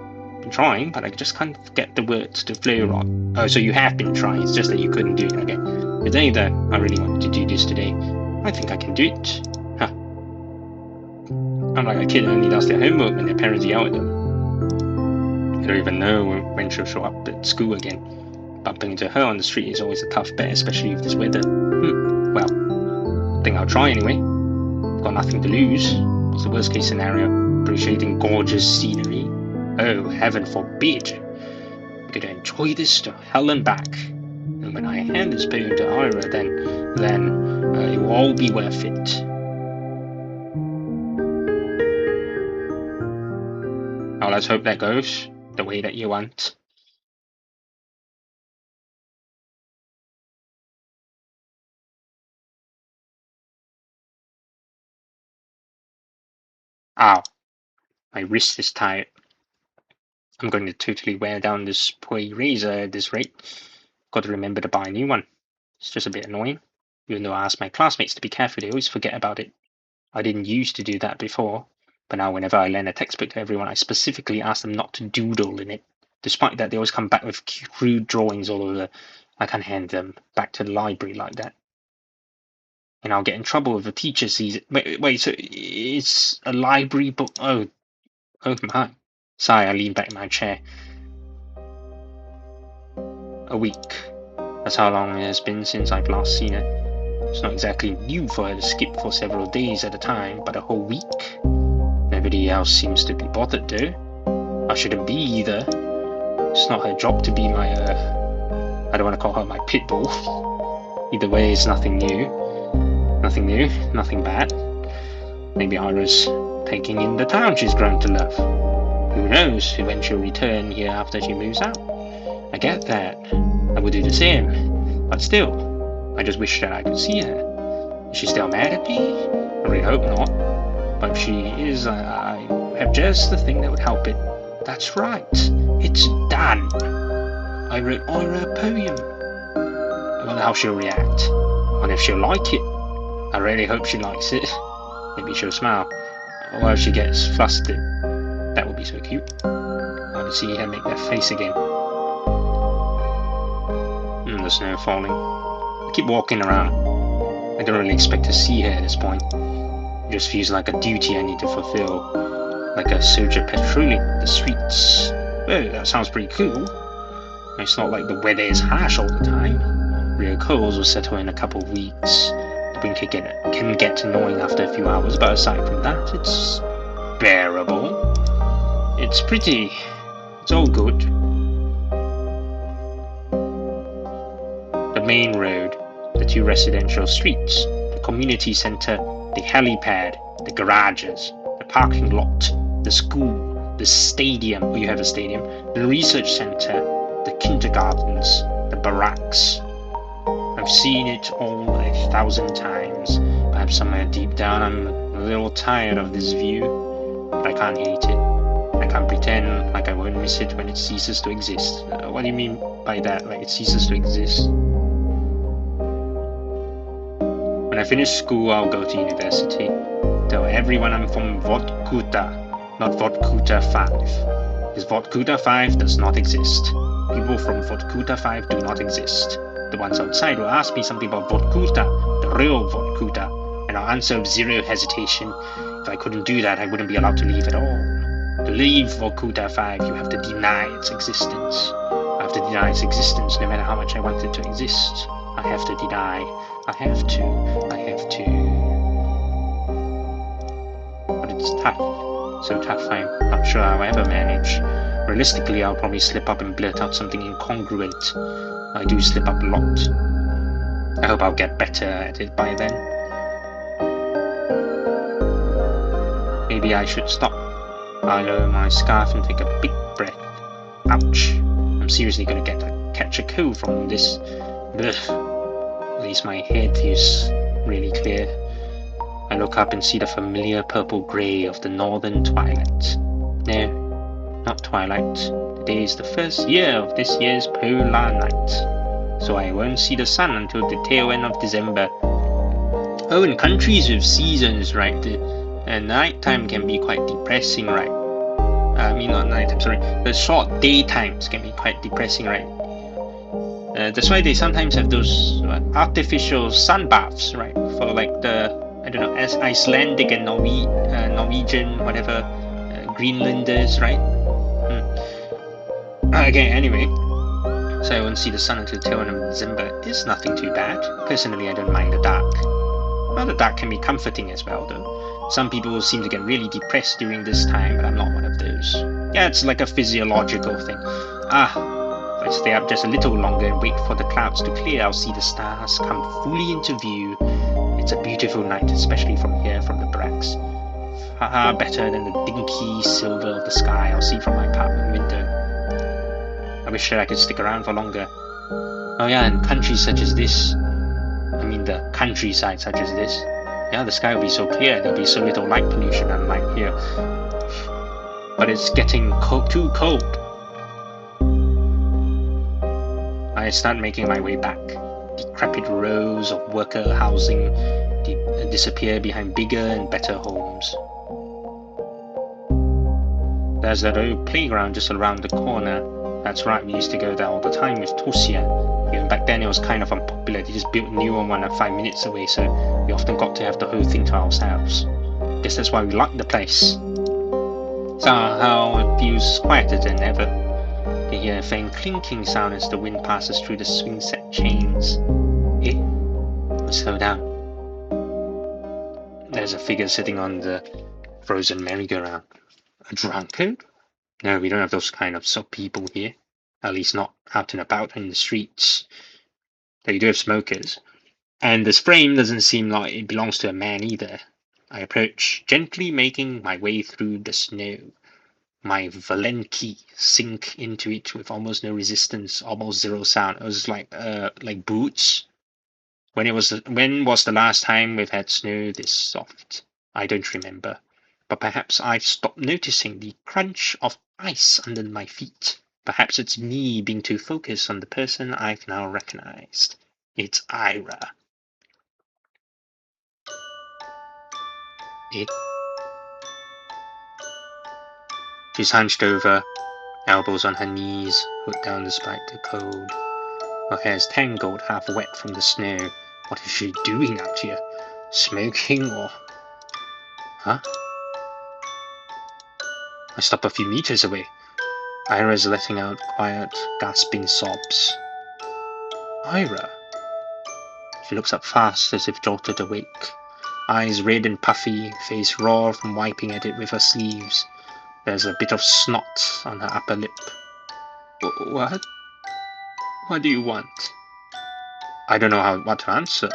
Been trying, but I just can't get the words to flow right. Oh, so you have been trying, it's just that you couldn't do it, okay. The day that I really wanted to do this today, I think I can do it. Huh. I'm like a kid who only does their homework when their parents yell at them. I don't even know when she'll show up at school again. Bumping into her on the street is always a tough bet, especially with this weather. Well, I think I'll try anyway. Got nothing to lose. What's the worst case scenario? Appreciating gorgeous scenery? Oh, heaven forbid! I'm gonna enjoy this to hell and back. And when I hand this poem to Ira, then it will all be worth it. Now let's hope that goes the way that you want. Ow. My wrist is tired. I'm going to totally wear down this poor eraser at this rate. Got to remember to buy a new one. It's just a bit annoying. Even though I ask my classmates to be careful, they always forget about it. I didn't used to do that before, but now whenever I lend a textbook to everyone, I specifically ask them not to doodle in it. Despite that, they always come back with crude drawings all over. I can't hand them back to the library like that. And I'll get in trouble if the teacher sees it. Wait, so it's a library book? Oh my. Sigh, I lean back in my chair. A week. That's how long it has been since I've last seen her. It's not exactly new for her to skip for several days at a time, but a whole week? Nobody else seems to be bothered though. I shouldn't be either. It's not her job to be my, I don't want to call her my pit bull. Either way, it's nothing new. Nothing new, nothing bad. Maybe Ira's taking in the town she's grown to love. Who knows when she'll return here after she moves out. I get that. I would do the same. But still, I just wish that I could see her. Is she still mad at me? I really hope not. But if she is, I have just the thing that would help it. That's right. It's done. I wrote Ira a poem. I wonder how she'll react. I wonder if she'll like it. I really hope she likes it. Maybe she'll smile. Or if she gets flustered. That would be so cute. I want to see her make that face again. The snow falling. I keep walking around. I don't really expect to see her at this point. It just feels like a duty I need to fulfill. Like a soldier patrolling the streets. Oh, that sounds pretty cool. It's not like the weather is harsh all the time. Real colds will settle in a couple of weeks. The wind can get annoying after a few hours, but aside from that, it's bearable. It's pretty. It's all good. The main road, the 2 residential streets, the community centre, the helipad, the garages, the parking lot, the school, the stadium, oh you have a stadium, the research centre, the kindergartens, the barracks. I've seen it all 1,000 times. Perhaps somewhere deep down I'm a little tired of this view, but I can't hate it. I can't pretend like I won't miss it when it ceases to exist. What do you mean by that, like it ceases to exist? When I finish school, I'll go to university. Tell everyone I'm from Vodkuta, not Vodkuta 5. Because Vodkuta 5 does not exist. People from Vodkuta 5 do not exist. The ones outside will ask me something about Vodkuta, the real Vodkuta, and I'll answer with zero hesitation. If I couldn't do that, I wouldn't be allowed to leave at all. To leave Vodkuta 5, you have to deny its existence. I have to deny its existence no matter how much I want it to exist. I have to deny. I have to. But it's tough. So tough, I'm not sure I'll ever manage. Realistically, I'll probably slip up and blurt out something incongruent. I do slip up a lot. I hope I'll get better at it by then. Maybe I should stop. I lower my scarf and take a big breath. Ouch. I'm seriously gonna catch a cold from this. Blech. At least my head feels really clear. I look up and see the familiar purple-grey of the northern twilight. No, not twilight. Today is the first year of this year's polar night, so I won't see the sun until the tail end of December. Oh, in countries with seasons, right, the night time can be quite depressing, right? I mean, not night time, sorry. The short daytimes can be quite depressing, right? That's why they sometimes have those artificial sun baths, right? For like the, I don't know, Icelandic and Norwegian, whatever, Greenlanders, right? Okay, anyway. So I won't see the sun until the tail end of December. It's nothing too bad. Personally, I don't mind the dark. Well, the dark can be comforting as well, though. Some people seem to get really depressed during this time, but I'm not one of those. Yeah, it's like a physiological thing. If I stay up just a little longer and wait for the clouds to clear, I'll see the stars come fully into view. It's a beautiful night, especially from here, from the barracks. Far better than the dinky silver of the sky I'll see from my apartment window. I wish that I could stick around for longer. Oh yeah, in countries such as this, I mean the countryside such as this, yeah, the sky will be so clear, there'll be so little light pollution unlike here. But it's getting too cold. I start making my way back. Decrepit rows of worker housing disappear behind bigger and better homes. There's that old playground just around the corner. That's right, we used to go there all the time with Tosia. Even back then it was kind of unpopular. They just built a new one 5 minutes away, so we often got to have the whole thing to ourselves. Guess that's why we liked the place. Somehow it feels quieter than ever. You hear a faint clinking sound as the wind passes through the swing set chains. Hey, slow down. There's a figure sitting on the frozen merry-go-round. A drunkard? No, we don't have those kind of people here. At least not out and about in the streets. Though you do have smokers. And this frame doesn't seem like it belongs to a man either. I approach, gently making my way through the snow. My Valenki sink into it with almost no resistance, almost zero sound. It was like boots. When was the last time we've had snow this soft? I don't remember. But perhaps I've stopped noticing the crunch of ice under my feet. Perhaps it's me being too focused on the person I've now recognized. It's Ira. She's hunched over, elbows on her knees, hood down despite the cold. Her hair's tangled, half wet from the snow. What is she doing out here? Smoking or... Huh? I stop a few meters away. Ira's letting out quiet, gasping sobs. Ira? She looks up fast as if jolted awake. Eyes red and puffy, face raw from wiping at it with her sleeves. There's a bit of snot on her upper lip. What? What do you want? I don't know what to answer.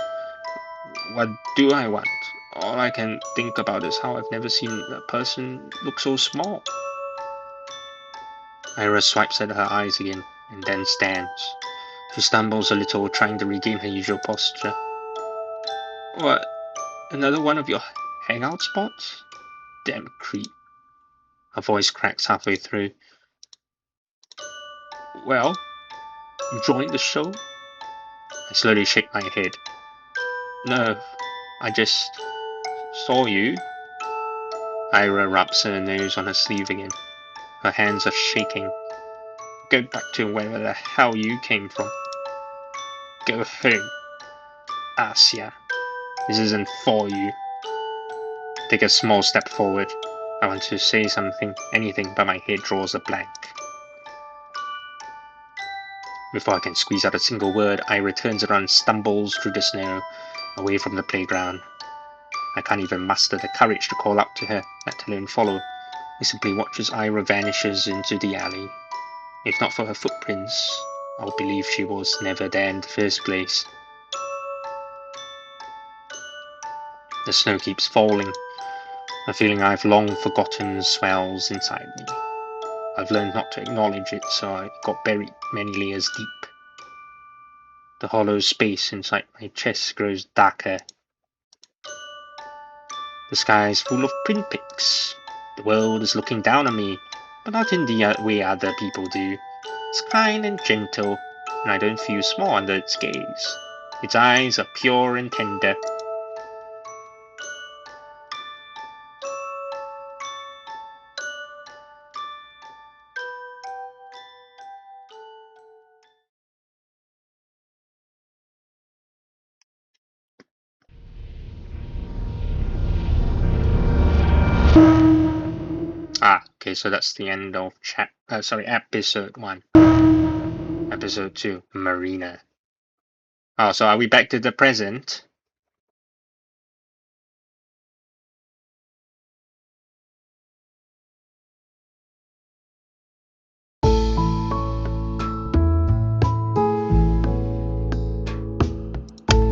What do I want? All I can think about is how I've never seen a person look so small. Ira swipes at her eyes again, and then stands. She stumbles a little, trying to regain her usual posture. What? Another one of your hangout spots? Damn creep. Her voice cracks halfway through. Well, you joined the show? I slowly shake my head. No, I just saw you. Ira rubs her nose on her sleeve again. Her hands are shaking. Go back to wherever the hell you came from. Go home. Asia. This isn't for you. Take a small step forward. I want to say something, anything, but my head draws a blank. Before I can squeeze out a single word, Ira turns around and stumbles through the snow, away from the playground. I can't even muster the courage to call out to her, let alone follow. I simply watch as Ira vanishes into the alley. If not for her footprints, I would believe she was never there in the first place. The snow keeps falling. A feeling I've long forgotten swells inside me. I've learned not to acknowledge it, so I got buried many layers deep. The hollow space inside my chest grows darker. The sky is full of pinpricks. The world is looking down on me, but not in the way other people do. It's kind and gentle, and I don't feel small under its gaze. Its eyes are pure and tender. Okay, so that's the end of episode 1. Episode 2, Marina. Oh, so are we back to the present?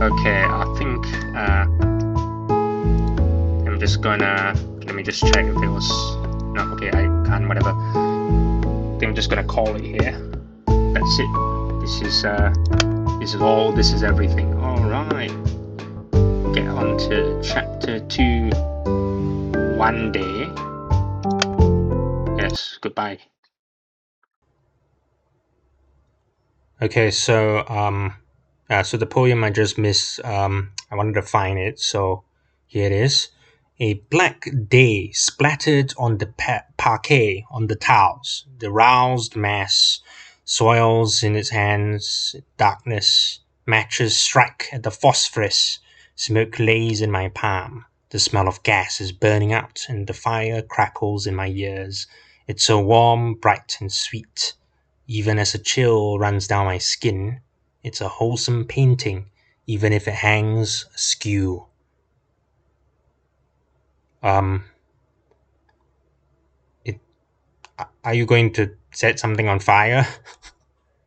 Okay, I think I'm just gonna, let me just check if it was, no, okay, I can't, whatever. I think I'm just gonna call it here. That's it. This is all, this is everything. Alright. Get on to chapter 2 one day. Yes, goodbye. Okay, so so the poem I just missed, I wanted to find it, so here it is. A black day splattered on the parquet, on the tiles. The roused mass soils in its hands, darkness, matches strike at the phosphorus, smoke lays in my palm. The smell of gas is burning out, and the fire crackles in my ears. It's so warm, bright, and sweet. Even as a chill runs down my skin, it's a wholesome painting, even if it hangs askew. Are you going to set something on fire?